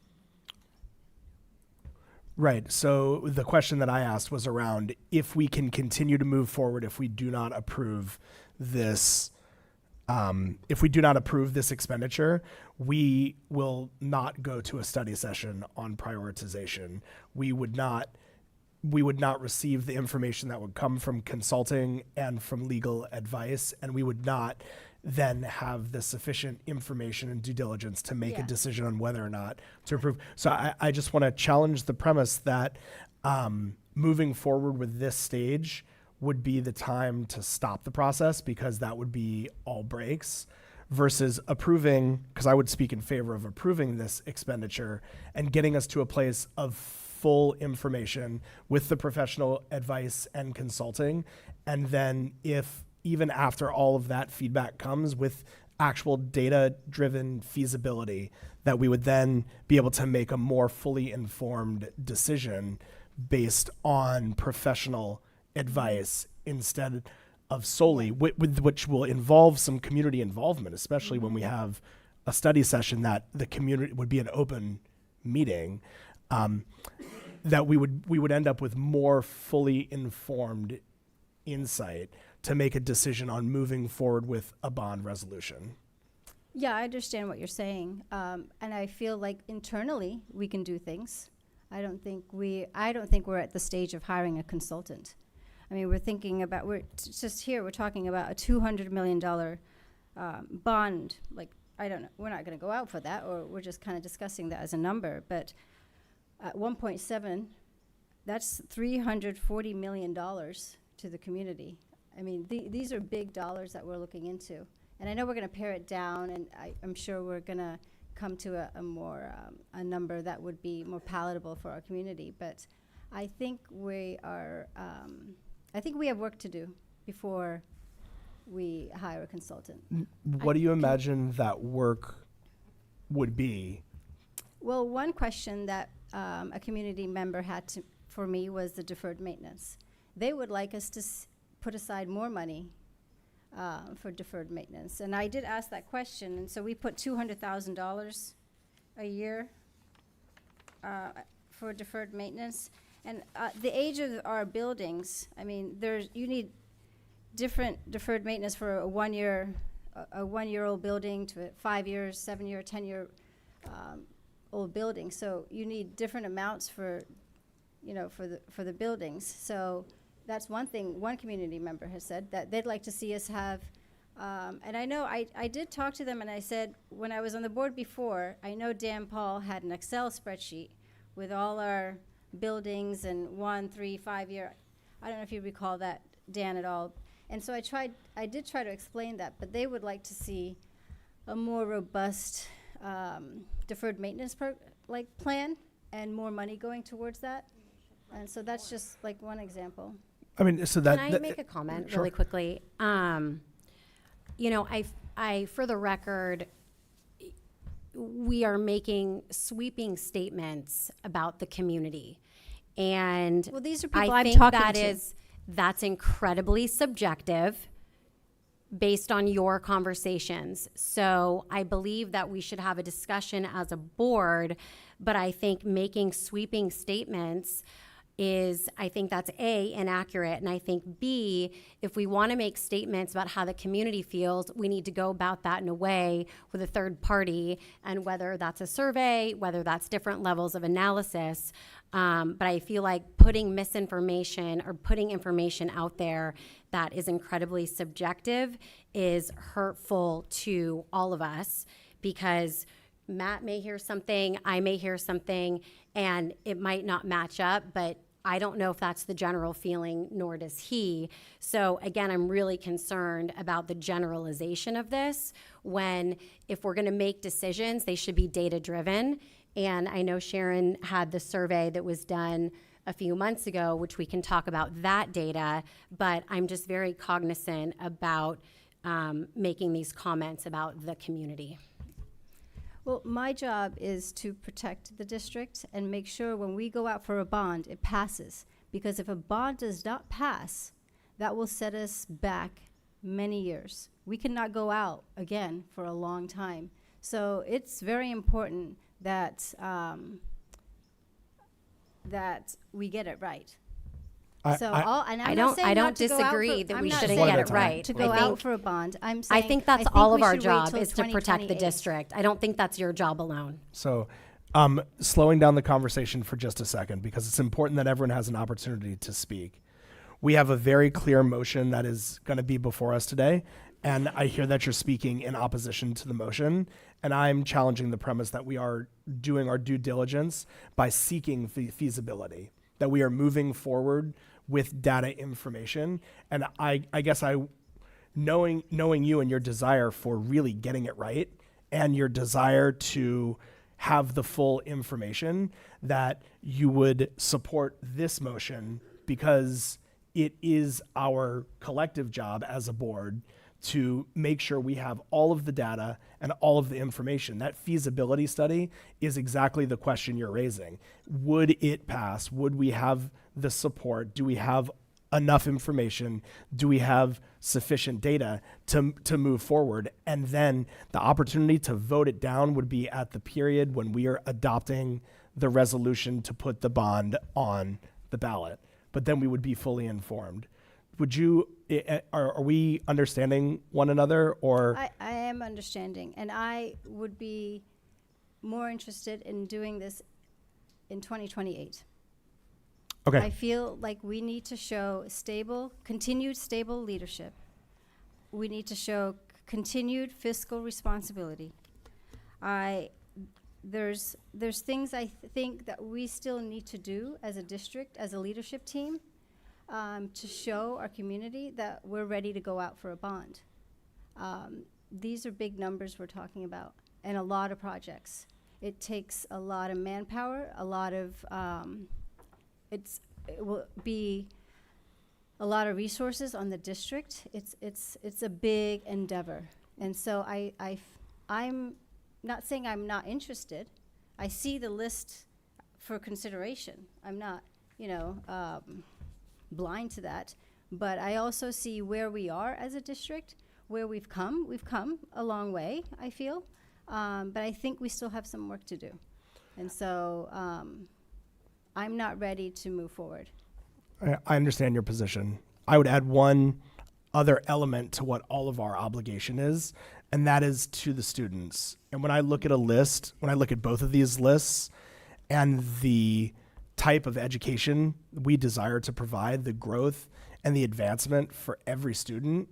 Right. So the question that I asked was around if we can continue to move forward if we do not approve this. If we do not approve this expenditure, we will not go to a study session on prioritization. We would not receive the information that would come from consulting and from legal advice, and we would not then have the sufficient information and due diligence to make a decision on whether or not to approve. So I just want to challenge the premise that moving forward with this stage would be the time to stop the process, because that would be all breaks, versus approving, because I would speak in favor of approving this expenditure and getting us to a place of full information with the professional advice and consulting. And then if even after all of that feedback comes with actual data-driven feasibility, that we would then be able to make a more fully informed decision based on professional advice instead of solely, which will involve some community involvement, especially when we have a study session that the community would be an open meeting. that we would end up with more fully informed insight to make a decision on moving forward with a bond resolution. Yeah, I understand what you're saying, and I feel like internally we can do things. I don't think we're at the stage of hiring a consultant. I mean, we're talking about we're talking about a $200 million bond. Like, I don't know, we're not going to go out for that, or we're just kind of discussing that as a number. But at 1.7, that's $340 million to the community. I mean, these are big dollars that we're looking into. And I know we're going to pare it down, and I'm sure we're going to come to a number that would be more palatable for our community. But I think we have work to do before we hire a consultant. What do you imagine that work would be? Well, one question that a community member had for me was the deferred maintenance. They would like us to put aside more money for deferred maintenance. And I did ask that question, and so we put $200,000 a year for deferred maintenance. And the age of our buildings, I mean, you need different deferred maintenance for a 1-year-old building to a 5 years, 7 year, 10-year old building. So you need different amounts for the buildings. So that's one thing one community member has said, that they'd like to see us have. And I know I did talk to them, and I said, when I was on the board before, I know Dan Paul had an Excel spreadsheet with all our buildings and 1, 3, 5 year. I don't know if you recall that, Dan, at all. And so I did try to explain that, but they would like to see a more robust deferred maintenance plan and more money going towards that. And so that's just like one example. I mean, so that. Can I make a comment sure. really quickly? I for the record, we are making sweeping statements about the community, and Well, these are people I I'm think talking that to. that's incredibly subjective based on your conversations. So I believe that we should have a discussion as a board, but I think making sweeping statements I think that's A, inaccurate, and I think B, if we want to make statements about how the community feels, we need to go about that in a way with a third party, and whether that's a survey, whether that's different levels of analysis. But I feel like putting misinformation or putting information out there that is incredibly subjective is hurtful to all of us, because Matt may hear something, I may hear something, and it might not match up, but I don't know if that's the general feeling, nor does he. So again, I'm really concerned about the generalization of this, when if we're gonna make decisions, they should be data-driven. And I know Sharon had the survey that was done a few months ago, which we can talk about that data, but I'm just very cognizant about making these comments about the community. Well, my job is to protect the district and make sure when we go out for a bond, it passes. Because if a bond does not pass, that will set us back many years. We cannot go out again for a long time. So it's very important that that we get it right. I don't disagree that we shouldn't get it right. To go out for a bond, I'm saying. I think that's all of we our should wait job till is to protect the 2028. district. I don't think that's your job alone. So, slowing down the conversation for just a second, because it's important that everyone has an opportunity to speak. We have a very clear motion that is going to be before us today, and I hear that you're speaking in opposition to the motion, and I'm challenging the premise that we are doing our due diligence by seeking feasibility, that we are moving forward with data information. And I guess knowing you and your desire for really getting it right, and your desire to have the full information, that you would support this motion, because it is our collective job as a board to make sure we have all of the data and all of the information. That feasibility study is exactly the question you're raising. Would it pass? Would we have the support? Do we have enough information? Do we have sufficient data to move forward? And then the opportunity to vote it down would be at the period when we are adopting the resolution to put the bond on the ballot, but then we would be fully informed. Would you, are we understanding one another, or? I am understanding, and I would be more interested in doing this in 2028. Okay. I feel like we need to show continued stable leadership. We need to show continued fiscal responsibility. There's things I think that we still need to do as a district, as a leadership team, to show our community that we're ready to go out for a bond. These are big numbers we're talking about, and a lot of projects. It takes a lot of manpower, a lot of, it will be a lot of resources on the district. It's a big endeavor. And so I'm not saying I'm not interested. I see the list for consideration. I'm not, blind to that. But I also see where we are as a district, where we've come. We've come a long way, I feel. But I think we still have some work to do. And so I'm not ready to move forward. I understand your position. I would add one other element to what all of our obligation is, and that is to the students. And when I look at a list, when I look at both of these lists and the type of education we desire to provide, the growth and the advancement for every student,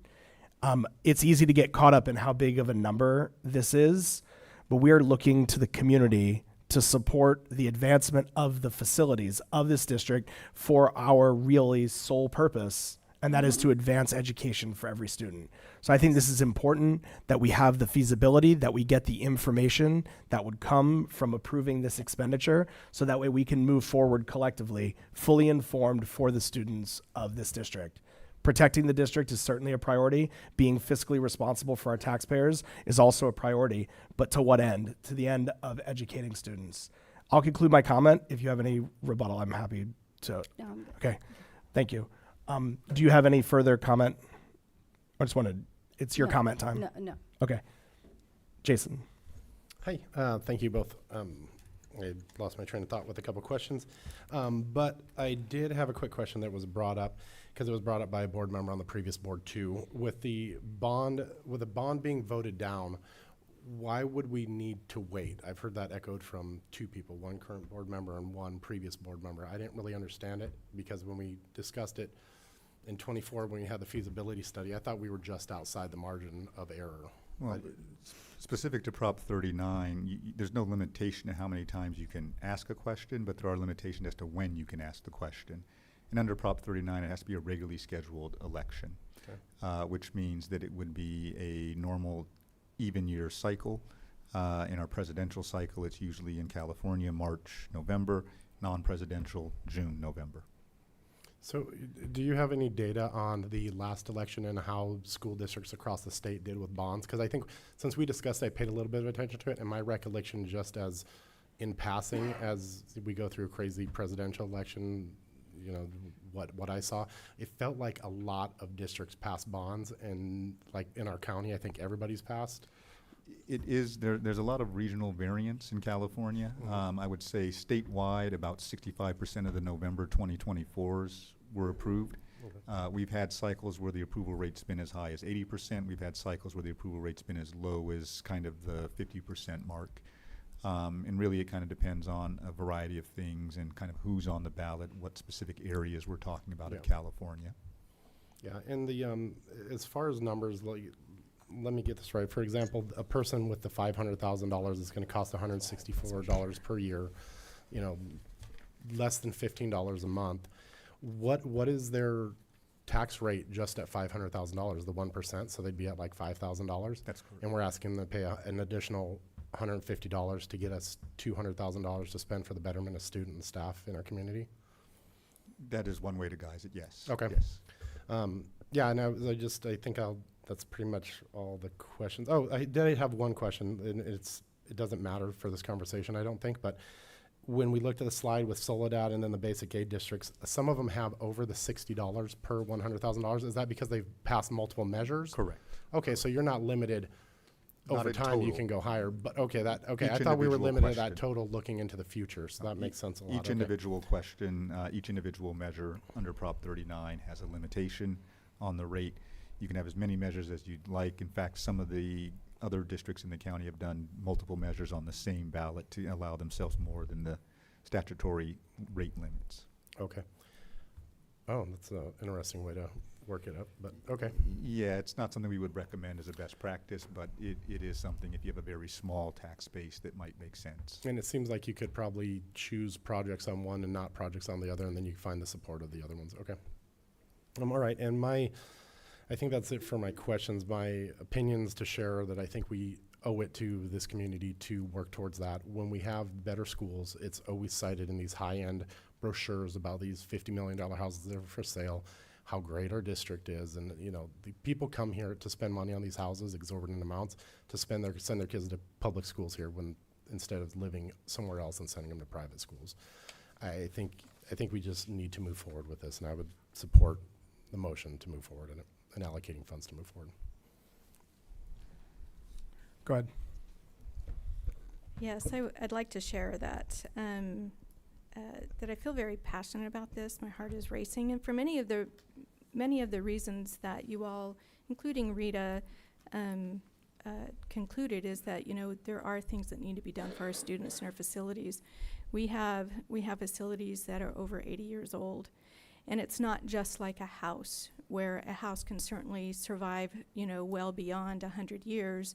it's easy to get caught up in how big of a number this is, but we are looking to the community to support the advancement of the facilities of this district for our really sole purpose, and that is to advance education for every student. So I think this is important that we have the feasibility, that we get the information that would come from approving this expenditure, so that way we can move forward collectively, fully informed for the students of this district. Protecting the district is certainly a priority. Being fiscally responsible for our taxpayers is also a priority. But to what end? To the end of educating students. I'll conclude my comment. If you have any rebuttal, I'm happy to. No, I'm good. Okay, thank you. Do you have any further comment? I just wanted, it's your No, comment time. No. Okay. Jason. Hi, thank you both. I lost my train of thought with a couple questions, but I did have a quick question that was brought up, because it was brought up by a board member on the previous board too. With the bond being voted down, why would we need to wait? I've heard that echoed from two people, one current board member and one previous board member. I didn't really understand it, because when we discussed it in 24, when we had the feasibility study, I thought we were just outside the margin of error. Well, specific to Prop 39, there's no limitation to how many times you can ask a question, but there are limitations as to when you can ask the question. And under Prop 39, it has to be a regularly scheduled election, which means that it would be a normal even year cycle. In our presidential cycle, it's usually in California, March, November, non-presidential, June, November. So do you have any data on the last election and how school districts across the state did with bonds? Because I think since we discussed, I paid a little bit of attention to it, and my recollection, just as in passing, as we go through a crazy presidential election, what I saw, it felt like a lot of districts passed bonds, and like in our county, I think everybody's passed. It is, there's a lot of regional variance in California. I would say statewide, about 65% of the November 2024s were approved. We've had cycles where the approval rate's been as high as 80%. We've had cycles where the approval rate's been as low as kind of the 50% mark. And really it kind of depends on a variety of things and kind of who's on the ballot, what specific areas we're talking about in California. Yeah, and the as far as numbers, let me get this right. For example, a person with the $500,000 is going to cost $164 per year, less than $15 a month. What is their tax rate just at $500,000? The 1%, so they'd be at like $5,000. That's correct. And we're asking them to pay an additional $150 to get us $200,000 to spend for the betterment of student and staff in our community. That is one way to guise it, yes. Okay. Yes. Yeah, and I think that's pretty much all the questions. Oh, I did have one question, and it doesn't matter for this conversation, I don't think, but when we looked at the slide with Soledad and then the basic aid districts, some of them have over the $60 per $100,000. Is that because they've passed multiple measures? Correct. Okay, so you're not limited Not over a time you total. can go higher, but okay, I Each thought we were individual limited to that question. total looking into the future, so that makes sense a lot. Each Okay. individual question, each individual measure under Prop 39 has a limitation on the rate. You can have as many measures as you'd like. In fact, some of the other districts in the county have done multiple measures on the same ballot to allow themselves more than the statutory rate limits. Okay. Oh, that's an interesting way to work it up, but okay. Yeah, it's not something we would recommend as a best practice, but it is something, if you have a very small tax base, that might make sense. And it seems like you could probably choose projects on one and not projects on the other, and then you find the support of the other ones. Okay. All right, and I think that's it for my questions. My opinions to share that I think we owe it to this community to work towards that. When we have better schools, it's always cited in these high-end brochures about these $50 million houses that are for sale, how great our district is. And, you know, the people come here to spend money on these houses, exorbitant amounts, to send their kids to public schools here when instead of living somewhere else and sending them to private schools. I think we just need to move forward with this, and I would support the motion to move forward in it and allocating funds to move forward. Go ahead. Yes, I'd like to share that that I feel very passionate about this. My heart is racing, and for many of the reasons that you all, including Rita, concluded, is that, you know, there are things that need to be done for our students and our facilities. We have facilities that are over 80 years old, and it's not just like a house, where a house can certainly survive, you know, well beyond 100 years.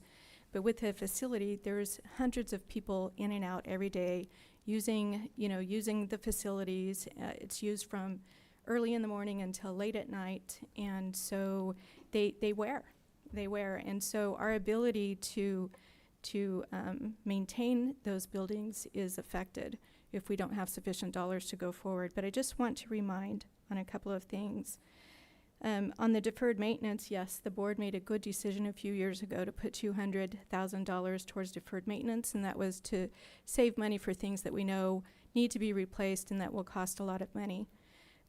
But with a facility, there's hundreds of people in and out every day using the facilities. It's used from early in the morning until late at night, and so they wear. And so our ability to maintain those buildings is affected if we don't have sufficient dollars to go forward. But I just want to remind on a couple of things. On the deferred maintenance, yes, the board made a good decision a few years ago to put $200,000 towards deferred maintenance, and that was to save money for things that we know need to be replaced and that will cost a lot of money.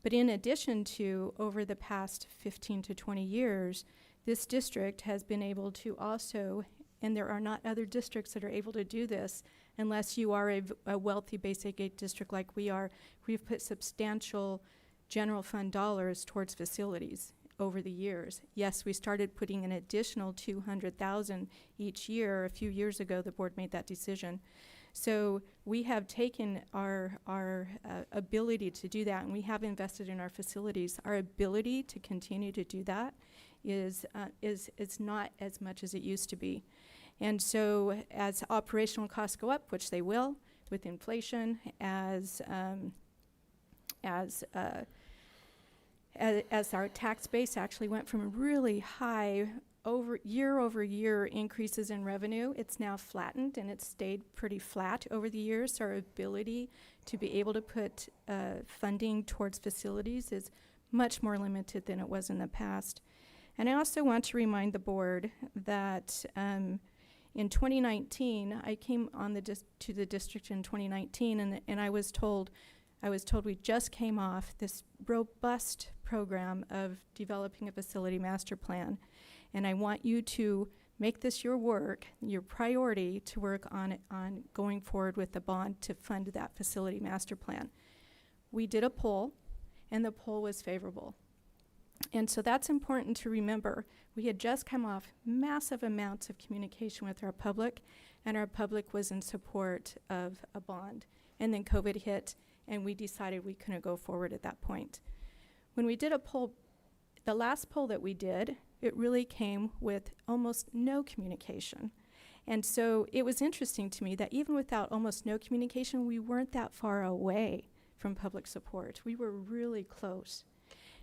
But in addition to, over the past 15 to 20 years, this district has been able to also, and there are not other districts that are able to do this unless you are a wealthy basic aid district like we are. We've put substantial general fund dollars towards facilities over the years. Yes, we started putting an additional $200,000 each year. A few years ago, the board made that decision. So we have taken our ability to do that, and we have invested in our facilities. Our ability to continue to do that is not as much as it used to be. And so as operational costs go up, which they will with inflation, as our tax base actually went from really high over year increases in revenue, it's now flattened, and it's stayed pretty flat over the years. So our ability to be able to put funding towards facilities is much more limited than it was in the past. And I also want to remind the board that in 2019, I came on to the district in 2019, and I was told we just came off this robust program of developing a facility master plan. And I want you to make this your work, your priority, to work on going forward with the bond to fund that facility master plan. We did a poll, and the poll was favorable. And so that's important to remember. We had just come off massive amounts of communication with our public, and our public was in support of a bond. And then COVID hit, and we decided we couldn't go forward at that point. When we did a poll, the last poll that we did, it really came with almost no communication. And so it was interesting to me that even without almost no communication, we weren't that far away from public support. We were really close.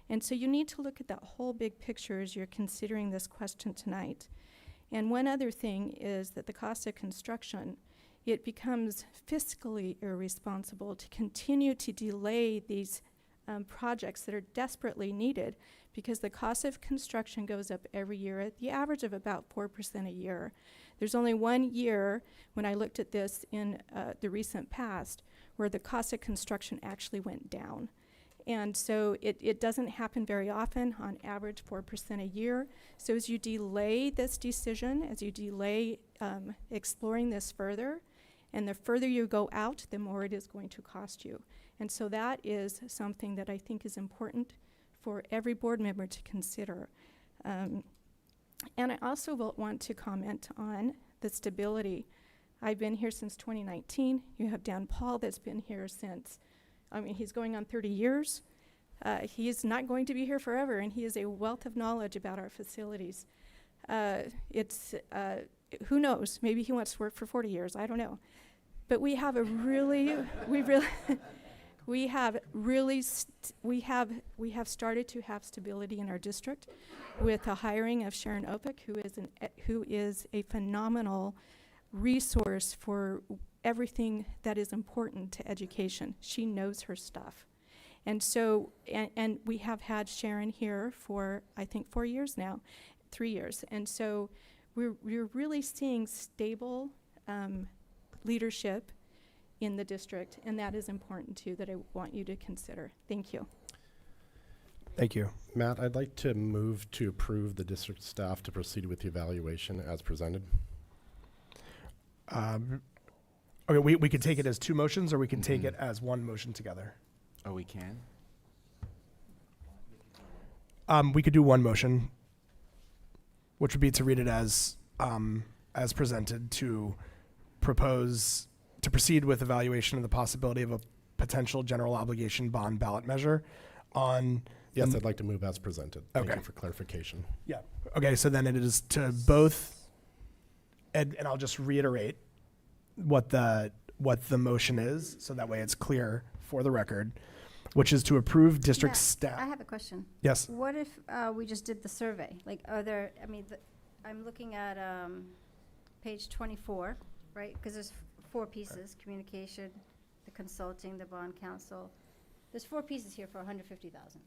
And so you need to look at that whole big picture as you're considering this question tonight. And one other thing is that the cost of construction, it becomes fiscally irresponsible to continue to delay these projects that are desperately needed, because the cost of construction goes up every year at the average of about 4% a year. There's only 1 year, when I looked at this in the recent past, where the cost of construction actually went down. And so it doesn't happen very often, on average 4% a year. So as you delay this decision, as you delay exploring this further, and the further you go out, the more it is going to cost you. And so that is something that I think is important for every board member to consider. And I also will want to comment on the stability. I've been here since 2019. You have Dan Paul that's been here since, he's going on 30 years. He is not going to be here forever, and he is a wealth of knowledge about our facilities. Who knows? Maybe he wants to work for 40 years. I don't know. But we have a really, we have started to have stability in our district with the hiring of Sharon Opick, who is a phenomenal resource for everything that is important to education. She knows her stuff. And so, and we have had Sharon here for, I think, 4 years now, 3 years. And so we're really seeing stable leadership in the district, and that is important too, that I want you to consider. Thank you. Thank you. Matt, I'd like to move to approve the district staff to proceed with the evaluation as presented. Okay, we could take it as two motions, or we can take it as one motion together. Oh, we can? We could do one motion, which would be to read it as presented, to propose to proceed with evaluation of the possibility of a potential general obligation bond ballot measure on. Yes, I'd like to move as presented. Thank Okay. you for clarification. Yeah. Okay, so then it is to both, and I'll just reiterate what the motion is, so that way it's clear for the record, which is to approve district Matt, staff. I have a question. Yes. What if we just did the survey? Like, are there, I'm looking at page 24, right? Because there's 4 pieces: communication, the consulting, the bond counsel. There's 4 pieces here for 150,000.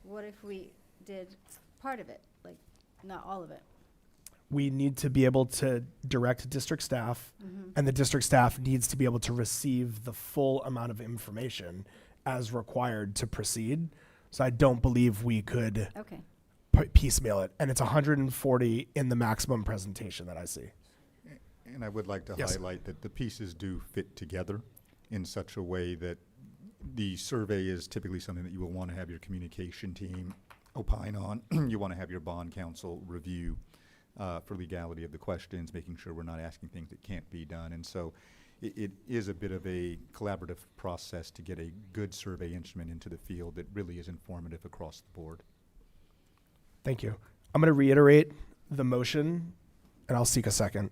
What if we did part of it, like not all of it? We need to be able to direct district staff, and the district staff needs to be able to receive the full amount of information as required to proceed. So I don't believe we could piecemeal it. And it's 140 in the maximum presentation that I see. And I would like to Yes. highlight that the pieces do fit together in such a way that the survey is typically something that you will want to have your communication team opine on. You want to have your bond counsel review for legality of the questions, making sure we're not asking things that can't be done. And so it is a bit of a collaborative process to get a good survey instrument into the field that really is informative across the board. Thank you. I'm going to reiterate the motion, and I'll seek a second.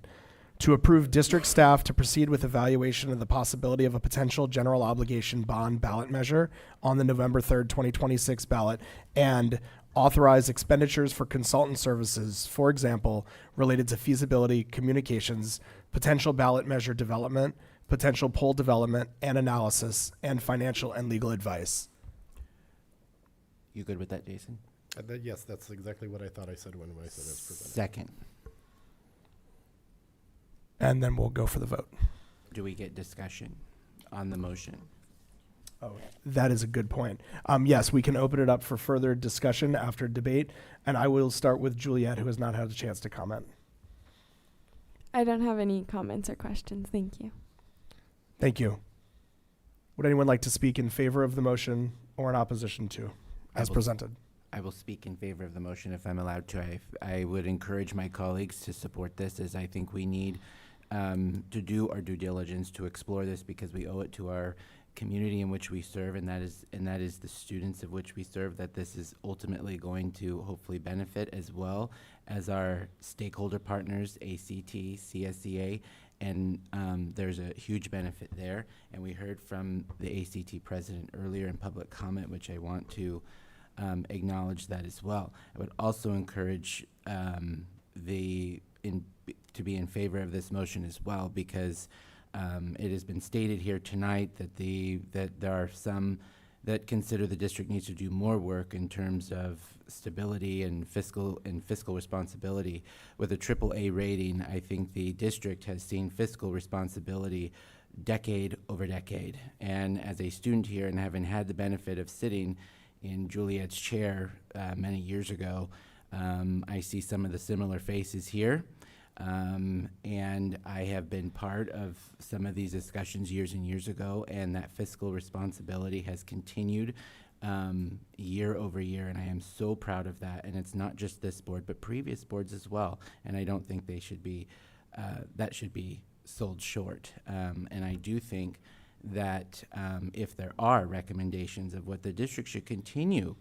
To approve district staff to proceed with evaluation of the possibility of a potential general obligation bond ballot measure on the November 3rd, 2026 ballot, and authorize expenditures for consultant services, for example, related to feasibility, communications, potential ballot measure development, potential poll development and analysis, and financial and legal advice. You good with that, Jason? Yes, that's exactly what I thought I said when I said as presented. Second. And then we'll go for the vote. Do we get discussion on the motion? Oh, that is a good point. Yes, we can open it up for further discussion after debate, and I will start with Juliet, who has not had a chance to comment. I don't have any comments or questions. Thank you. Thank you. Would anyone like to speak in favor of the motion or in opposition to, as presented? I will speak in favor of the motion if I'm allowed to. I would encourage my colleagues to support this, as I think we need to do our due diligence to explore this, because we owe it to our community in which we serve, and that is the students of which we serve, that this is ultimately going to hopefully benefit, as well as our stakeholder partners, ACT, CSEA, and there's a huge benefit there. And we heard from the ACT president earlier in public comment, which I want to acknowledge that as well. I would also encourage to be in favor of this motion as well, because it has been stated here tonight that there are some that consider the district needs to do more work in terms of stability and fiscal responsibility. With a AAA rating, I think the district has seen fiscal responsibility decade over decade. And as a student here and having had the benefit of sitting in Juliet's chair many years ago, I see some of the similar faces here. And I have been part of some of these discussions years and years ago, and that fiscal responsibility has continued year over year, and I am so proud of that. And it's not just this board, but previous boards as well. And I don't think they should be, that should be sold short. And I do think that if there are recommendations of what the district should continue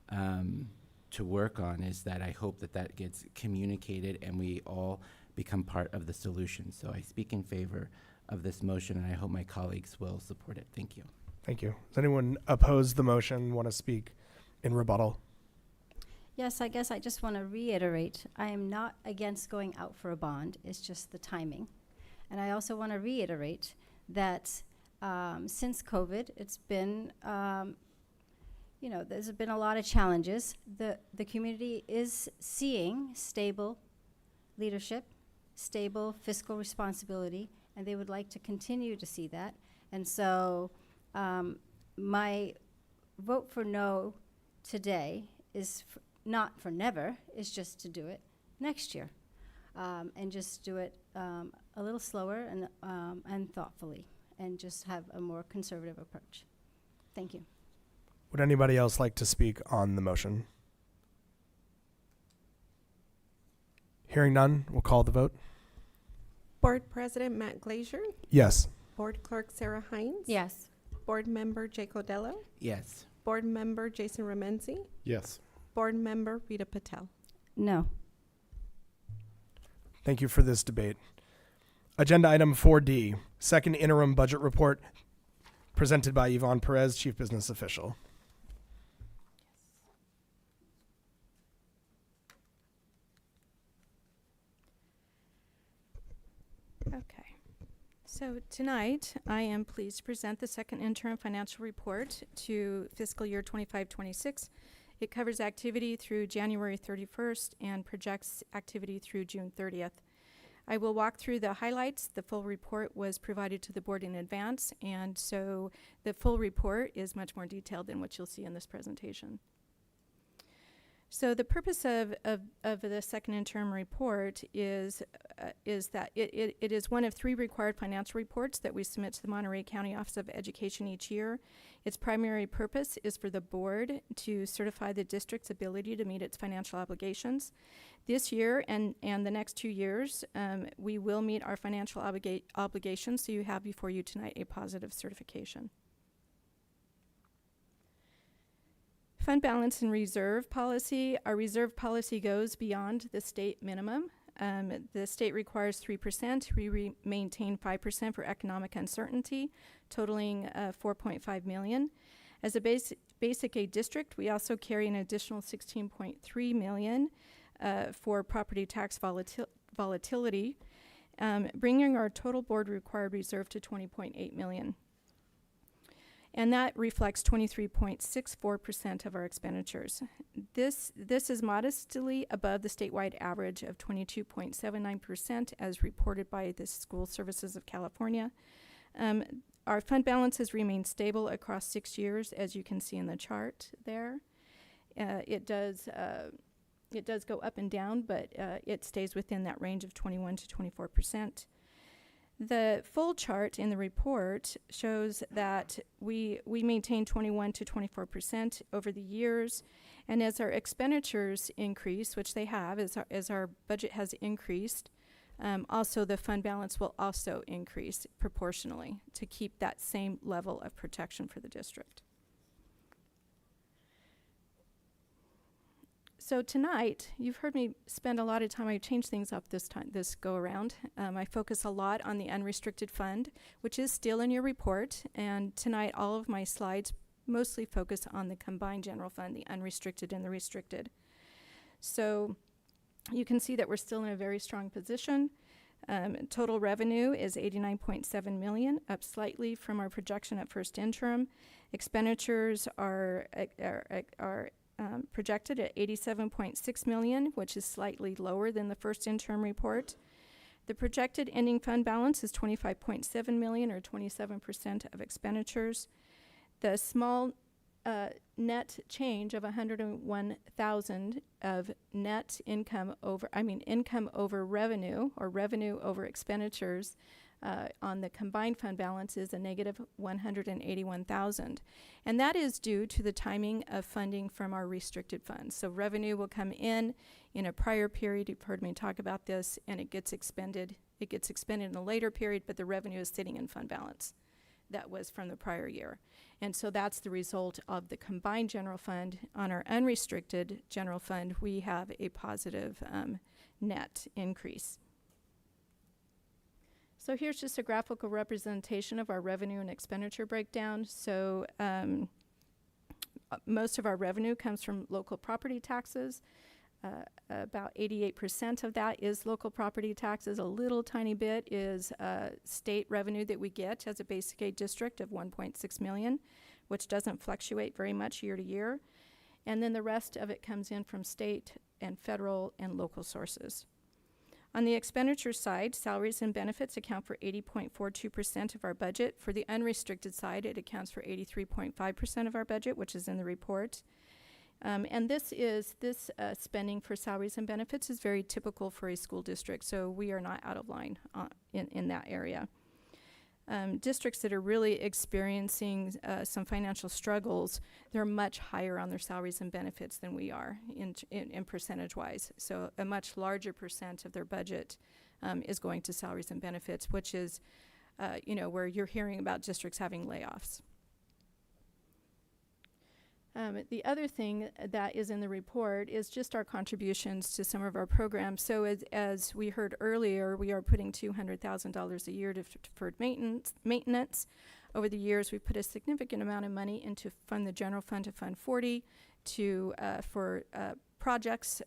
to work on, is that I hope that that gets communicated and we all become part of the solution. So I speak in favor of this motion, and I hope my colleagues will support it. Thank you. Thank you. Does anyone oppose the motion, want to speak in rebuttal? Yes, I guess I just want to reiterate, I am not against going out for a bond. It's just the timing. And I also want to reiterate that since COVID, it's been, there's been a lot of challenges. The community is seeing stable leadership, stable fiscal responsibility, and they would like to continue to see that. And so my vote for no today is not for never, is just to do it next year. And just do it a little slower and thoughtfully, and just have a more conservative approach. Thank you. Would anybody else like to speak on the motion? Hearing none, we'll call the vote. Board President Matt Glazier, Yes. Board Clerk Sarah Hines. Yes. Board Member Jake Odello, Yes. Board Member Jason Remenzi, Yes. Board Member Rita Patel. No. Thank you for this debate. Agenda item 4D, second interim budget report, presented by Yvonne Perez, Chief Business Official. Okay. So tonight, I am pleased to present the second interim financial report to fiscal year 25-26. It covers activity through January 31st and projects activity through June 30th. I will walk through the highlights. The full report was provided to the board in advance, and so the full report is much more detailed than what you'll see in this presentation. So the purpose of the second interim report is that it is one of 3 required financial reports that we submit to the Monterey County Office of Education each year. Its primary purpose is for the board to certify the district's ability to meet its financial obligations. This year and the next 2 years, we will meet our financial obligations, so you have before you tonight a positive certification. Fund balance and reserve policy. Our reserve policy goes beyond the state minimum. The state requires 3%. We maintain 5% for economic uncertainty, totaling $4.5 million. As a basic aid district, we also carry an additional $16.3 million for property tax volatility, bringing our total board required reserve to $20.8 million. And that reflects 23.64% of our expenditures. This is modestly above the statewide average of 22.79% as reported by the School Services of California. Our fund balance has remained stable across 6 years, as you can see in the chart there. It does go up and down, but it stays within that range of 21 to 24%. The full chart in the report shows that we maintain 21 to 24% over the years, and as our expenditures increase, which they have, as our budget has increased, also the fund balance will also increase proportionally to keep that same level of protection for the district. So tonight, you've heard me spend a lot of time. I changed things up this go around. I focus a lot on the unrestricted fund, which is still in your report. And tonight, all of my slides mostly focus on the combined general fund, the unrestricted and the restricted. So you can see that we're still in a very strong position. Total revenue is 89.7 million, up slightly from our projection at first interim. Expenditures are projected at 87.6 million, which is slightly lower than the first interim report. The projected ending fund balance is 25.7 million, or 27% of expenditures. The small net change of 101,000 of net income over revenue, or revenue over expenditures, on the combined fund balance is a negative 181,000. And that is due to the timing of funding from our restricted funds. So revenue will come in a prior period, you've heard me talk about this, and it gets expended in a later period, but the revenue is sitting in fund balance. That was from the prior year. And so that's the result of the combined general fund. On our unrestricted general fund, we have a positive net increase. So here's just a graphical representation of our revenue and expenditure breakdown. So most of our revenue comes from local property taxes. About 88% of that is local property taxes. A little tiny bit is state revenue that we get as a basic aid district of 1.6 million, which doesn't fluctuate very much year to year. And then the rest of it comes in from state and federal and local sources. On the expenditure side, salaries and benefits account for 80.42% of our budget. For the unrestricted side, it accounts for 83.5% of our budget, which is in the report. And this spending for salaries and benefits is very typical for a school district, so we are not out of line in that area. Districts that are really experiencing some financial struggles, they're much higher on their salaries and benefits than we are in percentage-wise. So a much larger percent of their budget is going to salaries and benefits, which is, where you're hearing about districts having layoffs. The other thing that is in the report is just our contributions to some of our programs. So as we heard earlier, we are putting $200,000 a year to deferred maintenance. Over the years, we've put a significant amount of money into fund the general fund to Fund 40 for projects,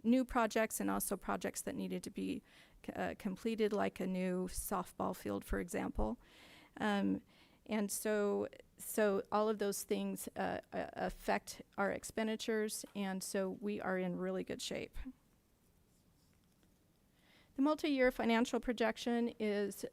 new projects, and also projects that needed to be completed, like a new softball field, for example. And so all of those things affect our expenditures, and so we are in really good shape. The multi-year financial projection is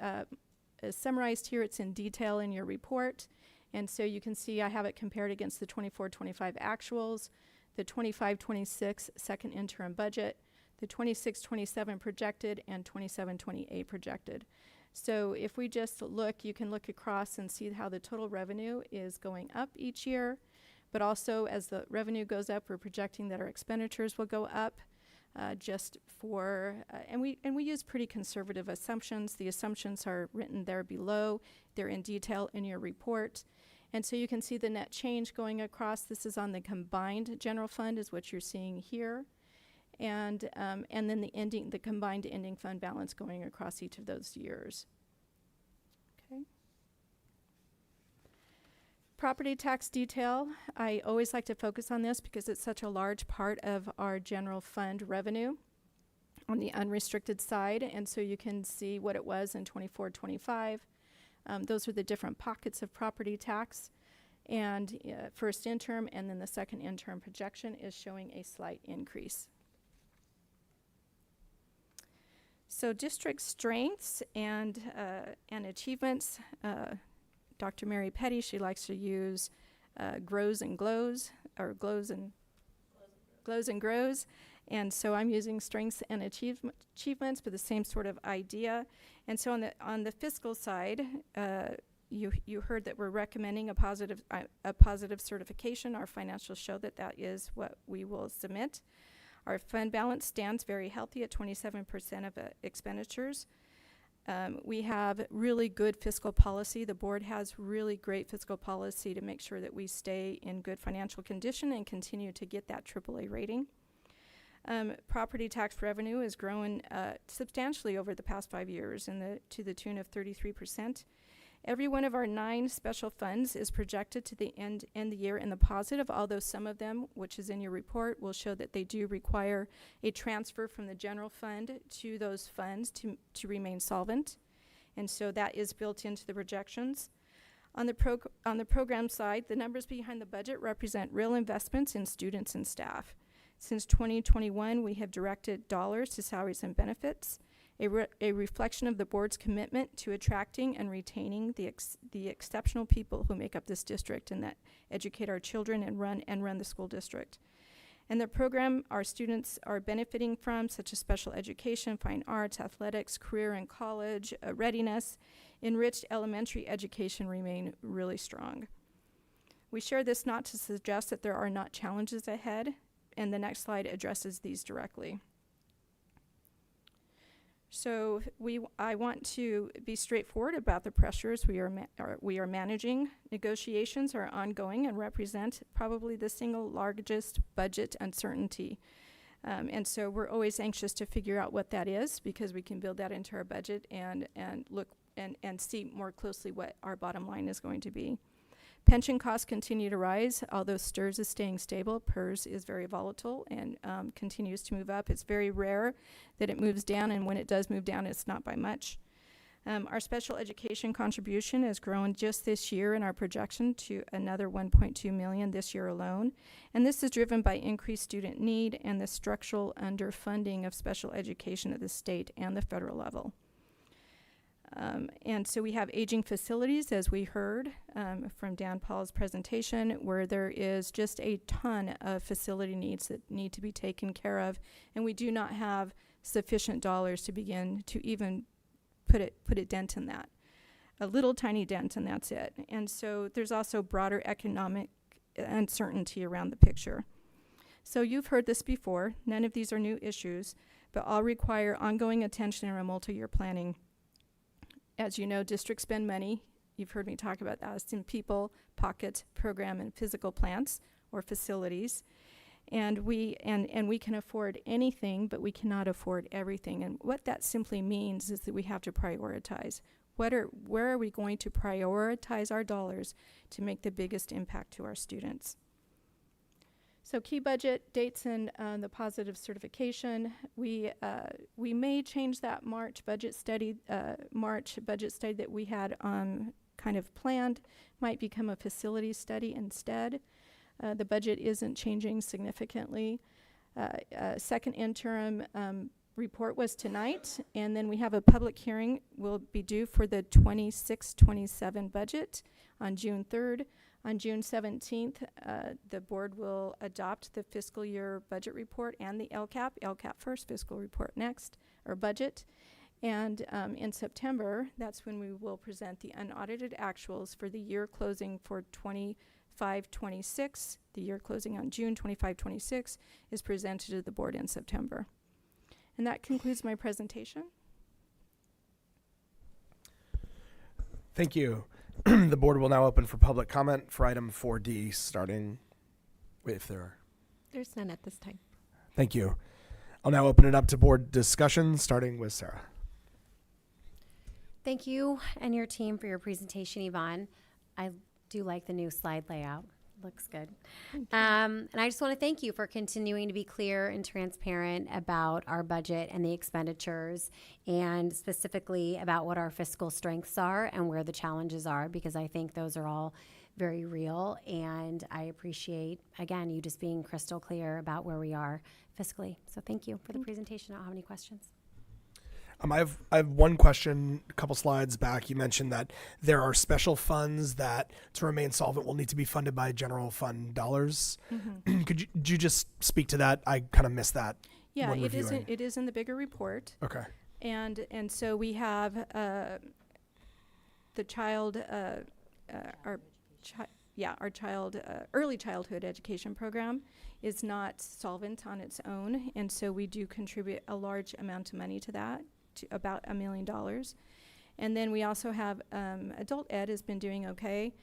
summarized here. It's in detail in your report. And so you can see I have it compared against the 24-25 actuals, the 25-26 second interim budget, the 26-27 projected, and 27-28 projected. So if we just look, you can look across and see how the total revenue is going up each year. But also, as the revenue goes up, we're projecting that our expenditures will go up. And we use pretty conservative assumptions. The assumptions are written there below. They're in detail in your report. And so you can see the net change going across. This is on the combined general fund, is what you're seeing here. And then the combined ending fund balance going across each of those years. Okay. Property tax detail. I always like to focus on this because it's such a large part of our general fund revenue on the unrestricted side. And so you can see what it was in 24-25. Those are the different pockets of property tax. And first interim and then the second interim projection is showing a slight increase. So district strengths and achievements. Dr. Mary Petty, she likes to use grows and glows, or glows and grows. And so I'm using strengths and achievements for the same sort of idea. And so on the fiscal side, you heard that we're recommending a positive certification. Our financials show that is what we will submit. Our fund balance stands very healthy at 27% of expenditures. We have really good fiscal policy. The board has really great fiscal policy to make sure that we stay in good financial condition and continue to get that AAA rating. Property tax revenue has grown substantially over the past 5 years to the tune of 33%. Every one of our 9 special funds is projected to the end the year in the positive, although some of them, which is in your report, will show that they do require a transfer from the general fund to those funds to remain solvent. And so that is built into the projections. On the program side, the numbers behind the budget represent real investments in students and staff. Since 2021, we have directed dollars to salaries and benefits, a reflection of the board's commitment to attracting and retaining the exceptional people who make up this district and that educate our children and run the school district. And the program our students are benefiting from, such as special education, fine arts, athletics, career and college readiness, enriched elementary education remain really strong. We share this not to suggest that there are not challenges ahead, and the next slide addresses these directly. So I want to be straightforward about the pressures we are managing. Negotiations are ongoing and represent probably the single largest budget uncertainty. And so we're always anxious to figure out what that is, because we can build that into our budget and look and see more closely what our bottom line is going to be. Pension costs continue to rise, although STRS is staying stable. PERS is very volatile and continues to move up. It's very rare that it moves down, and when it does move down, it's not by much. Our special education contribution has grown just this year in our projection to another $1.2 million this year alone. And this is driven by increased student need and the structural underfunding of special education at the state and the federal level. And so we have aging facilities, as we heard from Dan Paul's presentation, where there is just a ton of facility needs that need to be taken care of, and we do not have sufficient dollars to begin to even put a dent in that. A little tiny dent, and that's it. And so there's also broader economic uncertainty around the picture. So you've heard this before. None of these are new issues, but all require ongoing attention and multi-year planning. As you know, districts spend money. You've heard me talk about that. It's in people, pockets, program, and physical plants or facilities. And we can afford anything, but we cannot afford everything. And what that simply means is that we have to prioritize. Where are we going to prioritize our dollars to make the biggest impact to our students? So key budget dates and the positive certification. We may change that March budget study that we had kind of planned, might become a facility study instead. The budget isn't changing significantly. Second interim report was tonight, and then we have a public hearing will be due for the 26-27 budget on June 3rd. On June 17th, the board will adopt the fiscal year budget report and the LCAP first, fiscal report next, or budget. And in September, that's when we will present the unaudited actuals for the year closing for 25-26. The year closing on June 25-26 is presented to the board in September. And that concludes my presentation. Thank you. The board will now open for public comment for item 4D, starting if there are. There's none at this time. Thank you. I'll now open it up to board discussion, starting with Sarah. Thank you and your team for your presentation, Yvonne. I do like the new slide layout. Looks good. And I just want to thank you for continuing to be clear and transparent about our budget and the expenditures, and specifically about what our fiscal strengths are and where the challenges are, because I think those are all very real. And I appreciate, again, you just being crystal clear about where we are fiscally. So thank you for the presentation. I don't have any questions. I have one question. A couple slides back, you mentioned that there are special funds that, to remain solvent, will need to be funded by general fund dollars. Mm-hmm. Could you just speak to that? I kind of missed that. Yeah, it is in the bigger report. Okay. And so we have the child, our child early childhood education program is not solvent on its own, and so we do contribute a large amount of money to that, to about $1 million. And then we also have adult ed has been doing okay.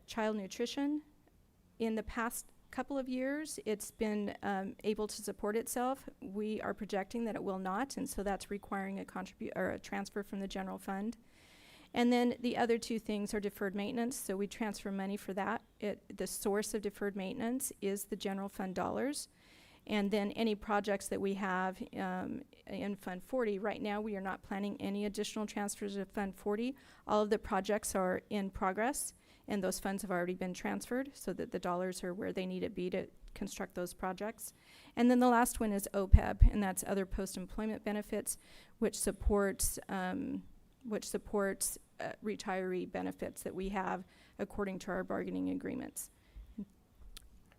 Child nutrition, in the past couple of years, it's been able to support itself. We are projecting that it will not, and so that's requiring a transfer from the general fund. And then the other two things are deferred maintenance, so we transfer money for that. The source of deferred maintenance is the general fund dollars. And then any projects that we have in Fund 40, right now we are not planning any additional transfers of Fund 40. All of the projects are in progress, and those funds have already been transferred so that the dollars are where they need to be to construct those projects. And then the last one is OPEB, and that's other post-employment benefits, which supports retiree benefits that we have according to our bargaining agreements.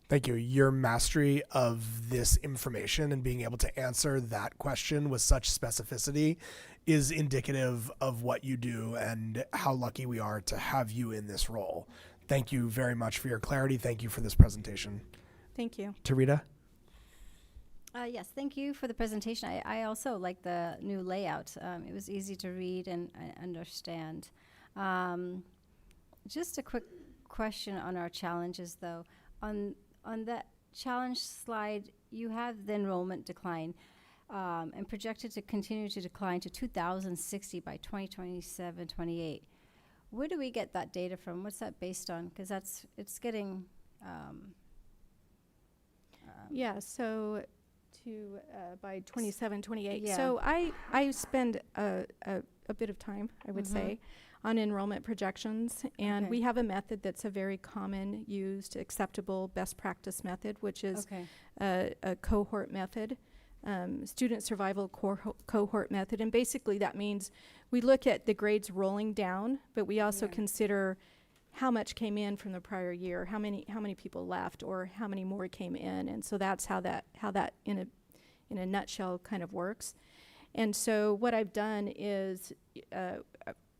Thank you. Your mastery of this information and being able to answer that question with such specificity is indicative of what you do and how lucky we are to have you in this role. Thank you very much for your clarity. Thank you for this presentation. Thank you. Tarita? Yes, thank you for the presentation. I also like the new layout. It was easy to read and understand. Just a quick question on our challenges, though. On that challenge slide, you have the enrollment decline and projected to continue to decline to 2,060 by 2027-28. Where do we get that data from? What's that based on? Because it's getting... yeah, so to by 27-28. Yeah. So I spend a bit of time, I would say, on enrollment projections, and we have a method that's a very common used, acceptable, best practice method, which is a cohort method, student survival cohort method. And basically that means we look at the grades rolling down, but we also consider how much came in from the prior year, how many people left, or how many more came in. And so that's how that in a nutshell kind of works. And so what I've done is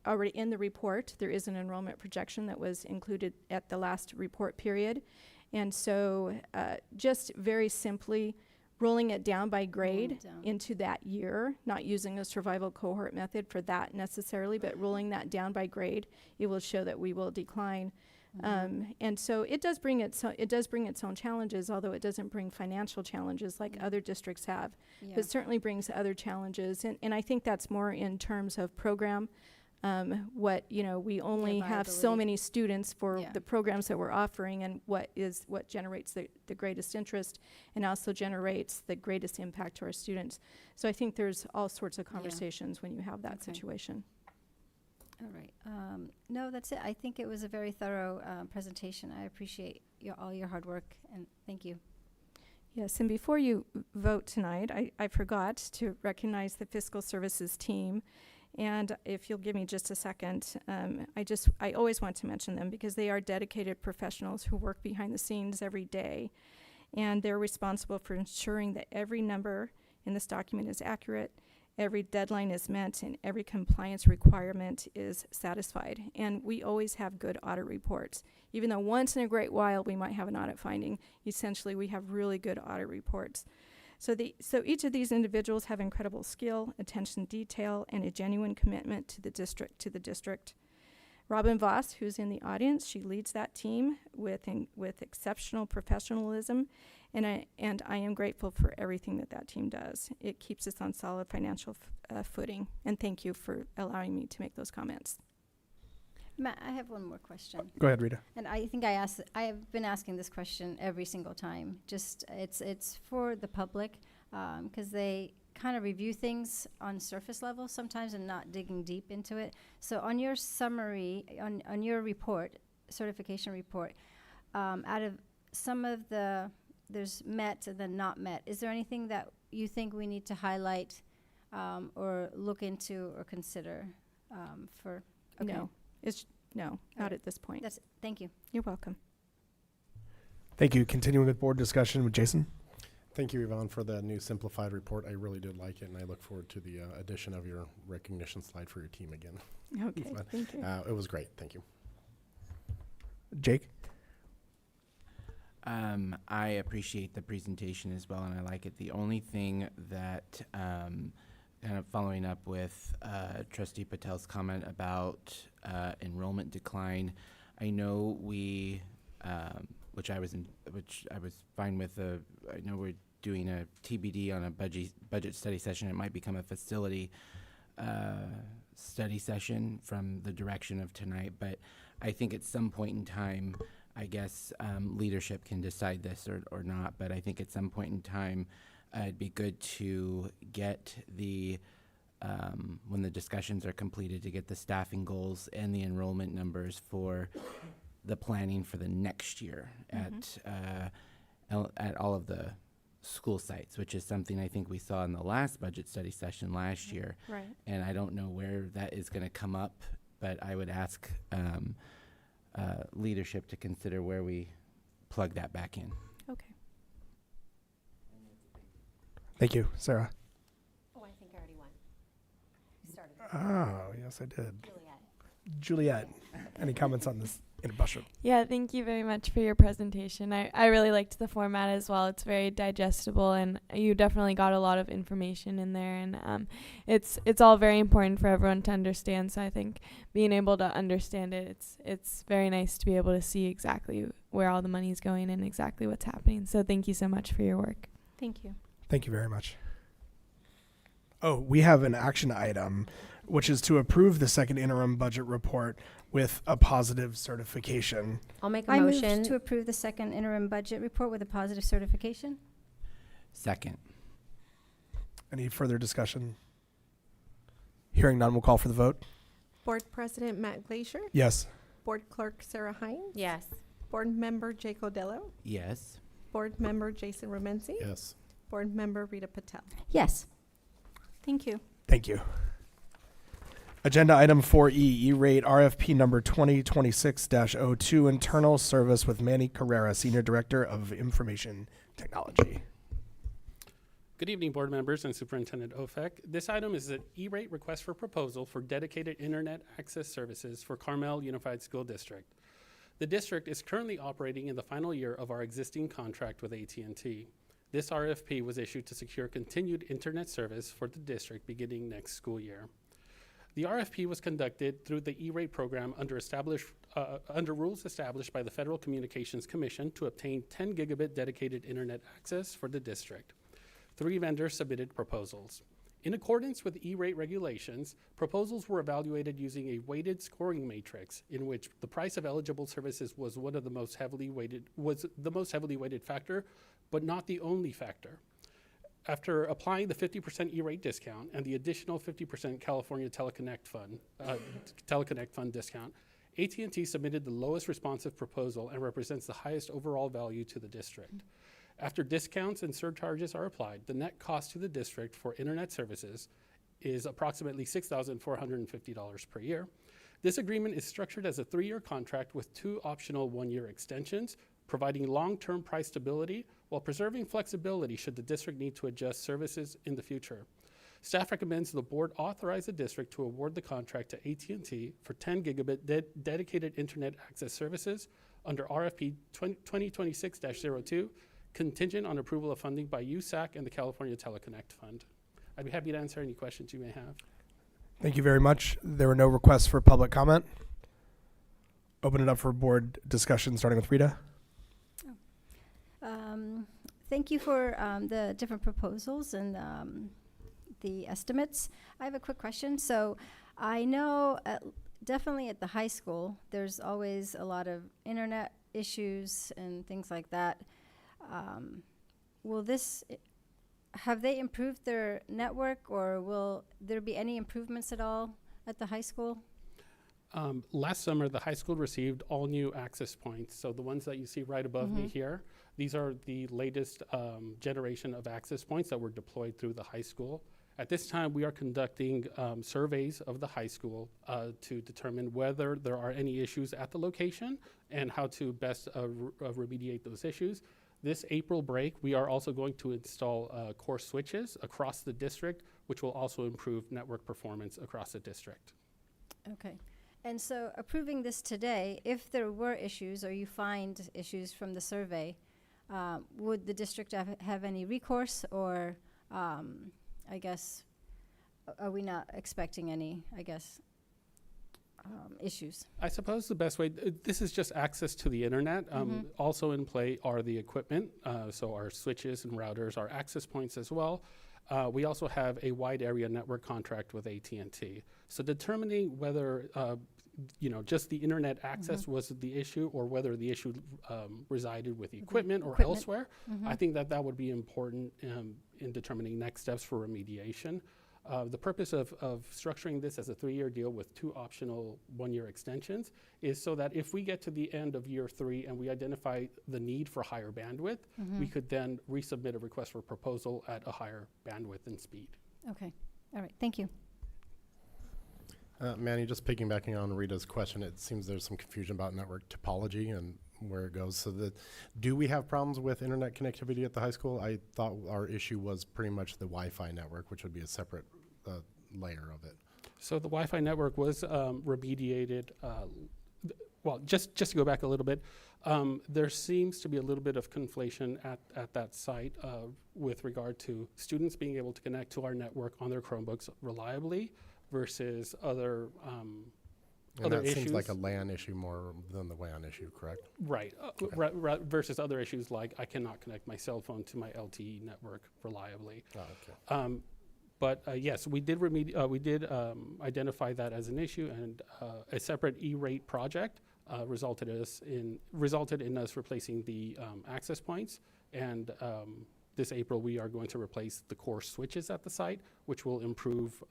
already in the report, there is an enrollment projection that was included at the last report period. And so just very simply rolling it down by grade into that year, not using a survival cohort method for that necessarily, but rolling that down by grade, it will show that we will decline. And so it does bring its own challenges, although it doesn't bring financial challenges like other districts have. Yeah. It certainly brings other challenges, and I think that's more in terms of program. We only have so viability. many students for the programs that we're offering, and what generates the greatest interest and also generates the greatest impact to our students. So I think there's all sorts of conversations when you have that situation. All right. No, that's it. I think it was a very thorough presentation. I appreciate all your hard work, and thank you. Yes, and before you vote tonight, I forgot to recognize the fiscal services team. And if you'll give me just a second, I always want to mention them because they are dedicated professionals who work behind the scenes every day. And they're responsible for ensuring that every number in this document is accurate, every deadline is met, and every compliance requirement is satisfied. And we always have good audit reports. Even though once in a great while we might have an audit finding, essentially we have really good audit reports. So each of these individuals have incredible skill, attention to detail, and a genuine commitment to the district. Robin Voss, who's in the audience, she leads that team with exceptional professionalism, and I am grateful for everything that team does. It keeps us on solid financial footing, and thank you for allowing me to make those comments. Matt, I have one more question. Go ahead, Rita. And I think I have been asking this question every single time. Just it's for the public because they kind of review things on surface level sometimes and not digging deep into it. So on your summary, on your report, certification report, out of some of there's met and then not met. Is there anything that you think we need to highlight or look into or consider for? Okay. No, not at this point. Thank you. You're welcome. Thank you. Continuing with board discussion with Jason. Thank you, Yvonne, for the new simplified report. I really did like it, and I look forward to the addition of your recognition slide for your team again. Okay, thank you. It was great. Thank you. Jake? I appreciate the presentation as well, and I like it. The only thing that, kind of following up with Trustee Patel's comment about enrollment decline, I know which I was fine with. I know we're doing a TBD on a budget study session. It might become a facility study session from the direction of tonight, but I think at some point in time, I guess leadership can decide this or not, but I think at some point in time, it'd be good to get the, when the discussions are completed, to get the staffing goals and the enrollment numbers for the planning for the next year at all of the school sites, which is something I think we saw in the last budget study session last year. Right. And I don't know where that is going to come up, but I would ask leadership to consider where we plug that back in. Okay. Thank you, Sarah. Oh, I think I already won. You started. Oh, yes, I did. Juliet. Juliet, any comments on this introduction? Yeah, thank you very much for your presentation. I really liked the format as well. It's very digestible, and you definitely got a lot of information in there. And it's all very important for everyone to understand. So I think being able to understand it, it's very nice to be able to see exactly where all the money is going and exactly what's happening. So thank you so much for your work. Thank you. Thank you very much. Oh, we have an action item, which is to approve the second interim budget report with a positive certification. I'll make a I motion. move to approve the second interim budget report with a positive certification. Second. Any further discussion? Hearing none, we'll call for the vote. Board President Matt Glazier, Yes. Board Clerk Sarah Hines, Yes. Board Member Jake Odello, Yes. Board Member Jason Romenzi, Yes. Board Member Rita Patel. Yes. Thank you. Thank you. Agenda item 4E, E-rate RFP number 2026-02, internal service with Manny Carrera, Senior Director of Information Technology. Good evening, board members and Superintendent Ofek. This item is an E-rate request for proposal for dedicated internet access services for Carmel Unified School District. The district is currently operating in the final year of our existing contract with AT&T. This RFP was issued to secure continued internet service for the district beginning next school year. The RFP was conducted through the E-rate program under rules established by the Federal Communications Commission to obtain 10 gigabit dedicated internet access for the district. 3 vendors submitted proposals. In accordance with E-rate regulations, proposals were evaluated using a weighted scoring matrix in which the price of eligible services was the most heavily weighted factor, but not the only factor. After applying the 50% E-rate discount and the additional 50% California Teleconnect Fund discount, AT&T submitted the lowest responsive proposal and represents the highest overall value to the district. After discounts and surcharges are applied, the net cost to the district for internet services is approximately $6,450 per year. This agreement is structured as a 3-year contract with 2 optional 1-year extensions, providing long-term price stability while preserving flexibility should the district need to adjust services in the future. Staff recommends the board authorize the district to award the contract to AT&T for 10 gigabit dedicated internet access services under RFP 2026-02, contingent on approval of funding by USAC and the California Teleconnect Fund. I'd be happy to answer any questions you may have. Thank you very much. There were no requests for public comment. Open it up for board discussion, starting with Rita. Thank you for the different proposals and the estimates. I have a quick question. So I know definitely at the high school, there's always a lot of internet issues and things like that. Have they improved their network, or will there be any improvements at all at the high school? Last summer, the high school received all new access points. So the ones that you see right above me here, these are the latest generation of access points that were deployed through the high school. At this time, we are conducting surveys of the high school to determine whether there are any issues at the location and how to best remediate those issues. This April break, we are also going to install core switches across the district, which will also improve network performance across the district. Okay. And so approving this today, if there were issues or you find issues from the survey, would the district have any recourse, or I guess, are we not expecting any, issues? I suppose the best way, this is just access to the internet. Also in play are the equipment, so our switches and routers, our access points as well. We also have a wide area network contract with AT&T. So determining whether just the internet access was the issue, or whether the issue resided with equipment or elsewhere, I think that would be important in determining next steps for remediation. The purpose of structuring this as a 3-year deal with 2 optional 1-year extensions is so that if we get to the end of year 3 and we identify the need for higher bandwidth, we could then resubmit a request for proposal at a higher bandwidth and speed. Okay, all right, thank you. Manny, just piggybacking on Rita's question, it seems there's some confusion about network topology and where it goes. So do we have problems with internet connectivity at the high school? I thought our issue was pretty much the Wi-Fi network, which would be a separate layer of it. So the Wi-Fi network was remediated. Well, just to go back a little bit, there seems to be a little bit of conflation at that site with regard to students being able to connect to our network on their Chromebooks reliably versus other that issues. seems like a LAN issue more than the WAN issue, correct? Right. Versus other issues like I cannot connect my cell phone to my LTE network reliably. Oh, okay. But yes, we did identify that as an issue, and a separate E-rate project resulted in us replacing the access points. And this April, we are going to replace the core switches at the site, which will improve.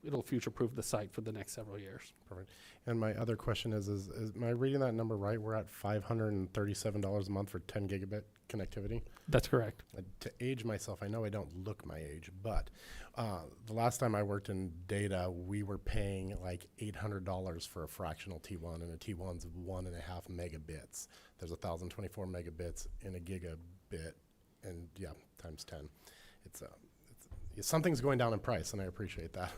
It'll future-proof the site for the next several years. Perfect. And my other question is am I reading that number right? We're at $537 a month for 10 gigabit connectivity? That's correct. To age myself, I know I don't look my age, but the last time I worked in data, we were paying like $800 for a fractional T1, and a T1's 1.5 megabits. There's 1,024 megabits in a gigabit, and yeah, times 10. Something's going down in price, and I appreciate that.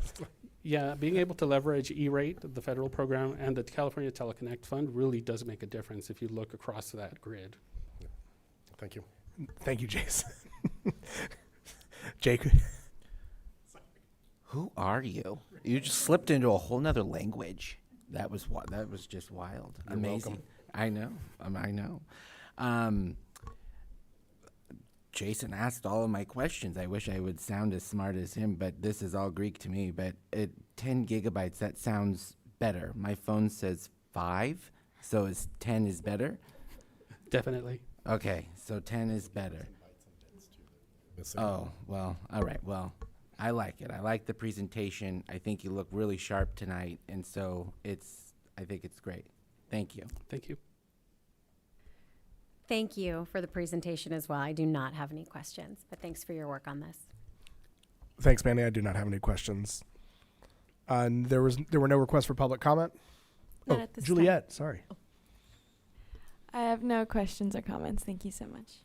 Yeah, being able to leverage E-rate, the federal program, and the California Teleconnect Fund really does make a difference if you look across that grid. Thank you. Thank you, Jason. Jake? Who are you? You just slipped into a whole nother language. That was just wild. You're Amazing. welcome. I know. I know. Jason asked all of my questions. I wish I would sound as smart as him, but this is all Greek to me. But 10 gigabytes, that sounds better. My phone says 5, so 10 is better? Definitely. Okay, so 10 is better. Oh, well, all right. Well, I like it. I like the presentation. I think you look really sharp tonight, and so I think it's great. Thank you. Thank you. Thank you for the presentation as well. I do not have any questions, but thanks for your work on this. Thanks, Manny. I do not have any questions. And there were no requests for public comment? Not at this time. Juliet, sorry. I have no questions or comments. Thank you so much.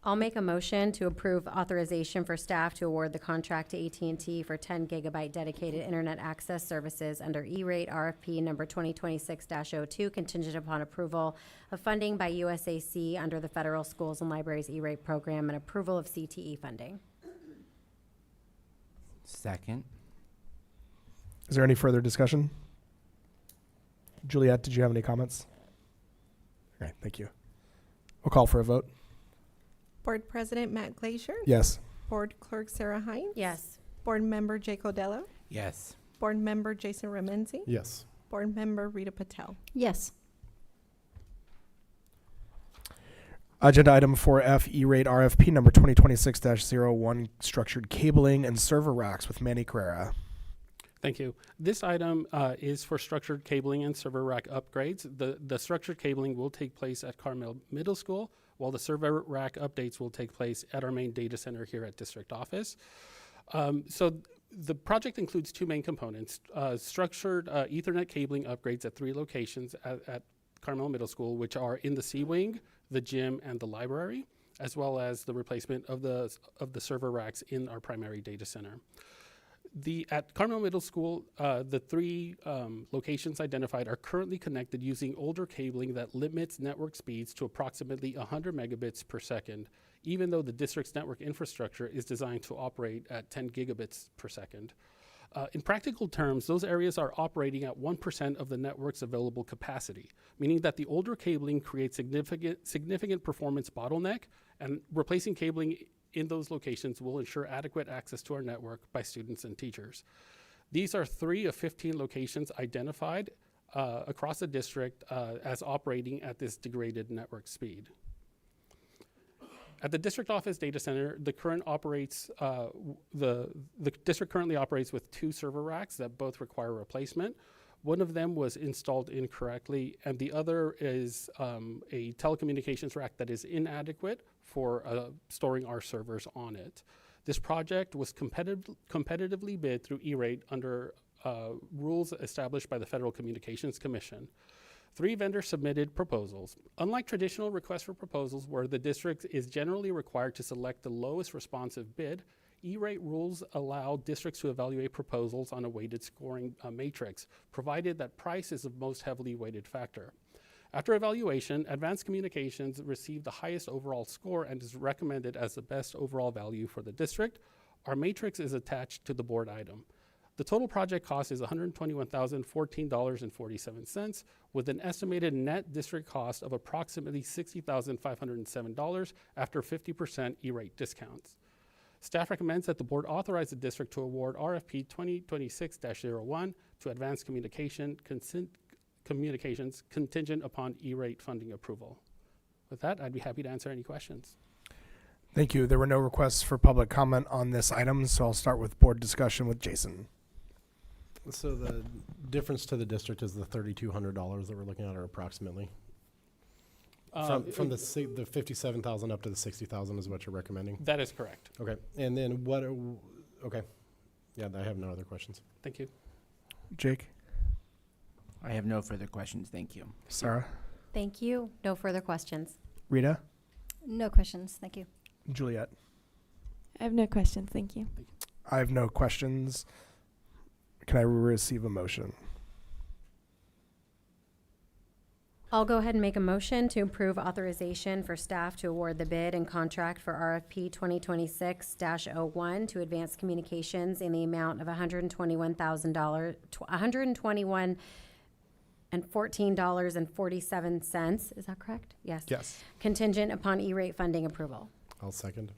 I'll make a motion to approve authorization for staff to award the contract to AT&T for 10 gigabyte dedicated internet access services under E-rate RFP number 2026-02, contingent upon approval of funding by USAC under the Federal Schools and Libraries E-rate program and approval of CTE funding. Second. Is there any further discussion? Juliet, did you have any comments? Okay, thank you. We'll call for a vote. Board President Matt Glazier. Yes. Board Clerk Sarah Hines. Yes. Board Member Jake Odello. Yes. Board Member Jason Remenzi. Yes. Board Member Rita Patel. Yes. Agenda item 4F, E-rate RFP number 2026-01, structured cabling and server racks with Manny Carrera. Thank you. This item is for structured cabling and server rack upgrades. The structured cabling will take place at Carmel Middle School, while the server rack updates will take place at our main data center here at District Office. So the project includes 2 main components, structured Ethernet cabling upgrades at 3 locations at Carmel Middle School, which are in the C-Wing, the gym, and the library, as well as the replacement of the server racks in our primary data center. At Carmel Middle School, the 3 locations identified are currently connected using older cabling that limits network speeds to approximately 100 megabits per second, even though the district's network infrastructure is designed to operate at 10 gigabits per second. In practical terms, those areas are operating at 1% of the network's available capacity, meaning that the older cabling creates significant performance bottleneck, and replacing cabling in those locations will ensure adequate access to our network by students and teachers. These are 3 of 15 locations identified across the district as operating at this degraded network speed. At the district office data center, the district currently operates with 2 server racks that both require replacement. One of them was installed incorrectly, and the other is a telecommunications rack that is inadequate for storing our servers on it. This project was competitively bid through E-Rate under rules established by the Federal Communications Commission. 3 vendors submitted proposals. Unlike traditional requests for proposals where the district is generally required to select the lowest responsive bid, E-Rate rules allow districts to evaluate proposals on a weighted scoring matrix, provided that price is the most heavily weighted factor. After evaluation, Advanced Communications received the highest overall score and is recommended as the best overall value for the district. Our matrix is attached to the board item. The total project cost is $121,014.47, with an estimated net district cost of approximately $60,507 after 50% E-rate discounts. Staff recommends that the board authorize the district to award RFP 2026-01 to Advanced Communications contingent upon E-rate funding approval. With that, I'd be happy to answer any questions. Thank you. There were no requests for public comment on this item, so I'll start with board discussion with Jason. So the difference to the district is the $3,200 that we're looking at, or approximately. From the 57,000 up to the 60,000 is what you're recommending? That is correct. Okay. And then what are, okay. Yeah, I have no other questions. Thank you. Jake? I have no further questions. Thank you. Sarah? Thank you. No further questions. Rita? No questions. Thank you. Juliet? I have no questions. Thank you. I have no questions. Can I receive a motion? I'll go ahead and make a motion to approve authorization for staff to award the bid and contract for RFP 2026-01 to Advanced Communications in the amount of $121,000, $114.47. Is that correct? Yes. Yes. Contingent upon E-rate funding approval. I'll second.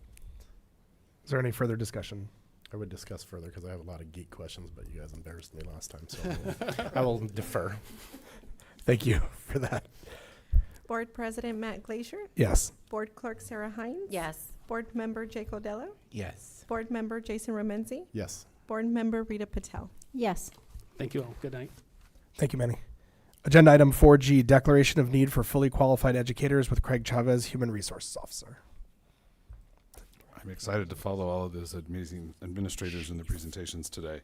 Is there any further discussion? I would discuss further because I have a lot of geek questions, but you guys embarrassed me last time, so I will defer. Thank you for that. Board President Matt Glazier. Yes. Board Clerk Sarah Hines. Yes. Board Member Jake Odello. Yes. Board Member Jason Remenzi. Yes. Board Member Rita Patel. Yes. Thank you all. Good night. Thank you, Manny. Agenda item 4G, declaration of need for fully qualified educators with Craig Chavez, Human Resources Officer. I'm excited to follow all of those amazing administrators in the presentations today.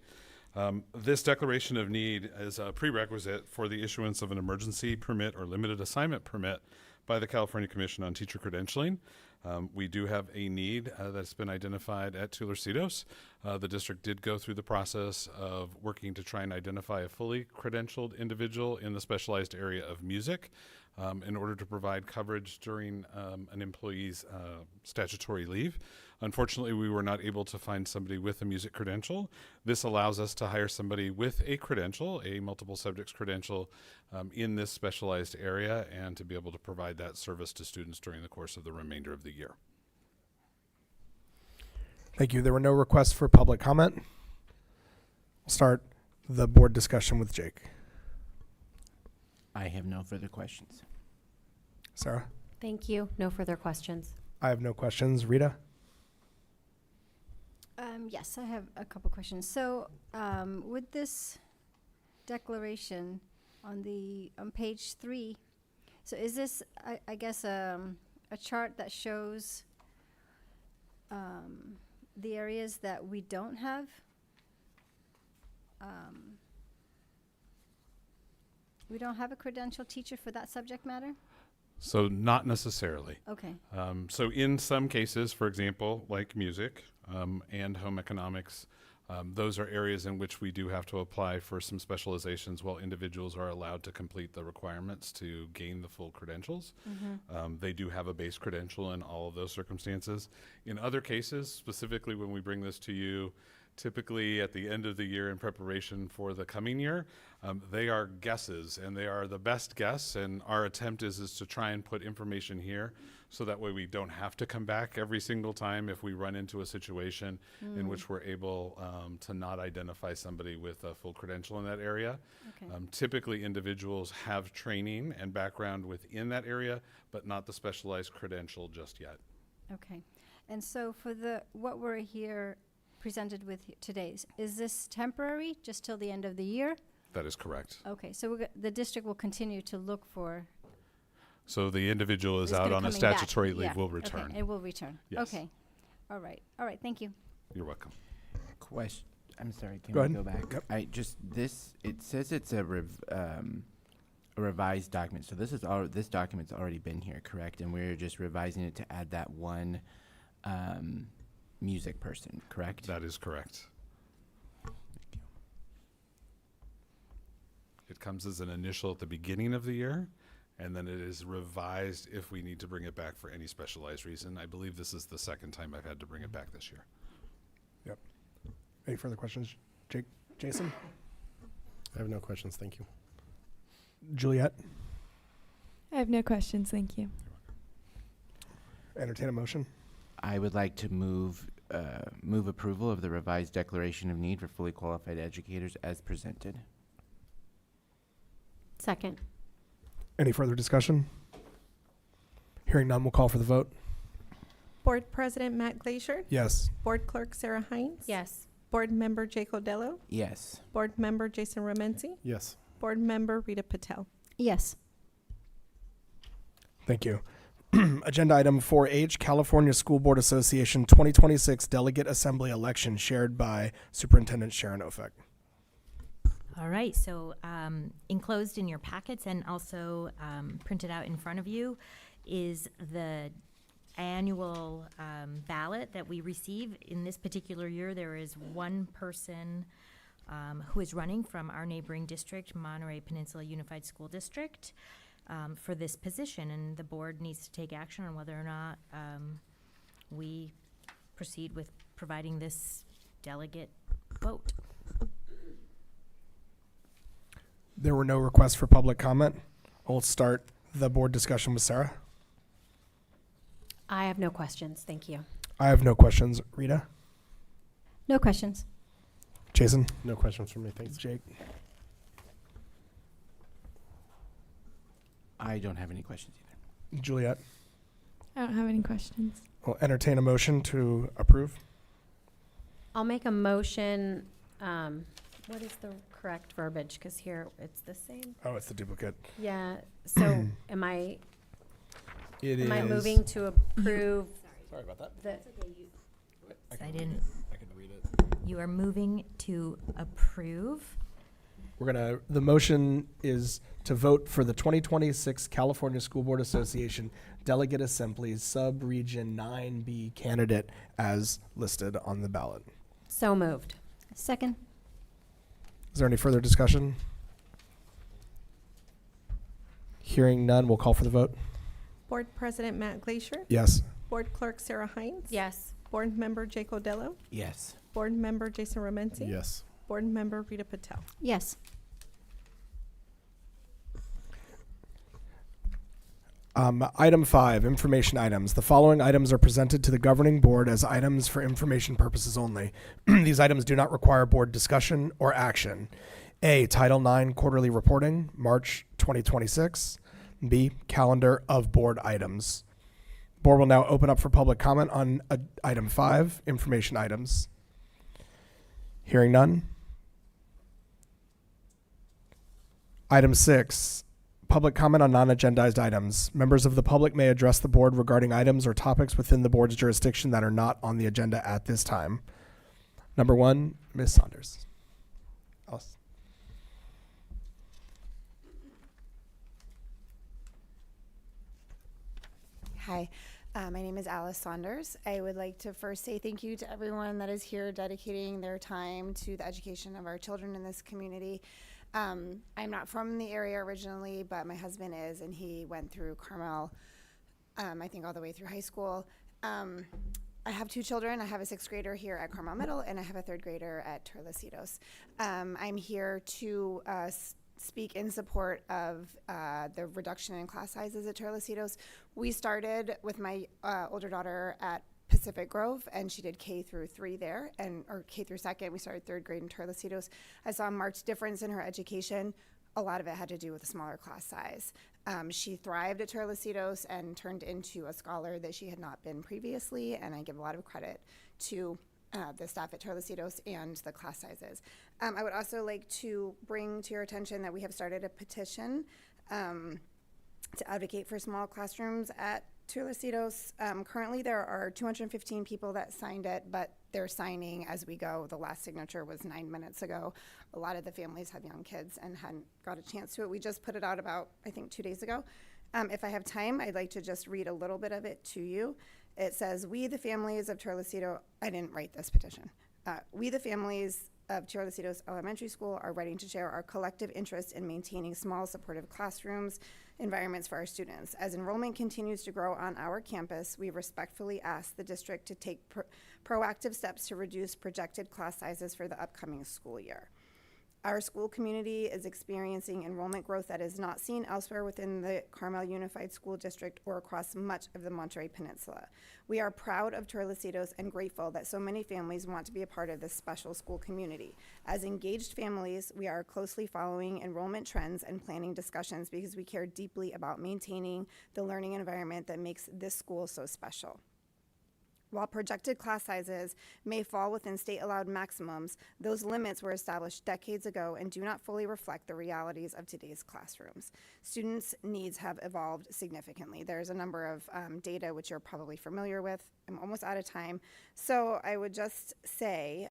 This declaration of need is a prerequisite for the issuance of an emergency permit or limited assignment permit by the California Commission on Teacher Credentialing. We do have a need that's been identified at Tularcitos. The district did go through the process of working to try and identify a fully credentialed individual in the specialized area of music in order to provide coverage during an employee's statutory leave. Unfortunately, we were not able to find somebody with a music credential. This allows us to hire somebody with a credential, a multiple subjects credential, in this specialized area, and to be able to provide that service to students during the course of the remainder of the year. Thank you. There were no requests for public comment. We'll start the board discussion with Jake. I have no further questions. Sarah? Thank you. No further questions. I have no questions. Rita? Yes, I have a couple questions. So, with this declaration on page 3, so is this, I guess, a chart that shows the areas that we don't have? We don't have a credentialed teacher for that subject matter? So not necessarily. Okay. So in some cases, for example, like music and home economics, those are areas in which we do have to apply for some specializations while individuals are allowed to complete the requirements to gain the full credentials. They do have a base credential in all of those circumstances. In other cases, specifically when we bring this to you typically at the end of the year in preparation for the coming year. They are guesses, and they are the best guess, and our attempt is to try and put information here so that way we don't have to come back every single time if we run into a situation in which we're able to not identify somebody with a full credential in that area. Okay. Typically, individuals have training and background within that area, but not the specialized credential just yet. Okay. And so for what we're here presented with today, is this temporary, just till the end of the year? That is correct. Okay, so the district will continue to look for. So the individual is this out gonna on a coming back. statutory leave, Yeah, will return. Okay, it will return. Yes. Okay. All right. Thank you. You're welcome. Question. I'm sorry. Can Go we ahead. go back? Yep. I just this. It says it's a revised document. So this document's already been here, correct? And we're just revising it to add that one music person, correct? That is correct. It comes as an initial at the beginning of the year, and then it is revised if we need to bring it back for any specialized reason. I believe this is the second time I've had to bring it back this year. Yep. Any further questions? Jason? I have no questions, thank you. Juliet? I have no questions, thank you. Entertain a motion. I would like to move approval of the revised declaration of need for fully qualified educators as presented. Second. Any further discussion? Hearing none, we'll call for the vote. Board President Matt Glazier. Yes. Board Clerk Sarah Hines. Yes. Board Member Jake Odello. Yes. Board Member Jason Romenzi. Yes. Board Member Rita Patel. Yes. Thank you. Agenda item 4H, California School Board Association 2026 Delegate Assembly Election, shared by Superintendent Sharon Ofek. All right, so enclosed in your packets and also printed out in front of you is the annual ballot that we receive. In this particular year, there is one person who is running from our neighboring district, Monterey Peninsula Unified School District, for this position, and the board needs to take action on whether or not we proceed with providing this delegate vote. There were no requests for public comment. We'll start the board discussion with Sarah. I have no questions. Thank you. I have no questions. Rita? No questions. Jason? No questions from me, thanks. Jake? I don't have any questions either. Juliet? I don't have any questions. We'll entertain a motion to approve. I'll make a motion. What is the correct verbiage? Because here it's the same. Oh, it's the duplicate. Yeah. So am I It I is- moving to approve? Sorry about that. The I didn't. I can read it. You are moving to approve. The motion is to vote for the 2026 California School Board Association Delegate Assembly's Sub-Region 9B candidate as listed on the ballot. So moved. Second. Is there any further discussion? Hearing none, we'll call for the vote. Board President Matt Glazier. Yes. Board Clerk Sarah Hines. Yes. Board Member Jake Odello. Yes. Board Member Jason Romenzi. Yes. Board Member Rita Patel. Yes. Item 5, information items. The following items are presented to the governing board as items for information purposes only. These items do not require board discussion or action. A, Title IX quarterly reporting, March 2026. B, calendar of board items. Board will now open up for public comment on item 5, information items. Hearing none. Item 6, public comment on non-agendized items. Members of the public may address the board regarding items or topics within the board's jurisdiction that are not on the agenda at this time. Number 1, Ms. Saunders. Alice. Hi, my name is Alice Saunders. I would like to first say thank you to everyone that is here dedicating their time to the education of our children in this community. I'm not from the area originally, but my husband is, and he went through Carmel, I think all the way through high school. I have two children. I have a sixth grader here at Carmel Middle, and I have a third grader at Torrecitos. I'm here to speak in support of the reduction in class sizes at Torrecitos. We started with my older daughter at Pacific Grove, and she did K through 3 there, or K through second. We started third grade in Torrecitos. I saw a marked difference in her education. A lot of it had to do with a smaller class size. She thrived at Torrecitos and turned into a scholar that she had not been previously, and I give a lot of credit to the staff at Torrecitos and the class sizes. I would also like to bring to your attention that we have started a petition to advocate for small classrooms at Torrecitos. Currently there are 215 people that signed it, but they're signing as we go. The last signature was 9 minutes ago. A lot of the families have young kids and hadn't got a chance to it. We just put it out about, I think, 2 days ago. If I have time, I'd like to just read a little bit of it to you. It says, "We, the families of Torrecitos," I didn't write this petition. "We, the families of Torrecitos Elementary School, are writing to share our collective interest in maintaining small, supportive classrooms environments for our students. As enrollment continues to grow on our campus, we respectfully ask the district to take proactive steps to reduce projected class sizes for the upcoming school year. Our school community is experiencing enrollment growth that is not seen elsewhere within the Carmel Unified School District or across much of the Monterey Peninsula. We are proud of Torrecitos and grateful that so many families want to be a part of this special school community. As engaged families, we are closely following enrollment trends and planning discussions because we care deeply about maintaining the learning environment that makes this school so special. While projected class sizes may fall within state-allowed maximums, those limits were established decades ago and do not fully reflect the realities of today's classrooms. Students' needs have evolved significantly. There's a number of data which you're probably familiar with. I'm almost out of time. So I would just say,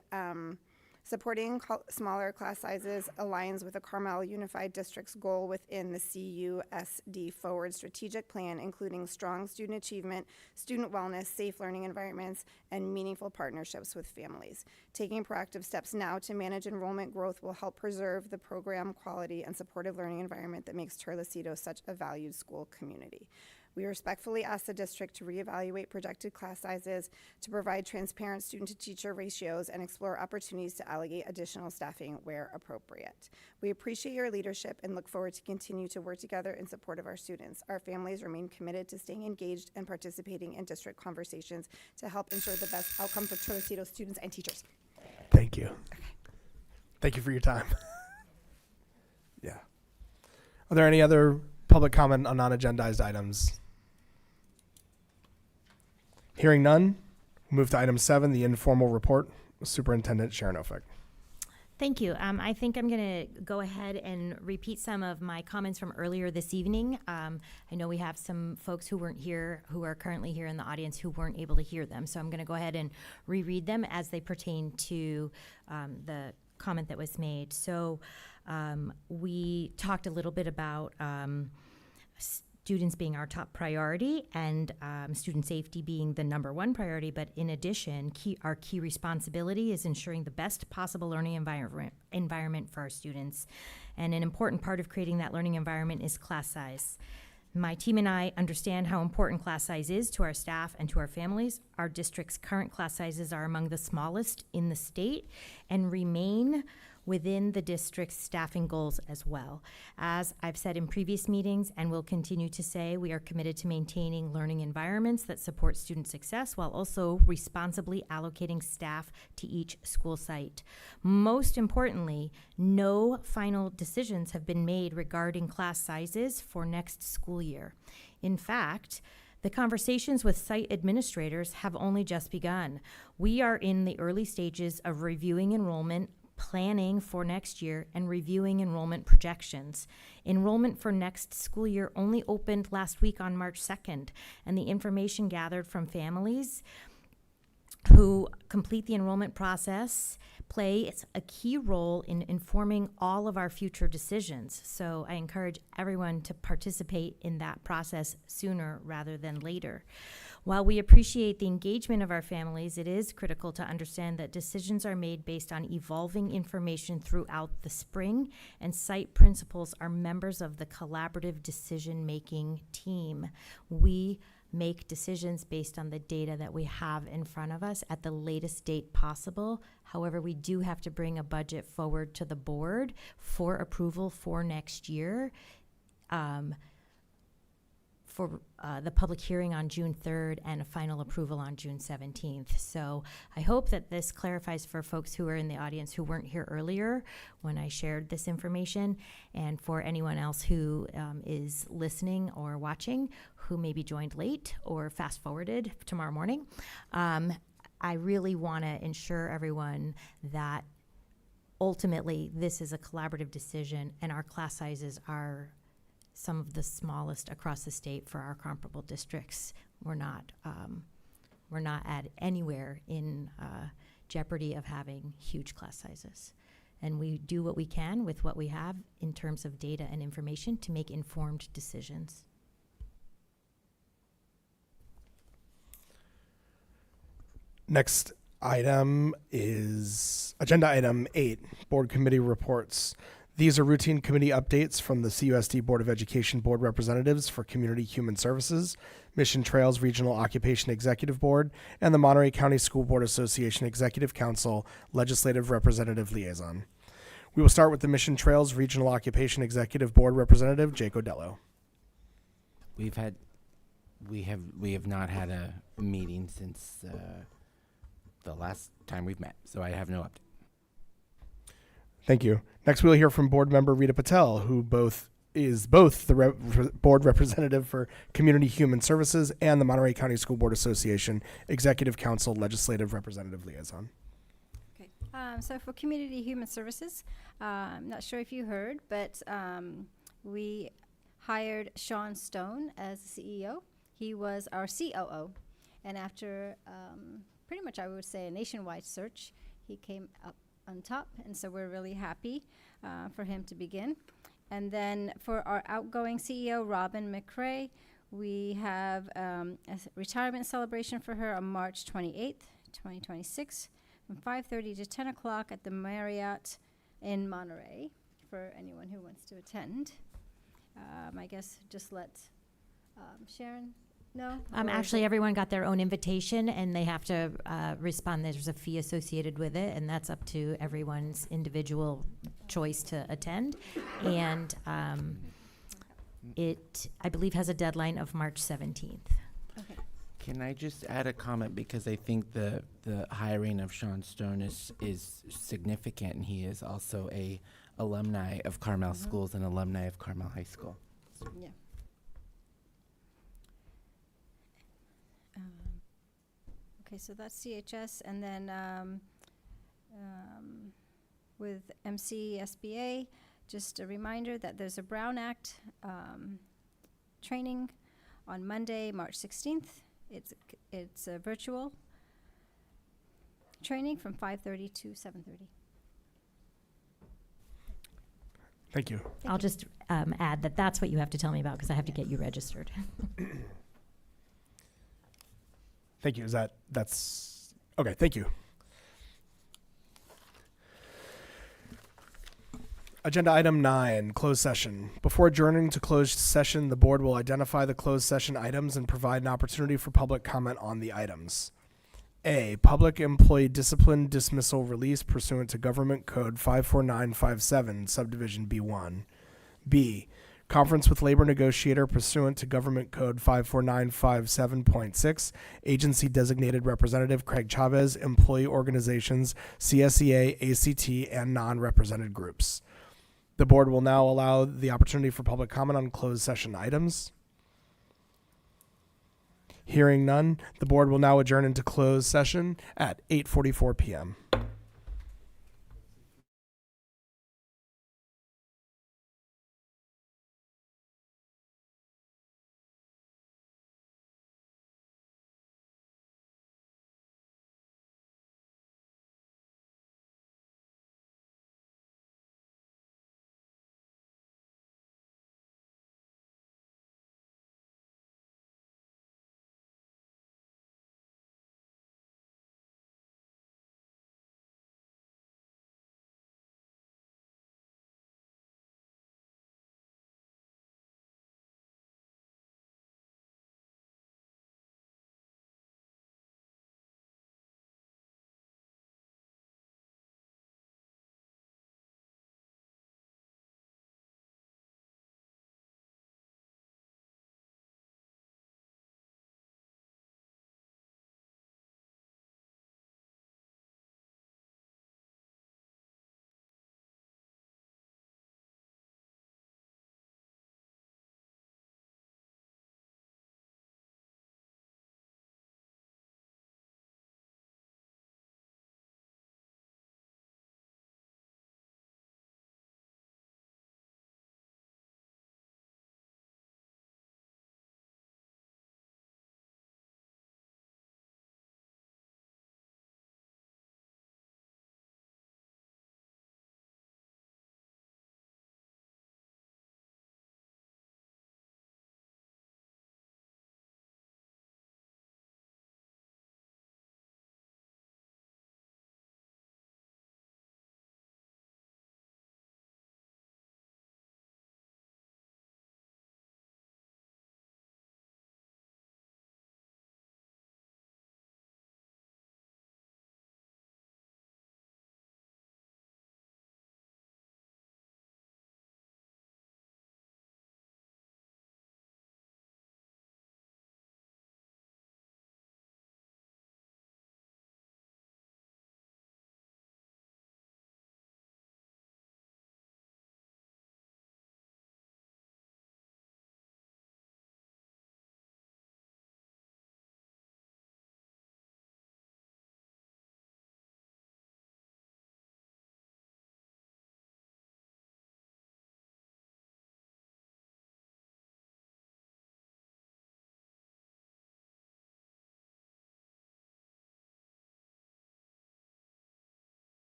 supporting smaller class sizes aligns with the Carmel Unified District's goal within the CUSD Forward Strategic Plan, including strong student achievement, student wellness, safe learning environments, and meaningful partnerships with families. Taking proactive steps now to manage enrollment growth will help preserve the program quality and supportive learning environment that makes Torrecitos such a valued school community. We respectfully ask the district to reevaluate projected class sizes, to provide transparent student-to-teacher ratios, and explore opportunities to allocate additional staffing where appropriate. We appreciate your leadership and look forward to continue to work together in support of our students. Our families remain committed to staying engaged and participating in district conversations to help ensure the best outcome for Torrecitos students and teachers." Thank you. Thank you for your time. Yeah. Are there any other public comment on non-agendized items? Hearing none, move to item 7, the informal report. Superintendent Sharon Ofick. Thank you. I think I'm going to go ahead and repeat some of my comments from earlier this evening. I know we have some folks who weren't here, who are currently here in the audience, who weren't able to hear them. So I'm going to go ahead and reread them as they pertain to the comment that was made. So we talked a little bit about students being our top priority and student safety being the #1 priority, but in addition, our key responsibility is ensuring the best possible learning environment for our students. And an important part of creating that learning environment is class size. My team and I understand how important class size is to our staff and to our families. Our district's current class sizes are among the smallest in the state and remain within the district's staffing goals as well. As I've said in previous meetings and will continue to say, we are committed to maintaining learning environments that support student success while also responsibly allocating staff to each school site. Most importantly, no final decisions have been made regarding class sizes for next school year. In fact, the conversations with site administrators have only just begun. We are in the early stages of reviewing enrollment, planning for next year, and reviewing enrollment projections. Enrollment for next school year only opened last week on March 2nd, and the information gathered from families who complete the enrollment process plays a key role in informing all of our future decisions. So I encourage everyone to participate in that process sooner rather than later. While we appreciate the engagement of our families, it is critical to understand that decisions are made based on evolving information throughout the spring, and site principals are members of the collaborative decision-making team. We, make decisions based on the data that we have in front of us at the latest date possible. However, we do have to bring a budget forward to the board for approval for next year. For the public hearing on June 3rd and a final approval on June 17th. So I hope that this clarifies for folks who are in the audience who weren't here earlier when I shared this information, and for anyone else who is listening or watching who maybe joined late or fast forwarded tomorrow morning. I really want to ensure everyone that ultimately this is a collaborative decision, and our class sizes are some of the smallest across the state for our comparable districts. We're not at anywhere in jeopardy of having huge class sizes. And we do what we can with what we have in terms of data and information to make informed decisions. Next item is agenda item 8, board committee reports. These are routine committee updates from the CUSD Board of Education Board representatives for Community Human Services, Mission Trails Regional Occupation Executive Board, and the Monterey County School Board Association Executive Council Legislative Representative Liaison. We will start with the Mission Trails Regional Occupation Executive Board representative, Jake Odello. We have not had a meeting since the last time we've met, so I have no update. Thank you. Next, we'll hear from board member Rita Patel, who is both the board representative for Community Human Services and the Monterey County School Board Association Executive Council Legislative Representative Liaison. Okay. So for Community Human Services, I'm not sure if you heard, but we hired Sean Stone as the CEO. He was our COO. And after pretty much, I would say, a nationwide search, he came up on top, and so we're really happy for him to begin. And then for our outgoing CEO, Robin McRae, we have a retirement celebration for her on March 28th, 2026, from 5:30 to 10 o'clock at the Marriott in Monterey for anyone who wants to attend. I guess just let Sharon know. Actually, everyone got their own invitation, and they have to respond. There's a fee associated with it, and that's up to everyone's individual choice to attend. And it, I believe, has a deadline of March 17th. Okay. Can I just add a comment, because I think the hiring of Sean Stone is significant, and he is also a alumni of Carmel Schools and alumni of Carmel High School. Yeah. Okay, so that's CHS, and then with MCSBA, just a reminder that there's a Brown Act training on Monday, March 16th. It's a virtual training from 5:30 to 7:30. Thank you. I'll just add that that's what you have to tell me about, because I have to get you registered. Thank you. That's okay. Thank you. Agenda item 9, closed session. Before adjourning to closed session, the board will identify the closed session items and provide an opportunity for public comment on the items. A, public employee discipline dismissal release pursuant to Government Code 54957, subdivision B1. B, conference with labor negotiator pursuant to Government Code 54957.6, agency designated representative Craig Chavez, employee organizations, CSEA, ACT, and non-represented groups. The board will now allow the opportunity for public comment on closed session items. Hearing none, the board will now adjourn into closed session at 8:44 p.m.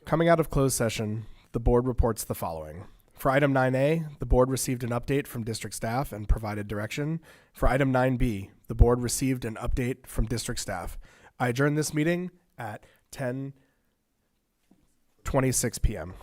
Coming out of closed session, the board reports the following. For item 9A, the board received an update from district staff and provided direction. For item 9B, the board received an update from district staff. I adjourn this meeting at 10:26 p.m.